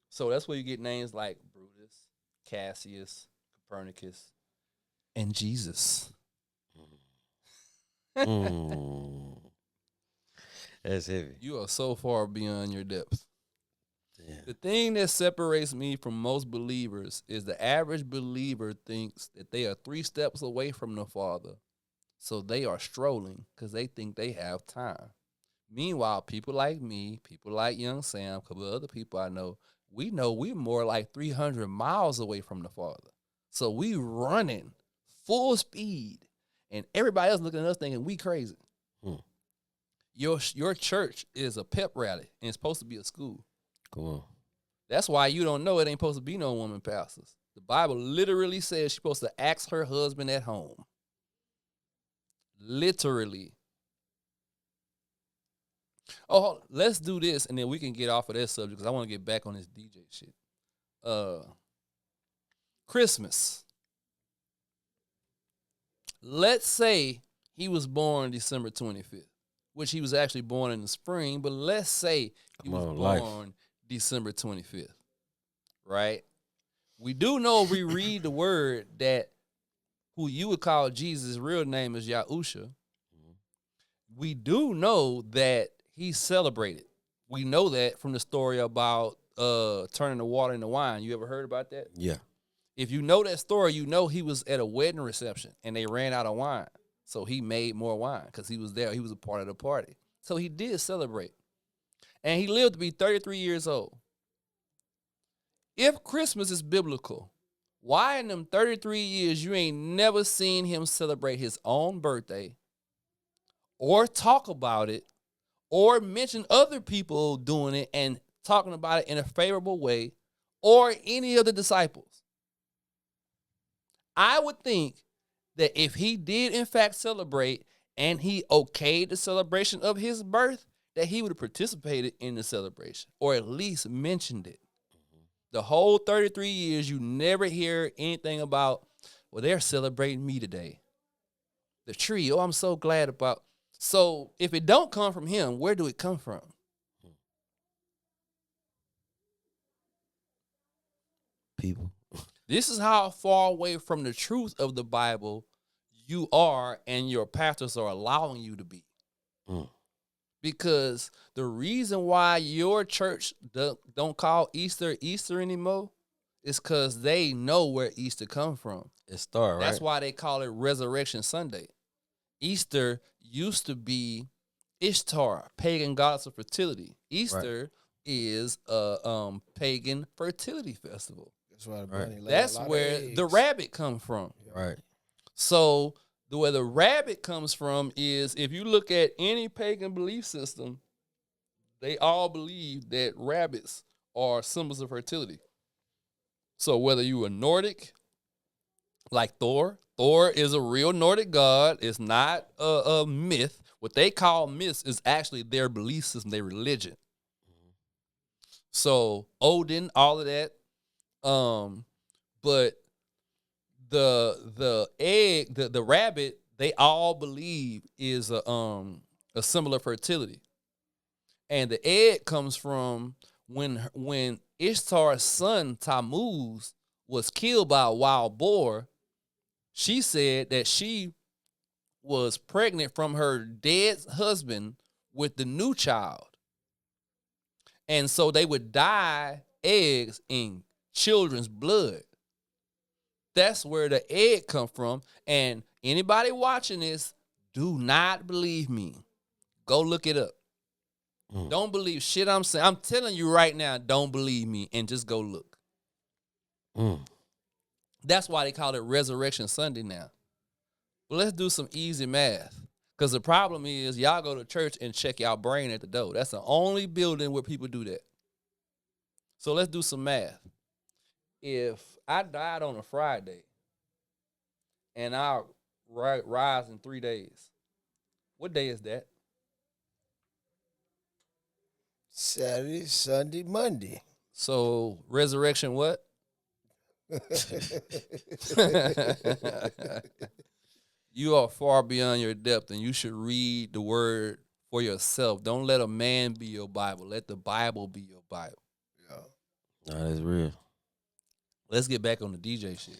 So that's where you get names like Brutus, Cassius, Copernicus, and Jesus. That's heavy. You are so far beyond your depth. Damn. The thing that separates me from most believers is the average believer thinks that they are 3 steps away from the Father. So they are strolling because they think they have time. Meanwhile, people like me, people like Young Sam, a couple of other people I know we're more like 300 miles away from the Father. So we running full speed, and everybody else looking at us thinking we crazy. Your church is a pep rally, and it's supposed to be a school. Come on. That's why you don't know it ain't supposed to be no woman pastors. The Bible literally says she's supposed to ask her husband at home. Literally. Oh, let's do this, and then we can get off of that subject because I want to get back on this DJ shit. Christmas. let's say he was born December 25th, which he was actually born in the spring, but let's say he was born December 25th, right? We do know, we read the word that who you would call Jesus' real name is Yahusha. We do know that he celebrated. We know that from the story about turning the water into wine. You ever heard about that? Yeah. If you know that story, you know he was at a wedding reception and they ran out of wine. So he made more wine because he was there. He was a part of the party. So he did celebrate. And he lived to be 33 years old. If Christmas is biblical, why in them 33 years you ain't never seen him celebrate his own birthday or talk about it or mention other people doing it and talking about it in a favorable way or any of the disciples? I would think that if he did in fact celebrate and he okayed the celebration of his birth, that he would have participated in the celebration or at least mentioned it. The whole 33 years, you never hear anything about, well, they're celebrating me today. The tree, oh, I'm so glad about. So if it don't come from him, where do it come from? People. This is how far away from the truth of the Bible you are and your pastors are allowing you to be. Because the reason why your church don't call Easter Easter anymore is because they know where Easter come from. It started, right? That's why they call it Resurrection Sunday. Easter used to be Ishtar, pagan goddess of fertility. Easter is a pagan fertility festival. That's why the bunny laid That's a lot where of eggs. the rabbit come from. Right. So where the rabbit comes from is if you look at any pagan belief system, they all believe that rabbits are symbols of fertility. So whether you are Nordic, like Thor is a real Nordic god. It's not a myth. What they call myths is actually their belief system, their religion. So Odin, all of that. But the egg, the rabbit, they all believe is a symbol of fertility. And the egg comes from when Ishtar's son Tammuz was killed by a wild boar. She said that she was pregnant from her dead husband with the new child. And so they would dye eggs in children's blood. That's where the egg come from. And anybody watching this, do not believe me. Go look it up. Don't believe shit I'm saying. I'm telling you right now, don't believe me and just go look. That's why they call it Resurrection Sunday now. But let's do some easy math. Because the problem is y'all go to church and check y'all brain at the door. That's the only building where people do that. So let's do some math. If I died on a Friday and I rise in 3 days, what day is that? Saturday, Sunday, Monday. So resurrection what? You are far beyond your depth, and you should read the word for yourself. Don't let a man be your Bible. Let the Bible be your Bible. Yeah. No, that's real. Let's get back on the DJ shit.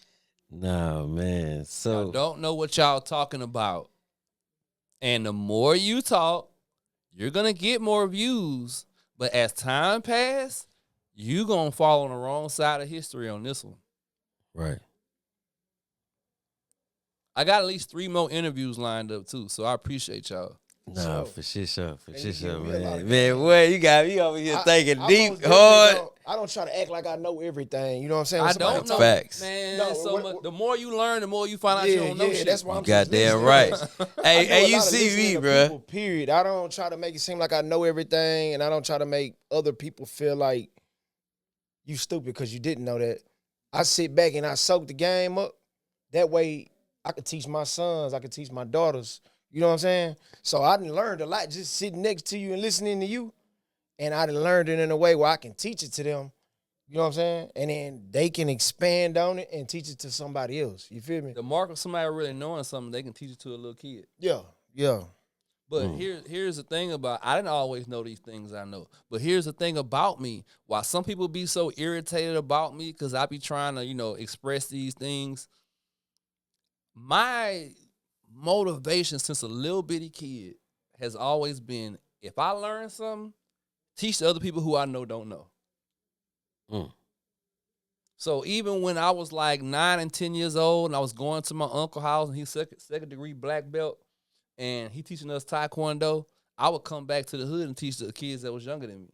Nah, man. So I don't know what y'all talking about. And the more you talk, you're going to get more views. But as time passes, you're going to fall on the wrong side of history on this one. Right. I got at least 3 more interviews lined up, too. So I appreciate y'all. Nah, for sure, man. Man, what you got me over here thinking I deep, most hard. I don't try to act like I know everything. You know what I'm saying? I When somebody don't know, talk- Facts. man. No, so what- much, the more you learn, the more you find out you don't know shit. That's why I'm Goddamn just right. listening. I Hey, do a hey, you lot of see listening me, to bruh. people, period. I don't try to make it seem like I know everything, and I don't try to make other people feel like you stupid because you didn't know that. I sit back and I soak the game up. That way, I could teach my sons, I could teach my daughters. You know what I'm saying? So I done learned a lot just sitting next to you and listening to you. And I done learned it in a way where I can teach it to them You know what I'm saying? And then they can expand on it and teach it to somebody else. You feel me? The mark of somebody really knowing something, they can teach it to a little kid. Yeah, yeah. But here's the thing about, I didn't always know these things I know. But here's the thing about me. Why some people be so irritated about me because I be trying to, express these things. My motivation since a little bitty kid has always been, if I learn something, teach the other people who I know don't know. So even when I was like 9 and 10 years old and I was going to my uncle's house and he's second degree black belt and he teaching us Taekwondo, I would come back to the hood and teach the kids that was younger than me.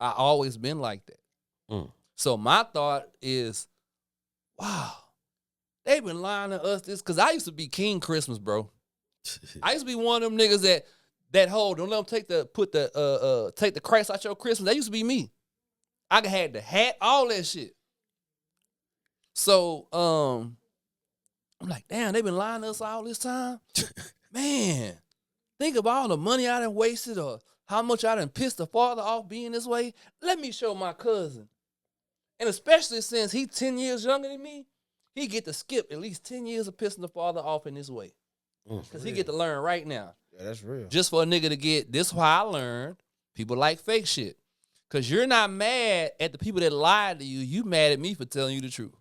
I always been like that. So my thought is, wow, they been lying to us this, because I used to be King Christmas, bro. I used to be one of them niggas that hold, don't let them take the Christ out your Christmas. That used to be me. I had the hat, all that shit. So I'm like, damn, they been lying to us all this time? Man, think of all the money I done wasted or how much I done pissed the father off being this way. Let me show my cousin. And especially since he 10 years younger than me, he get to skip at least 10 years of pissing the father off in this way. Because he get to learn right now. Yeah, that's real. Just for a nigga to get, this is why I learned people like fake shit. Because you're not mad at the people that lied to you. You mad at me for telling you the truth.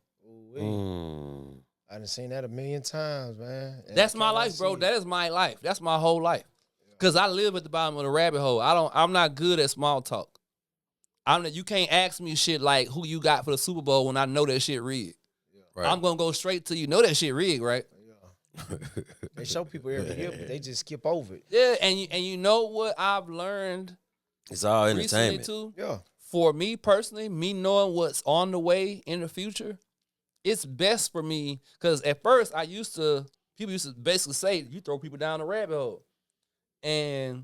I done seen that a million times, man. And That's my life, bro. That is my life. That's my whole life. Because I live at the bottom of the rabbit hole. I'm not good at small talk. You can't ask me shit like who you got for the Super Bowl when I know that shit rigged. Yeah. Right. I'm gonna go straight to you know that shit rigged, right? Yeah. They show people every year, but they just skip over it. Yeah, and you know what I've learned? It's all entertainment too. Yeah. For me personally, me knowing what's on the way in the future, it's best for me because at first people used to basically say you throw people down the rabbit hole, and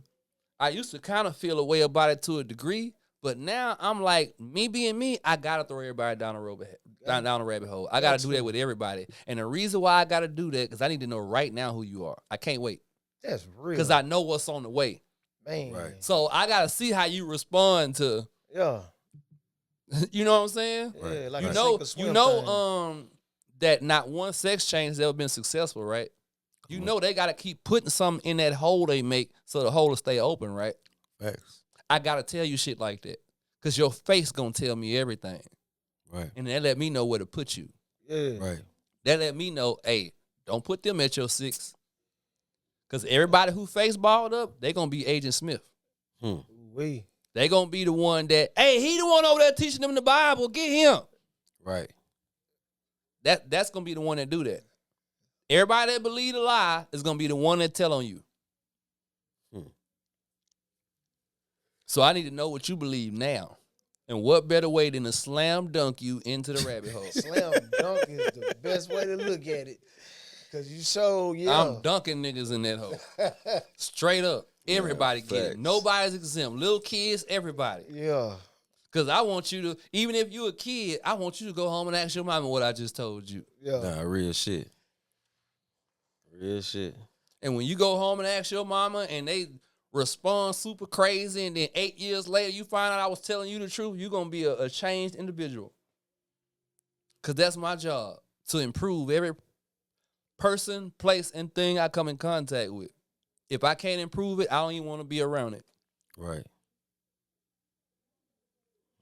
I used to kind of feel a way about it to a degree. But now I'm like, me being me, I gotta throw everybody down the rabbit hole. I gotta do that with everybody. And the reason why I gotta do that, because I need to know right now who you are. I can't wait. That's real. Because I know what's on the way. Man. Right. So I gotta see how you respond to. Yeah. You know what I'm saying? Yeah, like that not one sex change has ever been successful, right? You know they gotta keep putting something in that hole they make so the hole will stay open, right? Facts. I gotta tell you shit like that. Cause your face gonna tell me everything. Right. And that let me know where to put you. Yeah. Right. That let me know, hey, don't put them at your 6. Cause everybody who face balled up, they gonna be Agent Smith. They gonna be the one that, hey, he the one over there teaching them the Bible. Get him. Right. That's gonna be the one that do that. Everybody that believe the lie is gonna be the one that tell on you. So I need to know what you believe now. And what better way than to slam dunk you into the rabbit hole? Slam dunk is the best way to look at it. Because you so, yeah. I'm dunking niggas in that hole. Straight up. Everybody get it. Nobody's exempt. Little kids, everybody. Yeah. Because I want you to, even if you a kid, I want you to go home and ask your mama what I just told you. Yeah. Nah, real shit. Real shit. And when you go home and ask your mama and they respond super crazy and then 8 years later you find out I was telling you the truth, you're going to be a changed individual. Because that's my job, to improve every person, place, and thing I come in contact with. If I can't improve it, I don't even want to be around it. Right.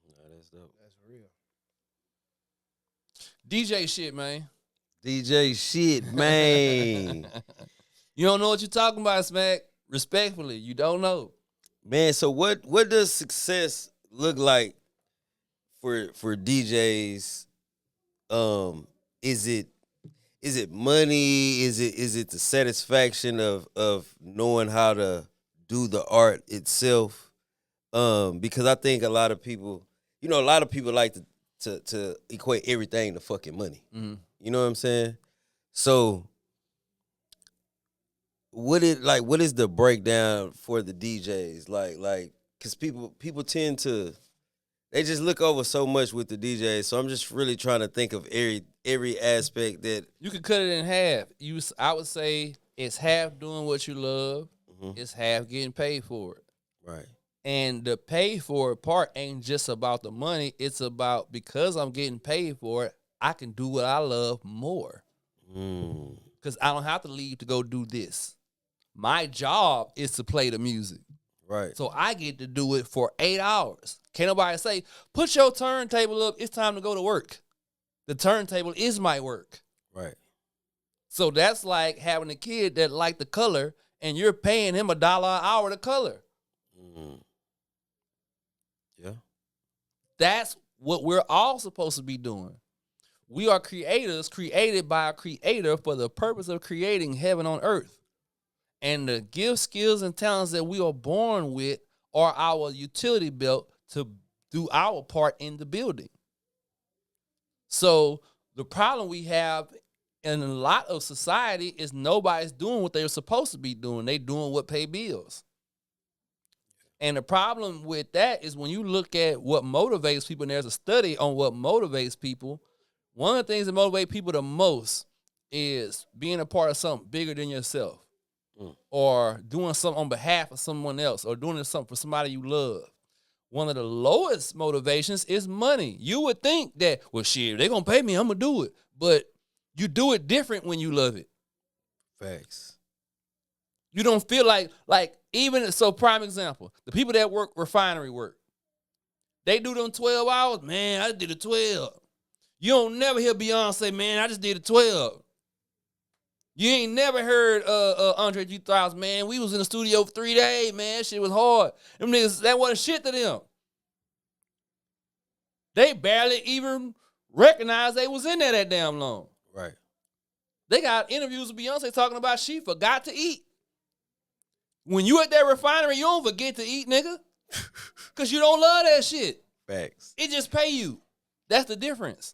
Nah, that's dope. That's real. DJ shit, man. DJ shit, man. You don't know what you're talking about, Smack. Respectfully, you don't know. Man, so what does success look like for DJs? Is it money? Is it the satisfaction of knowing how to do the art itself? Because I think a lot of people like to equate everything to fucking money. Mm-hmm. You know what I'm saying? So what is the breakdown for the DJs? Like, cause people tend to, they just look over so much with the DJs. So I'm just really trying to think of every aspect that you could cut it in half. I would say it's half doing what you love. Mm-hmm. It's half getting paid for it. Right. And the pay for it part ain't just about the money. It's about because I'm getting paid for it, I can do what I love more. Because I don't have to leave to go do this. My job is to play the music. Right. So I get to do it for 8 hours. Can't nobody say, put your turntable up, it's time to go to work. The turntable is my work. Right. So that's like having a kid that like the color and you're paying him $1 an hour to color. Yeah. That's what we're all supposed to be doing. We are creators created by a creator for the purpose of creating heaven on earth. And the gifts, skills, and talents that we are born with are our utility belt to do our part in the building. So the problem we have in a lot of society is nobody's doing what they're supposed to be doing. They doing what pay bills. And the problem with that is when you look at what motivates people, and there's a study on what motivates people, one of the things that motivate people the most is being a part of something bigger than yourself, or doing something on behalf of someone else, or doing something for somebody you love. One of the lowest motivations is money. You would think that, well, shit, they're going to pay me, I'm going to do it. But you do it different when you love it. Facts. You don't feel like even, so prime example, the people that work refinery work, they do them 12 hours. Man, I did a 12. You don't never hear Beyonce, man, I just did a 12. You ain't never heard Andre 3000, man, we was in the studio for 3 days, man, shit was hard. Them niggas, that wasn't shit to them. They barely even recognized they was in there that damn long. Right. They got interviews with Beyonce talking about she forgot to eat. When you at that refinery, you don't forget to eat, nigga. Because you don't love that shit. Facts. It just pay you. That's the difference.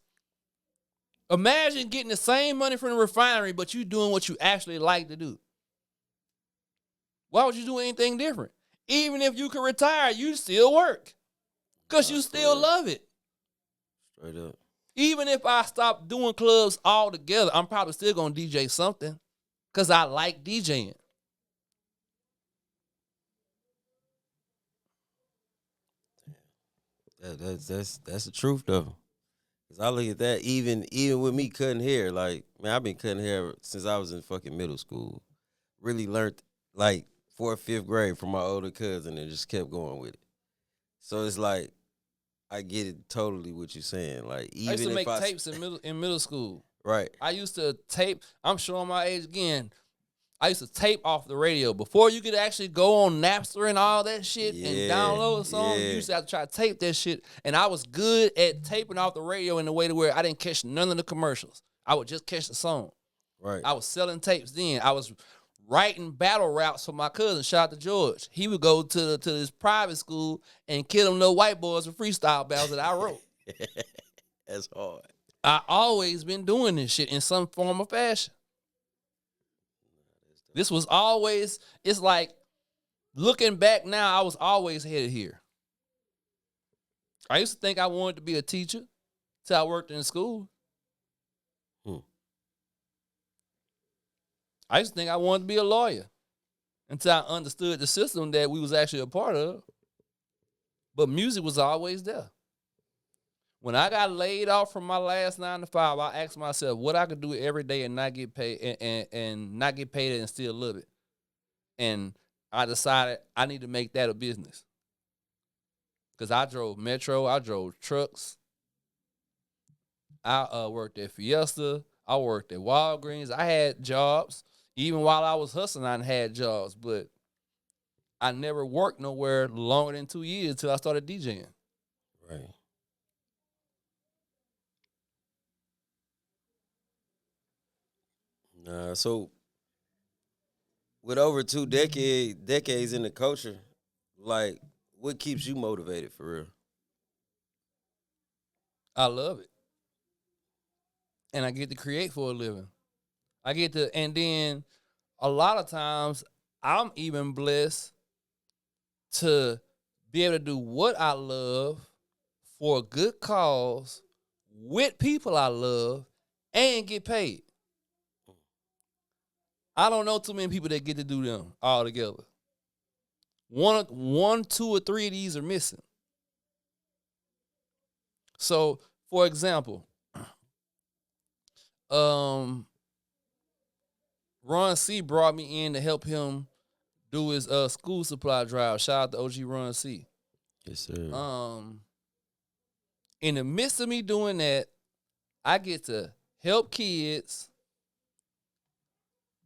Imagine getting the same money from the refinery, but you doing what you actually like to do. Why would you do anything different? Even if you could retire, you still work. Because you still love it. Straight up. Even if I stop doing clubs altogether, I'm probably still going to DJ something. Because I like DJing. That's the truth though. Cause I look at that even with me cutting hair, like man, I've been cutting hair since I was in fucking middle school. Really learned like 4th, 5th grade from my older cousin and just kept going with it. So it's like I get it totally what you're saying. Like even I used to if make tapes in middle school. Right. I used to tape. I'm showing my age again. I used to tape off the radio. Before you could actually go on Napster and all that shit and download a song, you used to have to try to tape that shit. And I was good at taping off the radio in a way to where I didn't catch none of the commercials. I would just catch the song. Right. I was selling tapes then. I was writing battle raps for my cousin. Shout out to George. He would go to this private school and kill them little white boys with freestyle battles that I wrote. That's hard. I always been doing this shit in some form or fashion. This was always, it's like, looking back now, I was always headed here. I used to think I wanted to be a teacher till I worked in school. I used to think I wanted to be a lawyer until I understood the system that we was actually a part of. But music was always there. When I got laid off from my last 9 to 5, I asked myself what I could do every day and not get paid and not get paid and still love it. And I decided I need to make that a business. Because I drove Metro, I drove trucks. I worked at Fiesta. I worked at Walgreens. I had jobs. Even while I was hustling, I had jobs. But I never worked nowhere longer than 2 years until I started DJing. Right. So with over 2 decades in the culture, like what keeps you motivated for real? I love it. And I get to create for a living. I get to, and then a lot of times I'm even blessed to be able to do what I love for a good cause with people I love and get paid. I don't know too many people that get to do them all together. One, two, or three of these are missing. So, for example, Ron C brought me in to help him do his school supply drive. Shout out to OG Ron C. Yes, sir. In the midst of me doing that, I get to help kids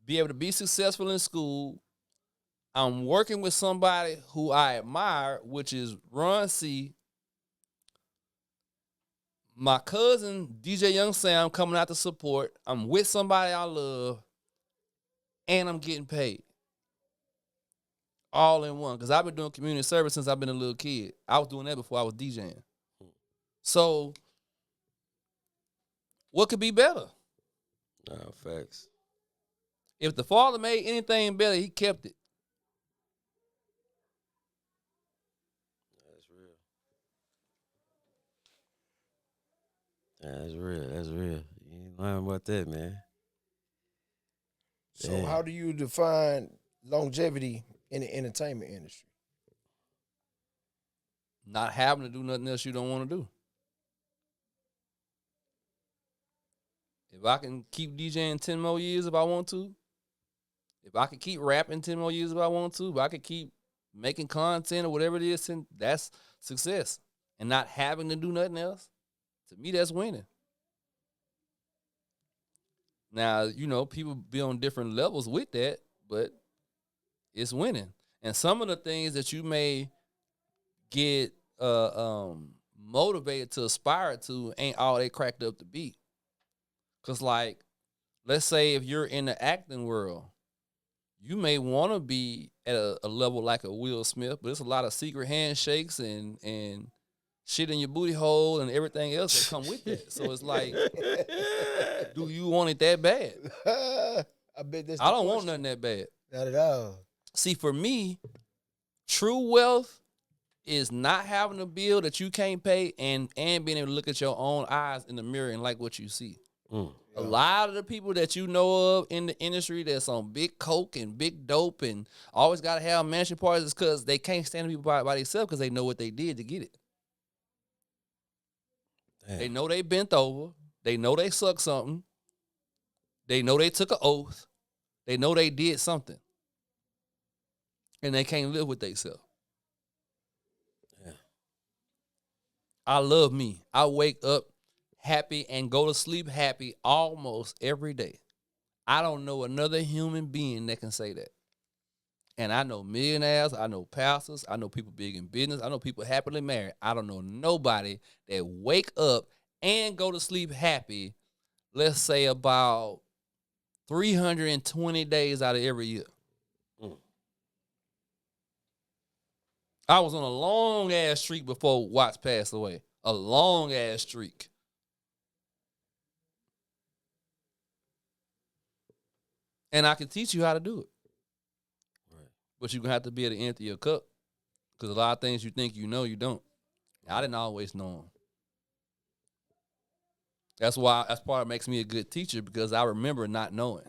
be able to be successful in school. I'm working with somebody who I admire, which is Ron C. My cousin, DJ Young Sam, coming out to support. I'm with somebody I love, and I'm getting paid. All in one. Because I've been doing community service since I've been a little kid. I was doing that before I was DJing. So, what could be better? Facts. If the Father made anything better, he kept it. That's real. That's real. That's real. You ain't lying about that, man. So Damn. how do you define longevity in the entertainment industry? Not having to do nothing else you don't want to do. If I can keep DJing 10 more years if I want to, if I can keep rapping 10 more years if I want to, if I can keep making content or whatever it is, that's success. And not having to do nothing else, to me, that's winning. Now, people be on different levels with that, but it's winning. And some of the things that you may get motivated to aspire to ain't all they cracked up to be. Because, like, let's say if you're in the acting world, you may want to be at a level like a Will Smith, but there's a lot of secret handshakes and shit in your booty hole and everything else that come with that. So it's like, do you want it that bad? I bet that's. I don't want nothing that bad. Not at all. See, for me, true wealth is not having a bill that you can't pay and being able to look at your own eyes in the mirror and like what you see. A lot of the people that you know of in the industry that's on big coke and big dope and always got to have mansion parties is because they can't stand people by themselves because they know what they did to get it. Damn. They know they bent over. They know they sucked something. They know they took an oath. They know they did something. And they can't live with themselves. Yeah. I love me. I wake up happy and go to sleep happy almost every day. I don't know another human being that can say that. And I know millionaires, I know pastors, I know people big in business, I know people happily married. I don't know nobody that wake up and go to sleep happy, let's say about 320 days out of every year. I was on a long-ass streak before Watts passed away. A long-ass streak. And I can teach you how to do it. Right. But you're going to have to be able to empty your cup. Because a lot of things you think you know, you don't. I didn't always know them. That's part of what makes me a good teacher, because I remember not knowing.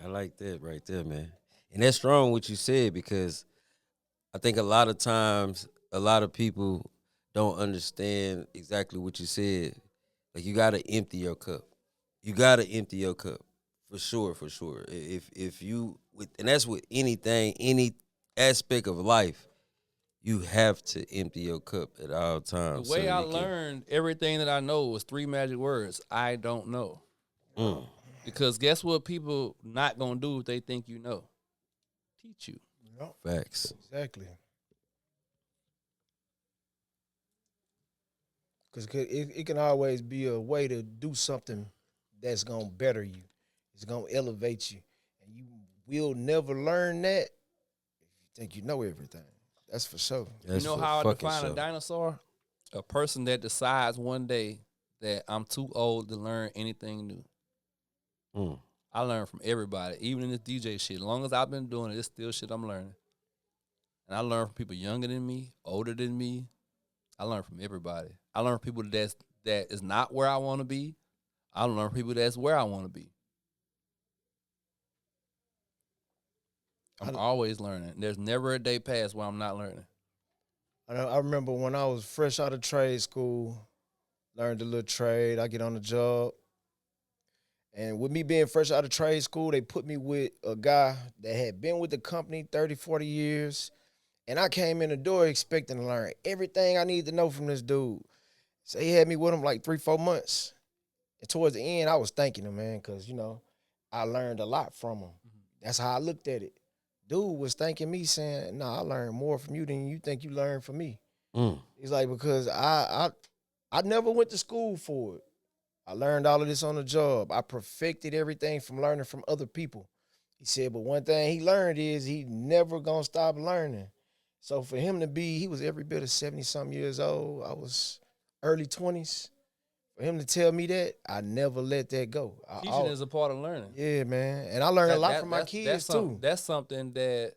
I like that right there, man. And that's strong what you said, because I think a lot of times a lot of people don't understand exactly what you said. Like, you gotta empty your cup. You gotta empty your cup. For sure, for sure. If you and that's with anything, any aspect of life, you have to empty your cup at all times. The way I learned everything that I know was 3 magic words. I don't know. Because guess what people not gonna do if they think you know? Teach you. Yep. Facts. Exactly. Because it can always be a way to do something that's going to better you. It's going to elevate you. And you will never learn that if you think you know everything. That's for sure. You know how I define a dinosaur? A person that decides one day that I'm too old to learn anything new. I learn from everybody, even in this DJ shit. As long as I've been doing it, it's still shit I'm learning. And I learn from people younger than me, older than me. I learn from everybody. I learn from people that is not where I want to be. I learn from people that's where I want to be. I'm always learning. There's never a day past where I'm not learning. I remember when I was fresh out of trade school, learned a little trade. I get on the job. And with me being fresh out of trade school, they put me with a guy that had been with the company 30, 40 years. And I came in the door expecting to learn everything I need to know from this dude. So he had me with him like 3, 4 months. And towards the end, I was thanking him, man, because, I learned a lot from him. That's how I looked at it. Dude was thanking me, saying, "No, I learned more from you than you think you learned from me." He's like, because I never went to school for it. I learned all of this on the job. I perfected everything from learning from other people. He said, but one thing he learned is he never gonna stop learning. So for him to be, he was every bit of 70-something years old. I was early 20s. For him to tell me that, I never let that go. Teaching is a part of learning. Yeah, man. And I learned a lot from my kids, too. That's something that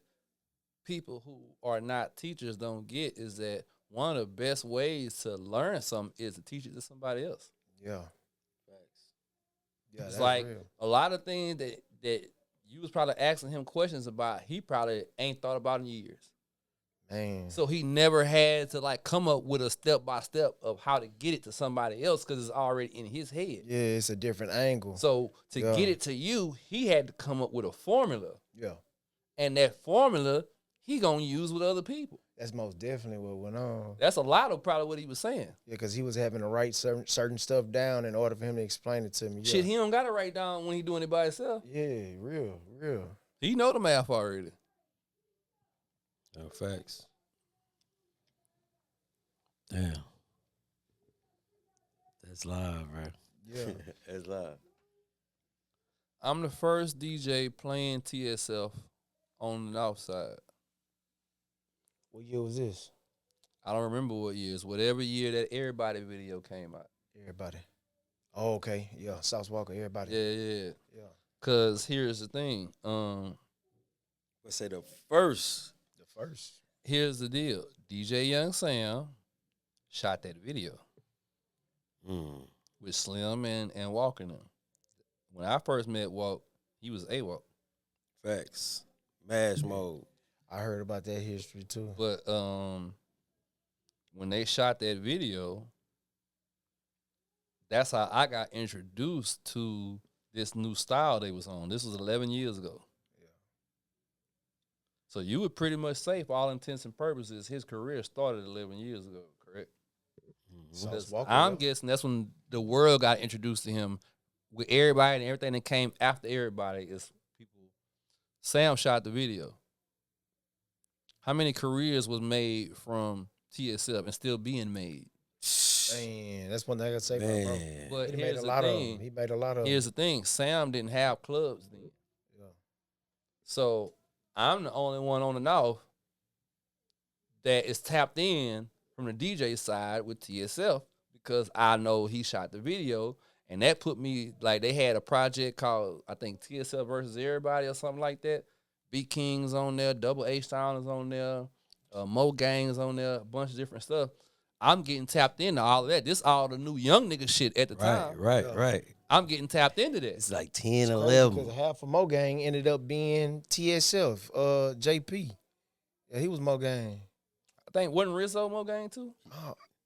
people who are not teachers don't get, is that one of the best ways to learn something is to teach it to somebody else. Yeah. Yeah, it's that's like real. a lot of things that you was probably asking him questions about, he probably ain't thought about in years. Man. So he never had to like come up with a step-by-step of how to get it to somebody else because it's already in his head. Yeah, it's a different angle. So to get it to you, he had to come up with a formula. Yeah. And that formula he gonna use with other people. That's most definitely what went on. That's a lot of probably what he was saying. Yeah, because he was having to write certain stuff down in order for him to explain it to me. Yeah. Shit, he don't got to write down when he doing it by himself. Yeah, real. He know the math already. No facts. Damn. That's live, bro. Yeah. That's live. I'm the first DJ playing TSF on the north side. What year was this? I don't remember what years. Whatever year that Everybody video came out. Everybody. Oh, okay. Yeah, South Walker, everybody. Yeah. Yeah. Cause here's the thing. Let's say the first. The first. Here's the deal. DJ Young Sam shot that video with Slim and Walker and them. When I first met Walk, he was AWOC. Facts. Mash mode. I heard about that history too. But when they shot that video, that's how I got introduced to this new style they was on. This was 11 years ago. Yeah. So you would pretty much say, for all intents and purposes, his career started 11 years ago, correct? I'm guessing that's when the world got introduced to him with everybody, and everything that came after Everybody is people. Sam shot the video. How many careers was made from TSF and still being made? Man, that's one thing I gotta say about bro. But He made a lot of them. He made a lot of Here's the thing. Sam didn't have clubs then. Yeah. So I'm the only one on the north that is tapped in from the DJ side with TSF because I know he shot the video, and that put me, like, they had a project called, I think, TSF versus Everybody or something like that. B King's on there, Double H Sound is on there, Mo Gang's on there, a bunch of different stuff. I'm getting tapped into all of that. This all the new young nigga shit at the time. Right. I'm getting tapped into that. It's like 10, 11. Because half of Mo Gang ended up being TSF, JP. Yeah, he was Mo Gang. I think, wasn't Rizzo Mo Gang too?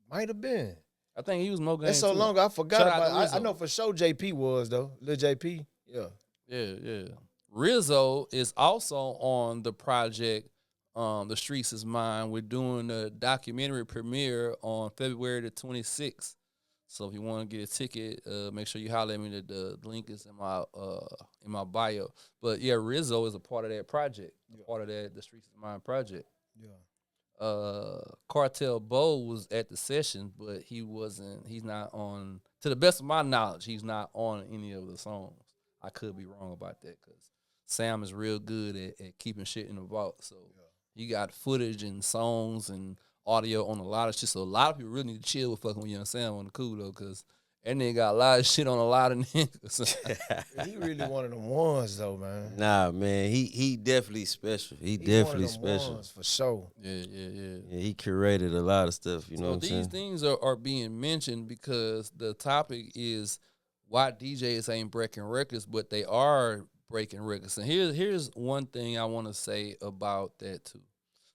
Might have been. I think he was Mo Gang That's so too. long I forgot Shout out to about it. Rizzo. I know for sure JP was, though. Lil JP. Yeah. Yeah. Rizzo is also on the project, The Streets Is Mine. We're doing a documentary premiere on February the 26th. So if you want to get a ticket, make sure you holler at me. The link is in my bio. But yeah, Rizzo is a part of that project, part of that The Streets Is Mine project. Yeah. Cartel Bo was at the session, but he's not on, to the best of my knowledge, he's not on any of the songs. I could be wrong about that because Sam is real good at keeping shit in the vault. So he got footage and songs and audio on a lot of shit. So a lot of people really need to chill with fucking with Young Sam on the cool though, because that nigga got a lot of shit on a lot of niggas. He really one of them ones though, man. Nah, man, he definitely special. He definitely special. Ones, for sure. Yeah. Yeah, he curated a lot of stuff, you know what I'm these saying? things are being mentioned because the topic is why DJs ain't breaking records, but they are breaking records. And here's one thing I want to say about that too.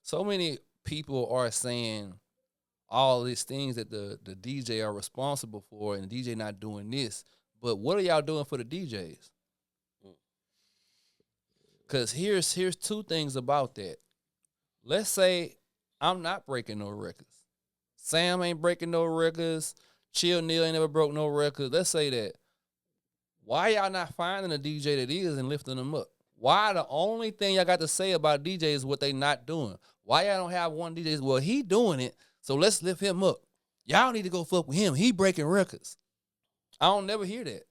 So many people are saying all these things that the DJ are responsible for, and the DJ not doing this. But what are y'all doing for the DJs? Because here's two things about that. Let's say I'm not breaking no records. Sam ain't breaking no records. Chill Neil ain't never broke no records. Let's say that. Why y'all not finding a DJ that is and lifting them up? Why the only thing y'all got to say about DJ is what they not doing? Why y'all don't have one DJ? Well, he doing it, so let's lift him up. Y'all need to go fuck with him. He breaking records. I don't never hear that.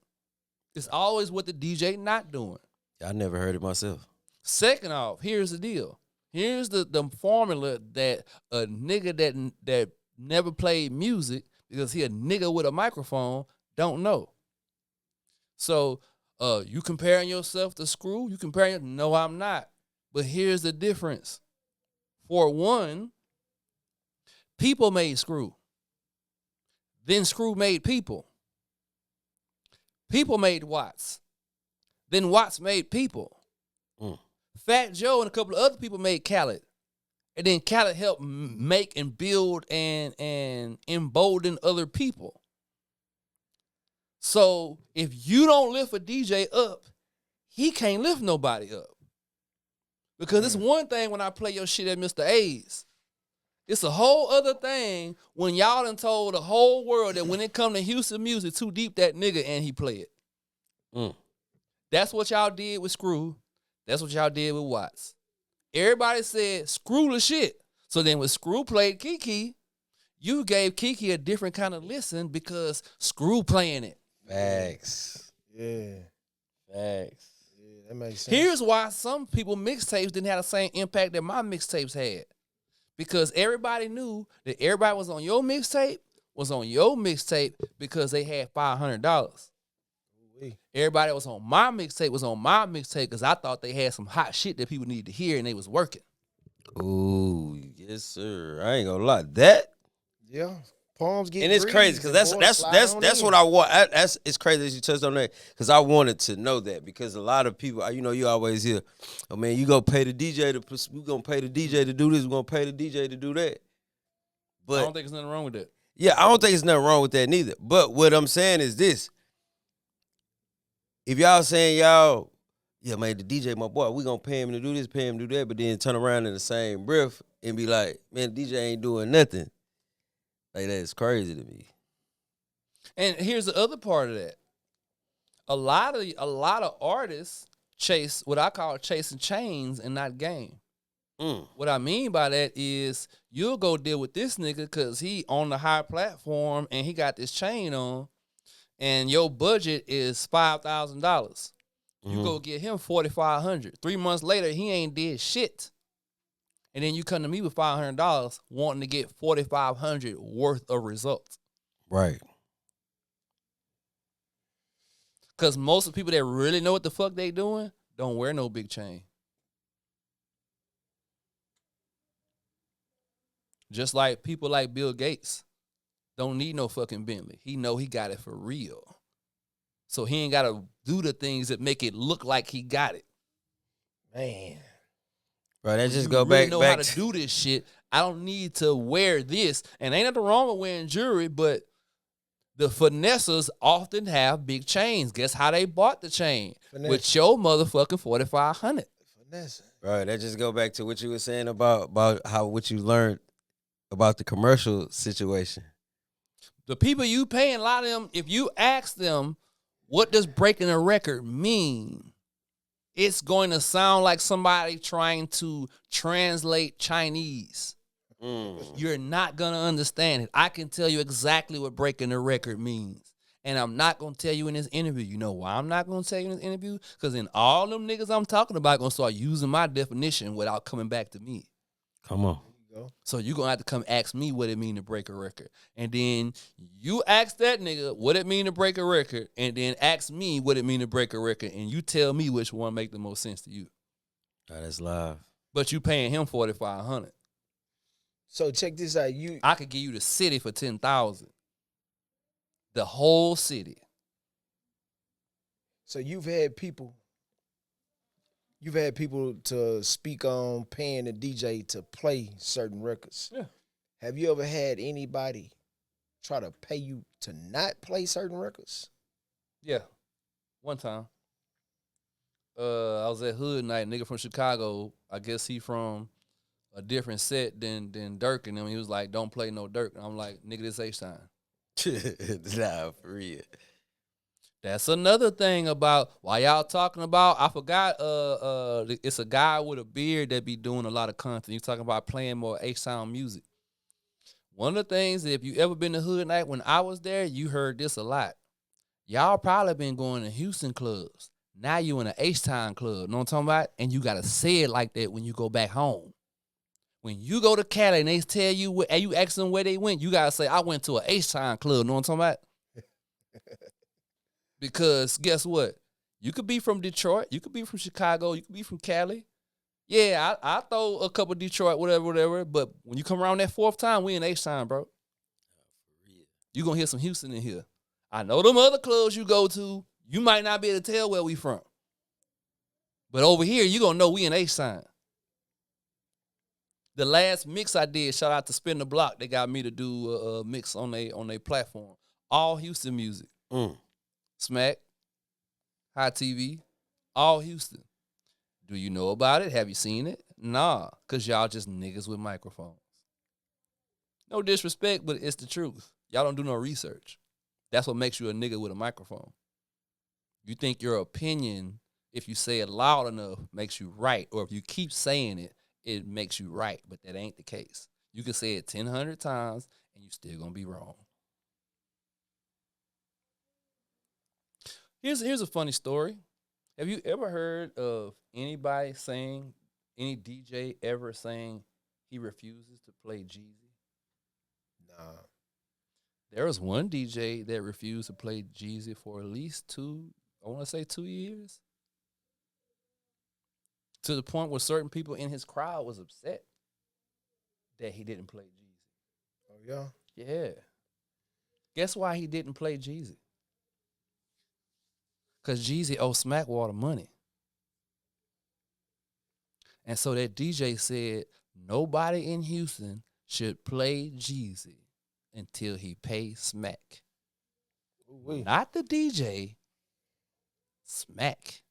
It's always what the DJ not doing. I never heard it myself. Second off, here's the deal. Here's the formula that a nigga that never played music because he a nigga with a microphone don't know. So you comparing yourself to Screw? You comparing? No, I'm not. But here's the difference. For one, people made Screw. Then Screw made people. People made Watts. Then Watts made people. Fat Joe and a couple of other people made Khaled. And then Khaled helped make and build and embolden other people. So if you don't lift a DJ up, he can't lift nobody up. Because it's one thing when I play your shit at Mr. A's. It's a whole other thing when y'all done told the whole world that when it come to Houston music, Too Deep that nigga and he play it. That's what y'all did with Screw. That's what y'all did with Watts. Everybody said Screw the shit. So then when Screw played Kiki, you gave Kiki a different kind of listen because Screw playing it. Facts. Yeah. Facts. Yeah, that makes sense. Here's why some people mixtapes didn't have the same impact that my mixtapes had. Because everybody knew that everybody was on your mixtape because they had $500. Everybody was on my mixtape because I thought they had some hot shit that people needed to hear and they was working. Ooh, yes, sir. I ain't gonna lie. That Yeah. Palms get and it's crazy because that's what I want. It's crazy that you touched on that because I wanted to know that because a lot of people, you always hear, oh man, you gonna pay the DJ we gonna pay the DJ to do this, we gonna pay the DJ to do that. But I don't think there's nothing wrong with that. Yeah, I don't think there's nothing wrong with that neither. But what I'm saying is this: if y'all saying yeah, man, the DJ, my boy, we gonna pay him to do this, pay him to do that, but then turn around in the same breath and be like, man, the DJ ain't doing nothing. Like, that's crazy to me. And here's the other part of that. A lot of artists chase what I call chasing chains and not game. What I mean by that is you'll go deal with this nigga because he on the high platform and he got this chain on, and your budget is $5,000. You go get him $4,500. 3 months later, he ain't did shit. And then you come to me with $500 wanting to get $4,500 worth of results. Right. Because most of the people that really know what the fuck they doing don't wear no big chain. Just like people like Bill Gates don't need no fucking Bentley. He know he got it for real. So he ain't got to do the things that make it look like he got it. Man. Right, that just you go really back. know how to do this shit. I don't need to wear this. And ain't nothing wrong with wearing jewelry, but the finessers often have big chains. Guess how they bought the chain? Finesse. With your motherfucking $4,500. Finesse. Right, that just go back to what you were saying about how what you learned about the commercial situation. The people you paying, a lot of them, if you ask them, what does breaking a record mean? It's going to sound like somebody trying to translate Chinese. You're not going to understand it. I can tell you exactly what breaking a record means. And I'm not going to tell you in this interview. You know why I'm not going to tell you in this interview? Because then all them niggas I'm talking about going to start using my definition without coming back to me. Come on. So you're going to have to come ask me what it mean to break a record. And then you ask that nigga what it mean to break a record. And then ask me what it mean to break a record. And you tell me which one make the most sense to you. Oh, that's live. But you paying him $4,500. So check this out. I could give you the city for $10,000. The whole city. So you've had people you've had people to speak on paying the DJ to play certain records. Yeah. Have you ever had anybody try to pay you to not play certain records? Yeah. One time. I was at Hood Night, nigga from Chicago. I guess he from a different set than Dirk and him. He was like, don't play no Dirk. And I'm like, nigga, this H-Time. Nah, for real. That's another thing about why y'all talking about. I forgot. It's a guy with a beard that be doing a lot of content. He's talking about playing more H-Sound music. One of the things, if you ever been to Hood Night when I was there, you heard this a lot. Y'all probably been going to Houston clubs. Now you in an H-Town club. Know what I'm talking about? And you gotta say it like that when you go back home. When you go to Cali and they tell you and you ask them where they went, you gotta say, I went to an H-Town club. Know what I'm talking about? Because guess what? You could be from Detroit, you could be from Chicago, you could be from Cali. Yeah, I throw a couple Detroit, whatever. But when you come around that fourth time, we in H-Town, bro. You gonna hear some Houston in here. I know them other clubs you go to, you might not be able to tell where we from. But over here, you gonna know we in H-Town. The last mix I did, shout out to Spin the Block. They got me to do a mix on their platform. All Houston music. Smack, High TV, all Houston. Do you know about it? Have you seen it? Nah, because y'all just niggas with microphones. No disrespect, but it's the truth. Y'all don't do no research. That's what makes you a nigga with a microphone. You think your opinion, if you say it loud enough, makes you right. Or if you keep saying it, it makes you right. But that ain't the case. You can say it 1,000 times and you still gonna be wrong. Here's a funny story. Have you ever heard of anybody saying, any DJ ever saying he refuses to play Jeezy? Nah. There was one DJ that refused to play Jeezy for at least 2 years. To the point where certain people in his crowd was upset that he didn't play Jeezy. Oh, yeah? Yeah. Guess why he didn't play Jeezy? Because Jeezy owes Smackwater money. And so that DJ said nobody in Houston should play Jeezy until he pays Smack. Ooh-wee. Not the DJ, Smack.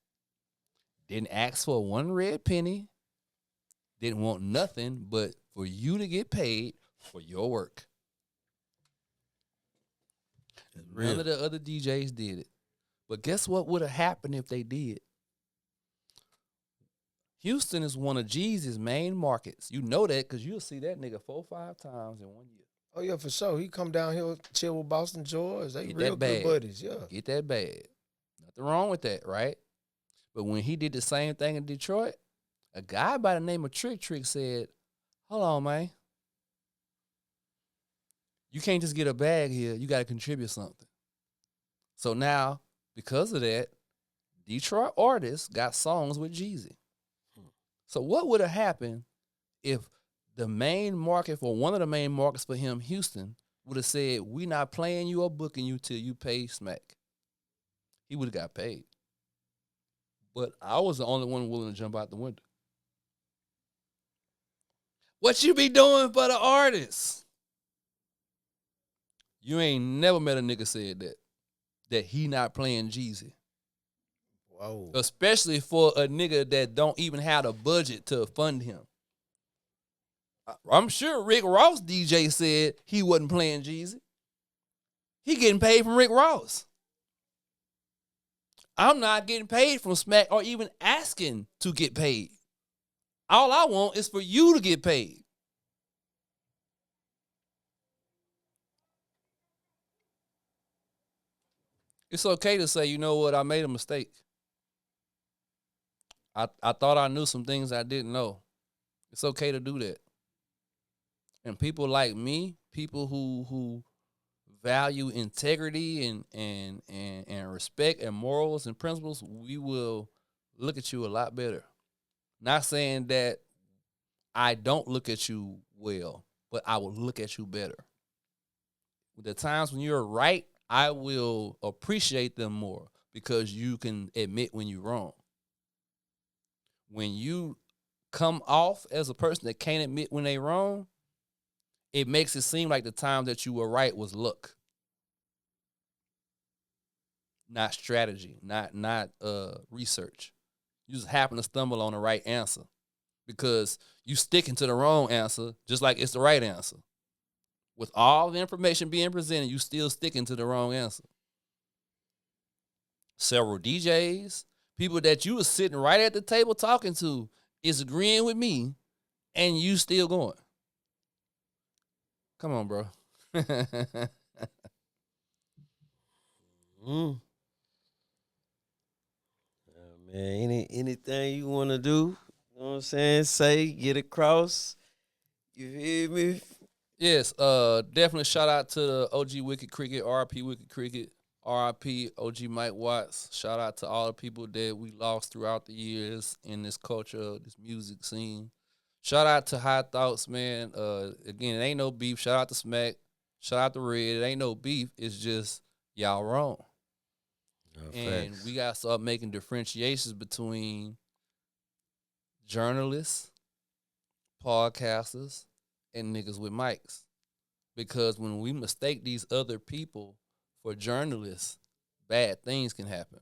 Didn't ask for one red penny. Didn't want nothing but for you to get paid for your work. None of the other DJs did it. But guess what would have happened if they did? Houston is one of Jeezy's main markets. You know that because you'll see that nigga 4 or 5 times in 1 year. Oh, yeah, for sure. He come down here, chill with Boston George. They Get real that bag. good buddies, yeah. Get that bag. Nothing wrong with that, right? But when he did the same thing in Detroit, a guy by the name of Trick said, hold on, man. You can't just get a bag here. You got to contribute something. So now, because of that, Detroit artists got songs with Jeezy. So what would have happened if the main market for one of the main markets for him, Houston, would have said, we not playing you or booking you till you pay Smack? He would have got paid. But I was the only one willing to jump out the window. What you be doing for the artists? You ain't never met a nigga said that he not playing Jeezy. Whoa. Especially for a nigga that don't even have the budget to fund him. I'm sure Rick Ross DJ said he wasn't playing Jeezy. He getting paid from Rick Ross. I'm not getting paid from Smack or even asking to get paid. All I want is for you to get paid. It's okay to say, you know what, I made a mistake. I thought I knew some things I didn't know. It's okay to do that. And people like me, people who value integrity and respect and morals and principles, we will look at you a lot better. Not saying that I don't look at you well, but I will look at you better. The times when you're right, I will appreciate them more because you can admit when you're wrong. when you come off as a person that can't admit when they wrong, it makes it seem like the time that you were right was luck, not strategy, not research. You just happen to stumble on the right answer because you sticking to the wrong answer just like it's the right answer. With all the information being presented, you still sticking to the wrong answer. Several DJs, people that you was sitting right at the table talking to, is agreeing with me, and you still going. Come on, bro. Man, anything you want to do, you know what I'm saying? Say, get across. You hear me? Yes, definitely shout out to the OG Wicked Cricket, RIP Wicked Cricket, RIP OG Mike Watts. Shout out to all the people that we lost throughout the years in this culture, this music scene. Shout out to High Thoughts, man. Again, it ain't no beef. Shout out to Smack. Shout out to Red. It ain't no beef. It's just y'all wrong. And we got to start making differentiations between journalists, podcasters, and niggas with mics. Because when we mistake these other people for journalists, bad things can happen.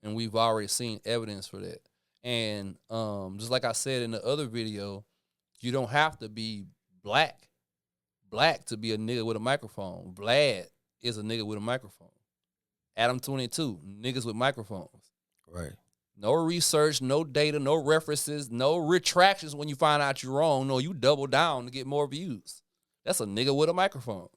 And we've already seen evidence for that. And just like I said in the other video, you don't have to be black to be a nigga with a microphone. Vlad is a nigga with a microphone. Adam 22, niggas with microphones. Right. No research, no data, no references, no retractions when you find out you're wrong. No, you double down to get more views. That's a nigga with a microphone.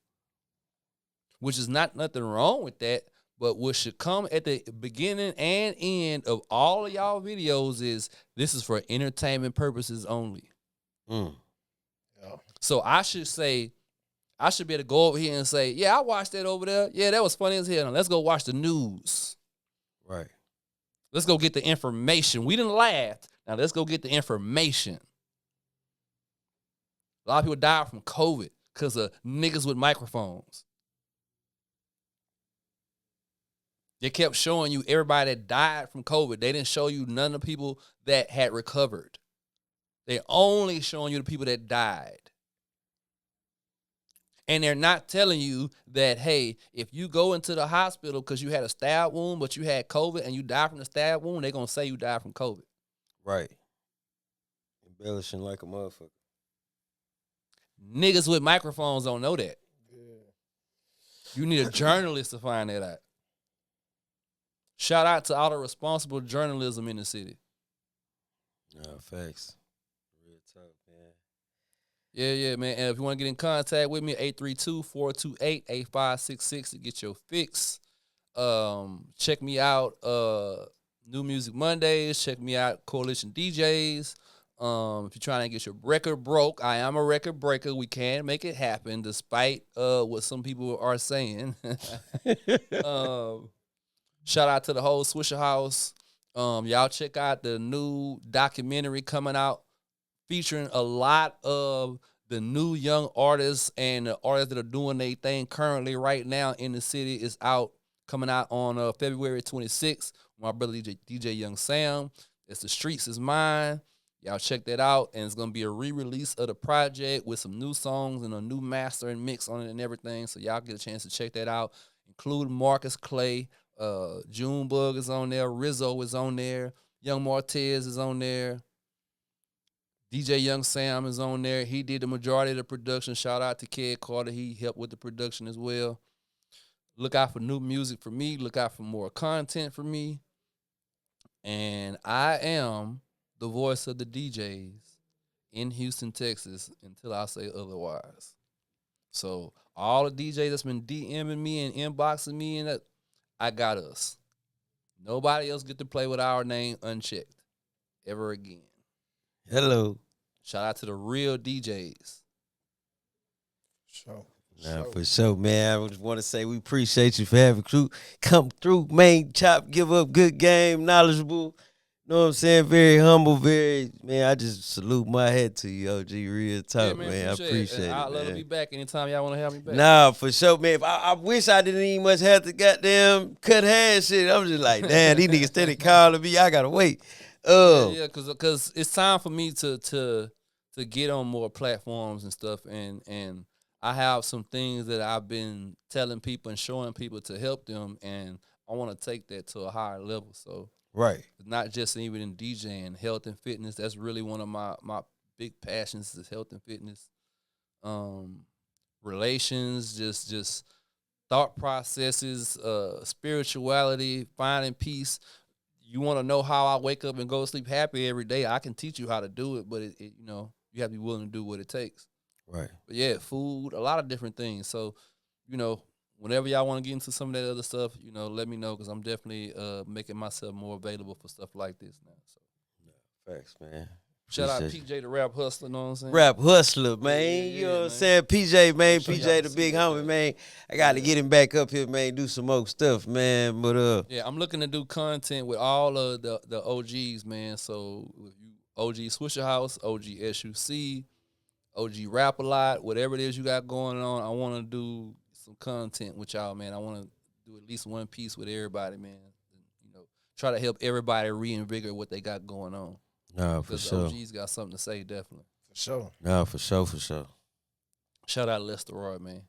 Which is not nothing wrong with that, but what should come at the beginning and end of all of y'all videos is this is for entertainment purposes only. Yeah. So I should be able to go over here and say, yeah, I watched that over there. Yeah, that was funny as hell. Now let's go watch the news. Right. Let's go get the information. We didn't laugh. Now let's go get the information. A lot of people died from COVID because of niggas with microphones. They kept showing you everybody that died from COVID. They didn't show you none of the people that had recovered. They only showing you the people that died. And they're not telling you that, hey, if you go into the hospital because you had a stab wound, but you had COVID and you died from the stab wound, they're going to say you died from COVID. Right. Embellishing like a motherfucker. Niggas with microphones don't know that. Yeah. You need a journalist to find that out. Shout out to all the responsible journalism in the city. Nah, facts. Real tough, man. Yeah, man. And if you want to get in contact with me, 832-428-8566 to get your fix. Check me out, New Music Mondays. Check me out, Coalition DJs. If you're trying to get your record broke, I am a record breaker. We can make it happen despite what some people are saying. Shout out to the whole Swisher House. Y'all check out the new documentary coming out featuring a lot of the new young artists and the artists that are doing their thing currently right now in the city. Is out, coming out on February 26th. My brother DJ Young Sam. It's The Streets Is Mine. Y'all check that out. And it's going to be a re-release of the project with some new songs and a new master and mix on it and everything. So y'all get a chance to check that out, including Marcus Clay. Junebug is on there. Rizzo is on there. Young Martez is on there. DJ Young Sam is on there. He did the majority of the production. Shout out to Ked Carter. He helped with the production as well. Look out for new music for me. Look out for more content for me. And I am the voice of the DJs in Houston, Texas, until I say otherwise. So all the DJs that's been DMing me and inboxing me, and that, I got us. Nobody else get to play with our name unchecked ever again. Hello. Shout out to the real DJs. For sure, man. I just want to say we appreciate you for having crew come through, man. Chop, give up, good game, knowledgeable. You know what I'm saying? Very humble, man, I just salute my head to you, OG. Real talk, yeah, man. I appreciate it. I'd love to be back anytime y'all want to have me back. Nah, for sure, man. I wish I didn't even much have to goddamn cut hair shit. I'm just like, damn, these niggas steady calling me. I gotta wait. Yeah, cause it's time for me to get on more platforms and stuff, and I have some things that I've been telling people and showing people to help them, and I want to take that to a higher level. So Right. not just even in DJing, health and fitness. That's really one of my big passions is health and fitness. Relations, just thought processes, spirituality, finding peace. You want to know how I wake up and go to sleep happy every day? I can teach you how to do it, but you have to be willing to do what it takes. Right. But yeah, food, a lot of different things. So, whenever y'all want to get into some of that other stuff, let me know because I'm definitely making myself more available for stuff like this now. So Facts, man. shout out Appreciate PJ the Rap Hustler, know what I'm saying? Rap hustler, man. Yeah, You know what I'm man. saying? PJ, man. Sure y'all PJ can the see big that, homie, man. man. I got to get him back up here, man. Do some more stuff, man. But Yeah, I'm looking to do content with all of the OGs, man. So if you OG Swisher House, OG SUC, OG Rap a Lot, whatever it is you got going on, I want to do some content with y'all, man. I want to do at least one piece with everybody, man. Try to help everybody reinvigorate what they got going on. no, for Because sure. OG's got something to say, definitely. For sure. No, for sure, for sure. Shout out Lester Roy, man.